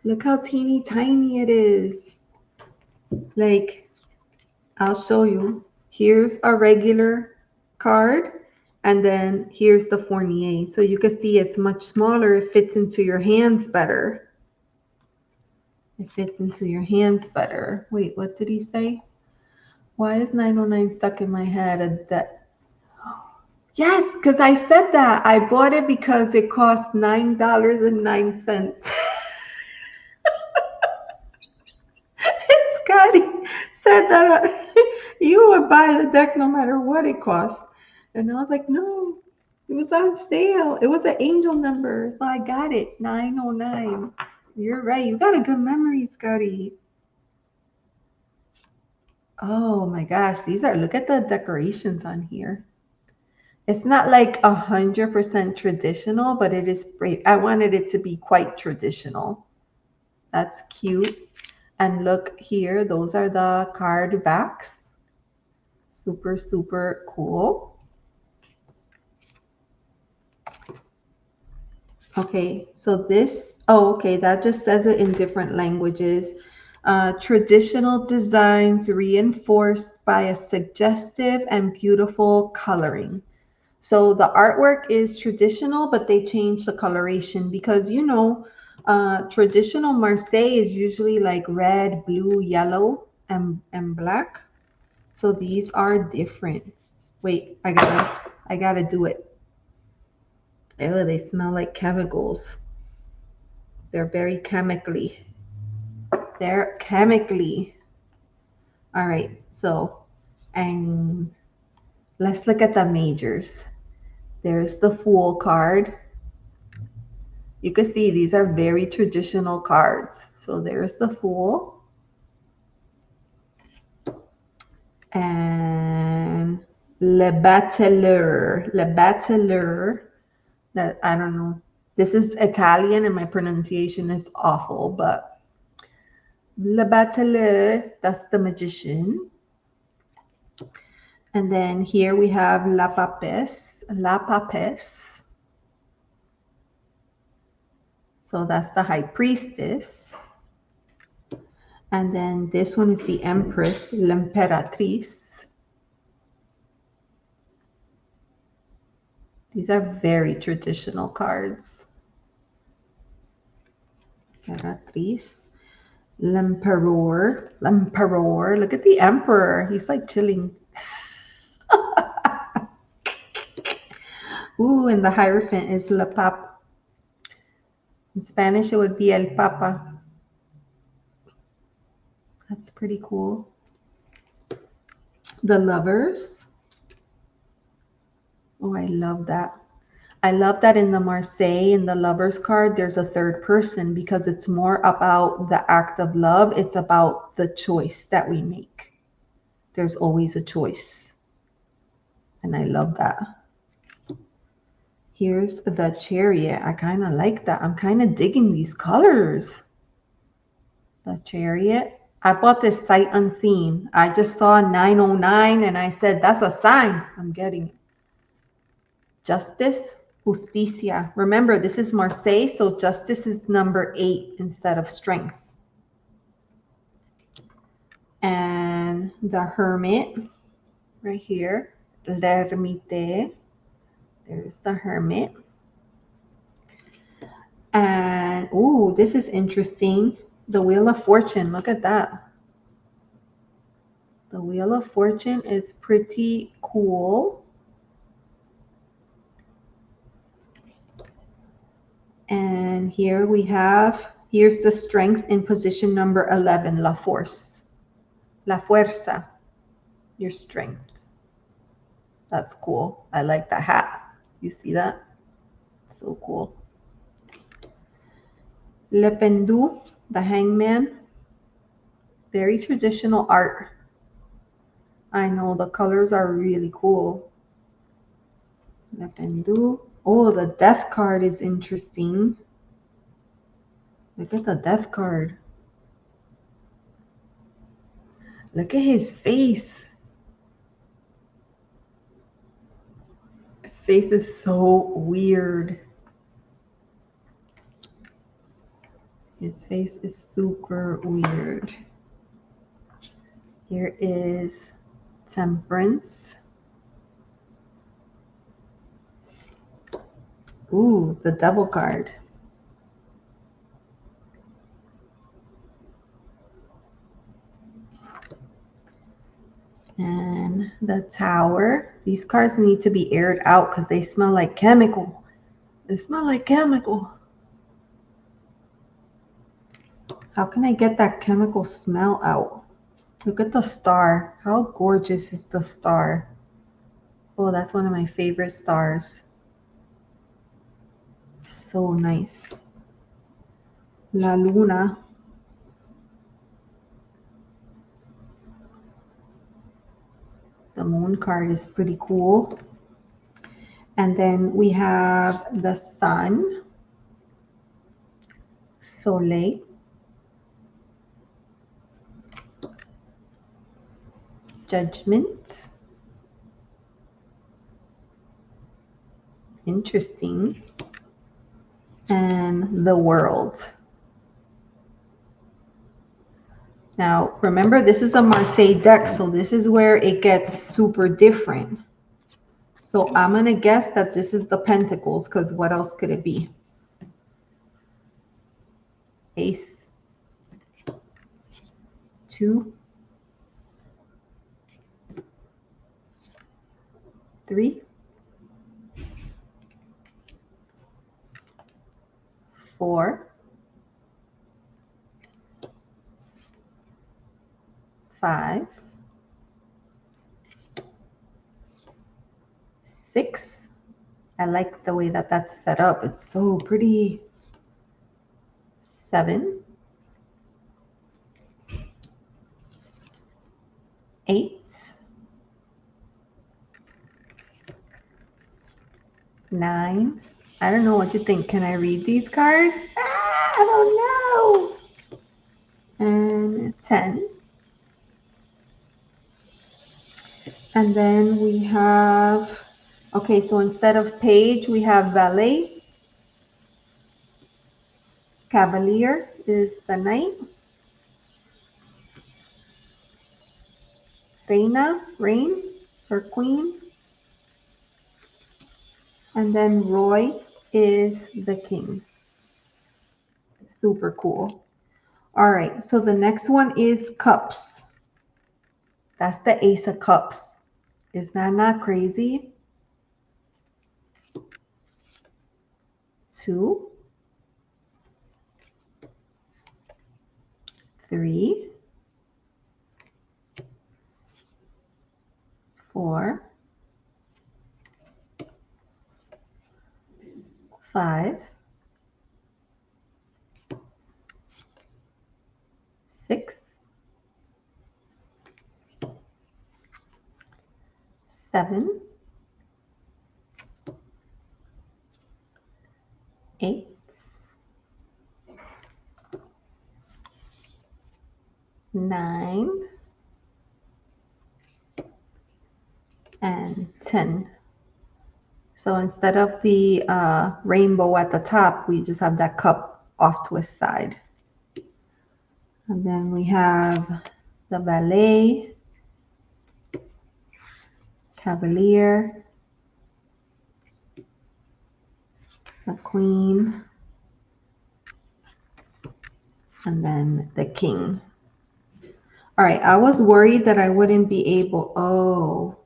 Look how teeny tiny it is. Like, I'll show you. Here's a regular card, and then here's the Fournier. So you can see it's much smaller. It fits into your hands better. It fits into your hands better. Wait, what did he say? Why is 909 stuck in my head? Yes, because I said that. I bought it because it cost $9.09. Scotty said that you would buy the deck no matter what it costs. And I was like, no, it was on sale. It was an angel number. So I got it, 909. You're right. You got a good memory, Scotty. Oh my gosh. Look at the decorations on here. It's not like 100% traditional, but it is great. I wanted it to be quite traditional. That's cute. And look here, those are the card backs. Super, super cool. Okay, so okay, that just says it in different languages. Traditional designs reinforced by a suggestive and beautiful coloring. So the artwork is traditional, but they changed the coloration because, traditional Marseille is usually like red, blue, yellow, and black. So these are different. Wait, I gotta do it. Oh, they smell like chemicals. They're very chemically. They're chemically. All right, so, and let's look at the majors. There's the Fool card. You can see these are very traditional cards. So there's the Fool. And Le Battleur. Le Battleur. That, I don't know. This is Italian and my pronunciation is awful, but Le Battleur, that's the magician. And then here we have La Papesse. La Papesse. So that's the high priestess. And then this one is the Empress, L'Imperatrice. These are very traditional cards. Imperatrice. L'Emperor. L'Emperor. Look at the Emperor. He's like chilling. Ooh, and the Hierophant is La Papa. In Spanish, it would be El Papa. That's pretty cool. The Lovers. Oh, I love that. I love that in the Marseille, in the Lovers card, there's a third person because it's more about the act of love. It's about the choice that we make. There's always a choice. And I love that. Here's the Chariot. I kind of like that. I'm kind of digging these colors. The Chariot. I bought this sight unseen. I just saw 909 and I said, that's a sign. I'm getting it. Justice, Justicia. Remember, this is Marseille, so justice is number 8 instead of strength. And the Hermit, right here. L'Ermite. There's the Hermit. And, ooh, this is interesting. The Wheel of Fortune. Look at that. The Wheel of Fortune is pretty cool. And here we have, here's the strength in position number 11, La Force. La Fuerza, your strength. That's cool. I like the hat. You see that? So cool. Le Pendu, the hangman. Very traditional art. I know the colors are really cool. Le Pendu. Oh, the death card is interesting. Look at the death card. Look at his face. His face is so weird. His face is super weird. Here is Temperance. Ooh, the Devil card. And the Tower. These cards need to be aired out because they smell like chemical. They smell like chemical. How can I get that chemical smell out? Look at the star. How gorgeous is the star? Oh, that's one of my favorite stars. So nice. La Luna. The Moon card is pretty cool. And then we have the Sun. Soleil. Judgment. Interesting. And the World. Now, remember, this is a Marseille deck, so this is where it gets super different. So I'm going to guess that this is the Pentacles, because what else could it be? Ace. 2. 3. 4. 5. 6. I like the way that that's set up. It's so pretty. 7. 8. 9. I don't know what you think. Can I read these cards? I don't know. And 10. And then we have, okay, so instead of page, we have valet. Cavalier is the knight. Reina, reign, or queen. And then Roy is the king. Super cool. All right, so the next one is cups. That's the Ace of Cups. Is that not crazy? 2. 3. 4. 5. 6. 7. 8. 9. And 10. So instead of the rainbow at the top, we just have that cup off to a side. And then we have the valet, cavalier, the queen, and then the king. All right, I was worried that I wouldn't be able. Oh,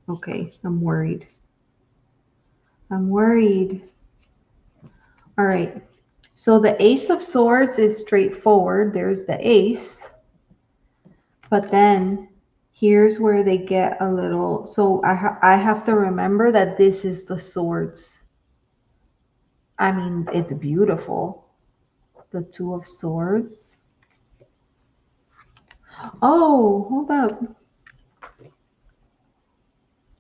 okay, I'm worried. I'm worried. All right, so the Ace of Swords is straightforward. There's the ace, but then here's where they get a little. So I have to remember that this is the swords. I mean, it's beautiful. The Two of Swords. Oh, hold up.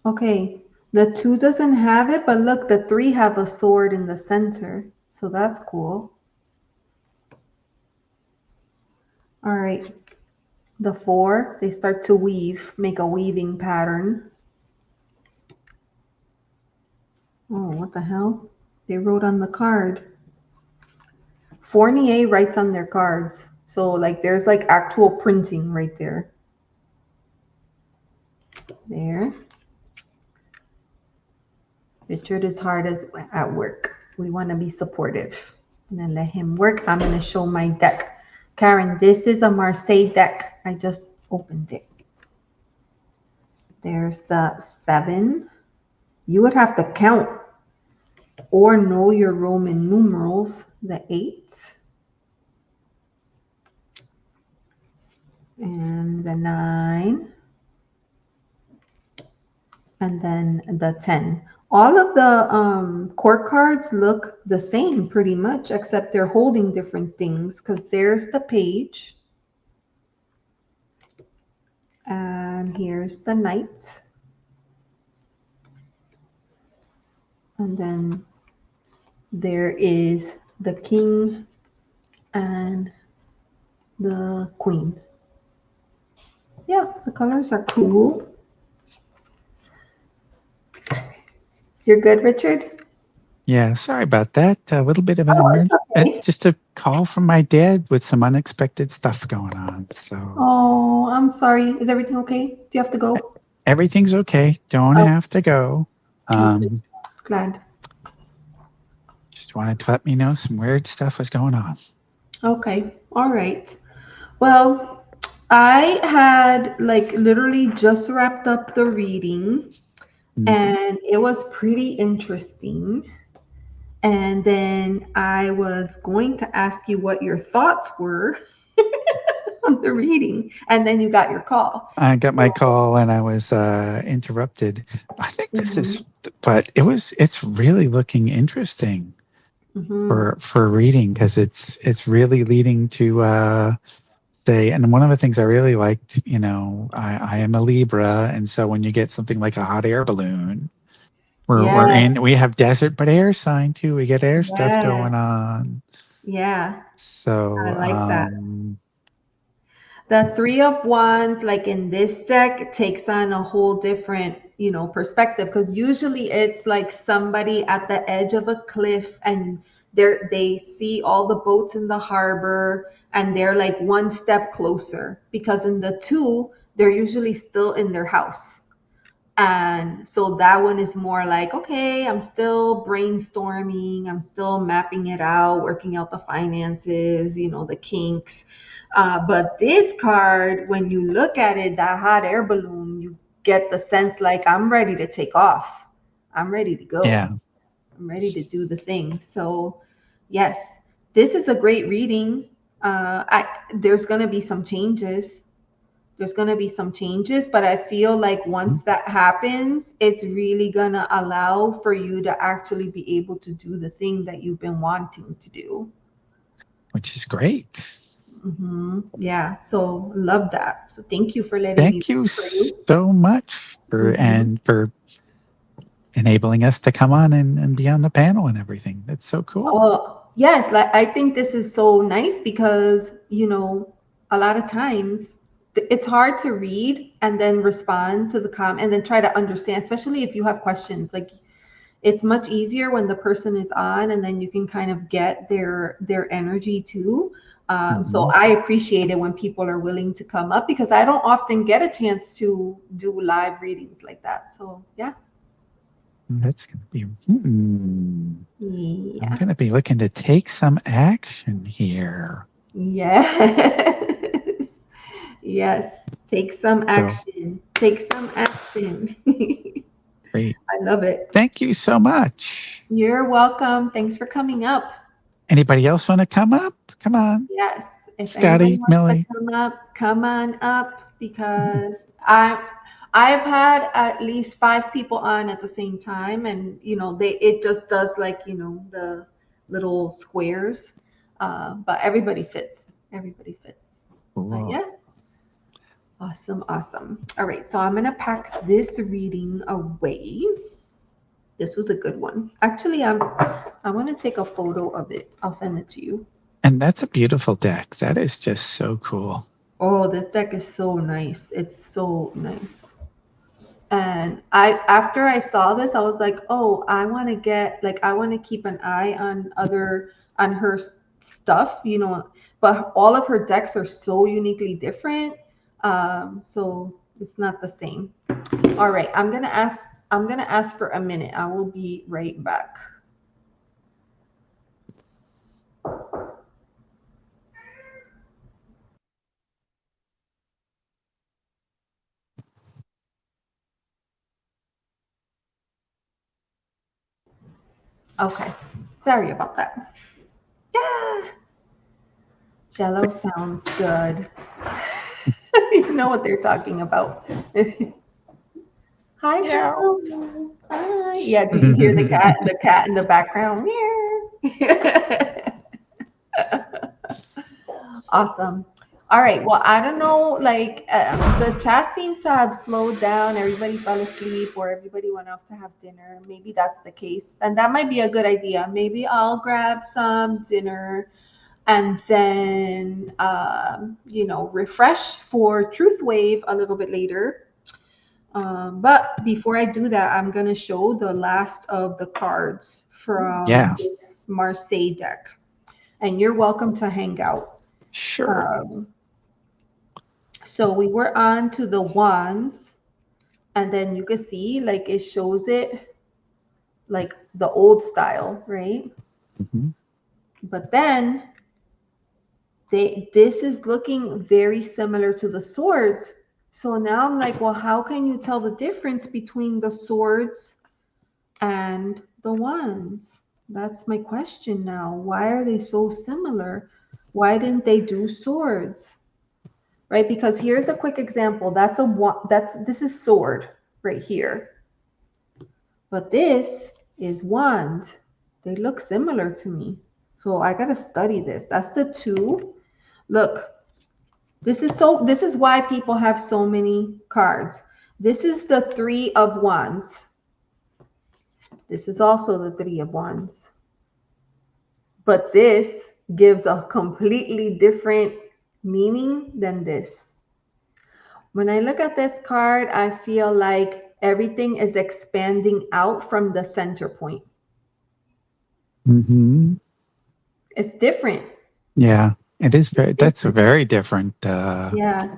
Okay, the 2 doesn't have it, but look, the 3 have a sword in the center. So that's cool. All right. The 4, they start to weave, make a weaving pattern. Oh, what the hell? They wrote on the card. Fournier writes on their cards. So like there's like actual printing right there. There. Richard is hard at work. We want to be supportive. I'm going to let him work. I'm going to show my deck. Karen, this is a Marseille deck. I just opened it. There's the 7. You would have to count or know your Roman numerals. The 8. And the 9. And then the 10. All of the court cards look the same pretty much, except they're holding different things, because there's the page. And here's the knight. And then there is the king and the queen. Yeah, the colors are cool. You're good, Richard? Yeah, sorry about that. A little bit of an Oh, it's emergency. okay. Just a call from my dad with some unexpected stuff going on. So Oh, I'm sorry. Is everything okay? Do you have to go? everything's okay. Don't Oh, have to go. okay. Glad. Just wanted to let me know some weird stuff was going on. Okay. All right. Well, I had like literally just wrapped up the reading and it was pretty interesting. And then I was going to ask you what your thoughts were on the reading, and then you got your call. I got my call and I was interrupted. I think this is, but it's really looking interesting for reading because it's really leading to say, and one of the things I really liked, I am a Libra, and so when you get something like a hot air balloon, Yes, we have desert but air sign too. We get air stuff yes, going on. yeah, I So like that. The 3 of Wands, like in this deck, takes on a whole different, perspective, because usually it's like somebody at the edge of a cliff and they see all the boats in the harbor and they're like one step closer, because in the 2, they're usually still in their house. And so that one is more like, okay, I'm still brainstorming, I'm still mapping it out, working out the finances, the kinks. But this card, when you look at it, that hot air balloon, you get the sense like, I'm ready to take off. I'm ready to go. yeah. I'm ready to do the thing. So, yes, this is a great reading. There's going to be some changes. But I feel like once that happens, it's really going to allow for you to actually be able to do the thing that you've been wanting to do. Which is great. Yeah, so love that. So thank you for letting me Thank you for you. so much for enabling us to come on and be on the panel and everything. That's so cool. Yes, like I think this is so nice because, a lot of times it's hard to read and then respond to the comment and then try to understand, especially if you have questions. Like it's much easier when the person is on and then you can kind of get their energy too. So I appreciate it when people are willing to come up because I don't often get a chance to do live readings like that. So yeah. That's going to be, Yeah. I'm going to be looking to take some action here. Yes. Yes. Take some So action. Take some action. great. I love it. Thank you so much. You're welcome. Thanks for coming up. Anybody else want to come up? Come on. Yes. If anybody Scotty, wants to Millie. come up, come on up because I've had at least 5 people on at the same time, and it just does like the little squares, but everybody fits. Everybody fits. But Cool. yeah, awesome, awesome. All right, so I'm gonna pack this reading away. This was a good one. Actually, I want to take a photo of it. I'll send it to you. And that's a beautiful deck. That is just so cool. Oh, this deck is so nice. It's so nice. And after I saw this, I was like, oh, I want to I want to keep an eye on her stuff, but all of her decks are so uniquely different. So it's not the same. All right, I'm gonna ask for a minute. I will be right back. Okay, sorry about that. Yeah, Jello sounds good. You know what they're talking about. Hi, Yeah. Jello. Hi. Yeah, did you hear the cat? The cat in the background. Meow. Awesome. All right. Well, I don't know. The chat seems to have slowed down. Everybody fell asleep, or everybody went off to have dinner. Maybe that's the case, and that might be a good idea. Maybe I'll grab some dinner and then refresh for Truthwave a little bit later. But before I do that, I'm gonna show the last of the cards from Yeah. this Marseille deck, and you're welcome to hang out. Sure. Um, so we were on to the wands, and then you can see like it shows it like the old style, right? Mm-hmm. But then this is looking very similar to the swords. So now I'm like, well, how can you tell the difference between the swords and the wands? That's my question now. Why are they so similar? Why didn't they do swords? Right? Because here's a quick example. This is sword right here. But this is wand. They look similar to me. So I gotta study this. That's the two. Look, this is why people have so many cards. This is the 3 of wands. This is also the 3 of wands. But this gives a completely different meaning than this. When I look at this card, I feel like everything is expanding out from the center point. Mm-hmm. It's different. Yeah. It is very, It's that's a different. very different. Yeah,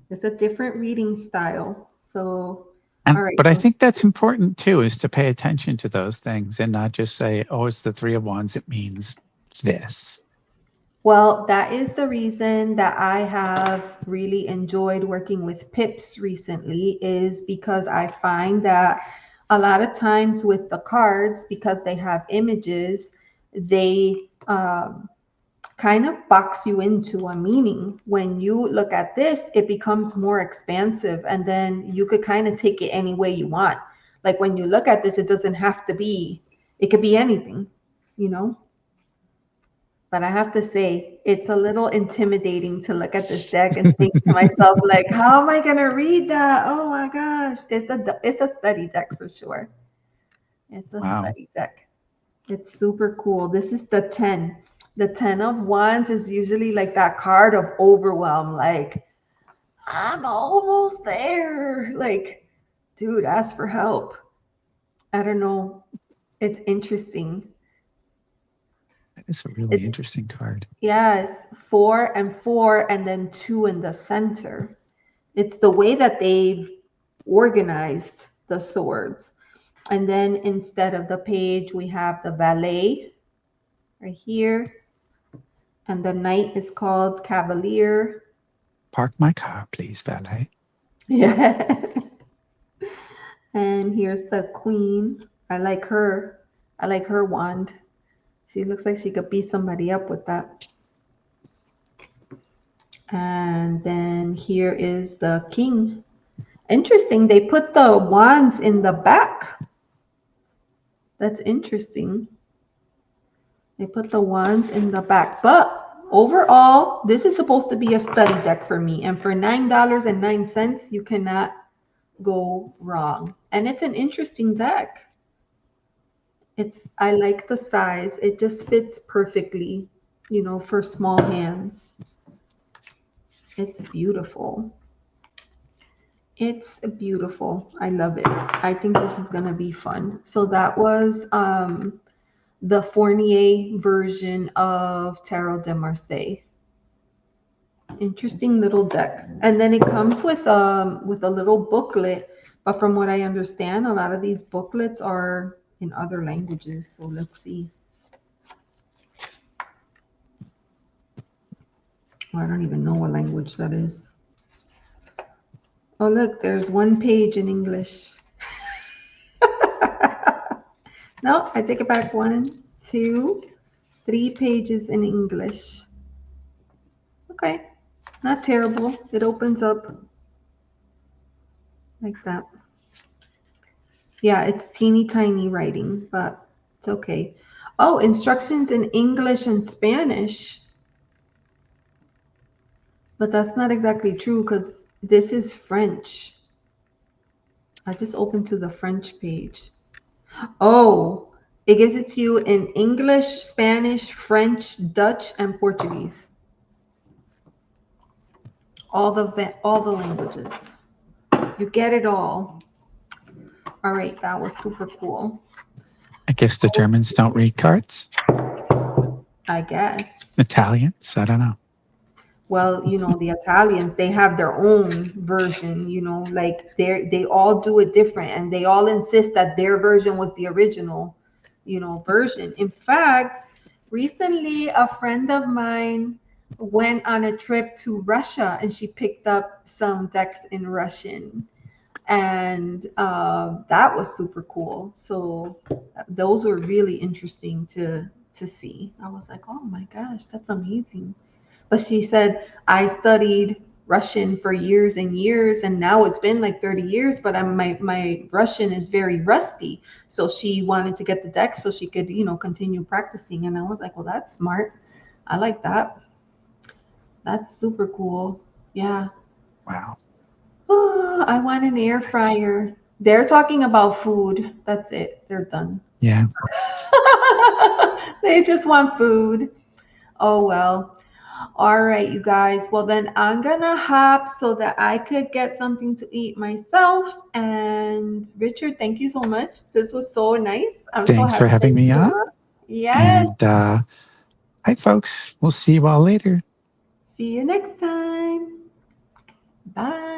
it's a different reading style. So, all right. But I So think that's important too, is to pay attention to those things and not just say, oh, it's the 3 of Wands. It means this. well, that is the reason that I have really enjoyed working with pips recently, is because I find that a lot of times with the cards, because they have images, they kind of box you into a meaning. When you look at this, it becomes more expansive, and then you could kind of take it any way you want. Like when you look at this, it doesn't have to be, it could be anything, you know? But I have to say, it's a little intimidating to look at this deck and think to myself, like, how am I gonna read that? Oh my gosh, it's a study deck for sure. It's a Wow. study deck. It's super cool. This is the 10. The 10 of wands is usually like that card of overwhelm. Like, I'm almost there. Like, dude, ask for help. I don't know. It's interesting. That is a really It's, interesting card. yes, 4 and 4, and then 2 in the center. It's the way that they've organized the swords. And then instead of the page, we have the valet right here. And the knight is called Cavalier. Park my car, please, valet. Yeah. And here's the queen. I like her. I like her wand. She looks like she could beat somebody up with that. And then here is the king. Interesting. They put the wands in the back. That's interesting. They put the wands in the back. But overall, this is supposed to be a study deck for me. And for $9.09, you cannot go wrong. And it's an interesting deck. I like the size. It just fits perfectly, for small hands. It's beautiful. It's beautiful. I love it. I think this is going to be fun. So that was the Fournier version of Tarot de Marseille. Interesting little deck. And then it comes with a little booklet, but from what I understand, a lot of these booklets are in other languages. So let's see. Oh, I don't even know what language that is. Oh, look, there's one page in English. No, I take it back. 1, 2, 3 pages in English. Okay, not terrible. It opens up like that. Yeah, it's teeny tiny writing, but it's okay. Oh, instructions in English and Spanish. But that's not exactly true because this is French. I just opened to the French page. Oh, it gives it to you in English, Spanish, French, Dutch, and Portuguese. All the languages. You get it all. All right, that was super cool. I guess the Germans don't read cards. I guess. Italians, I don't know. Well, the Italians, they have their own version, like they all do it different, and they all insist that their version was the original, version. In fact, recently a friend of mine went on a trip to Russia and she picked up some decks in Russian, and that was super cool. So those were really interesting to see. I was like, oh my gosh, that's amazing. But she said, I studied Russian for years and years, and now it's been like 30 years, but my Russian is very rusty. So she wanted to get the deck so she could, continue practicing. And I was like, well, that's smart. I like that. That's super cool. Yeah. Wow. Oh, I want an air fryer. They're talking about food. That's it. They're done. Yeah. They just want food. Oh, well. All right, you guys. Well, then I'm gonna hop so that I could get something to eat myself. And Richard, thank you so much. This was so nice. I'm so Thanks happy for having that you me on. showed up. Yes. And hi, folks. We'll see you all later. See you next time. Bye.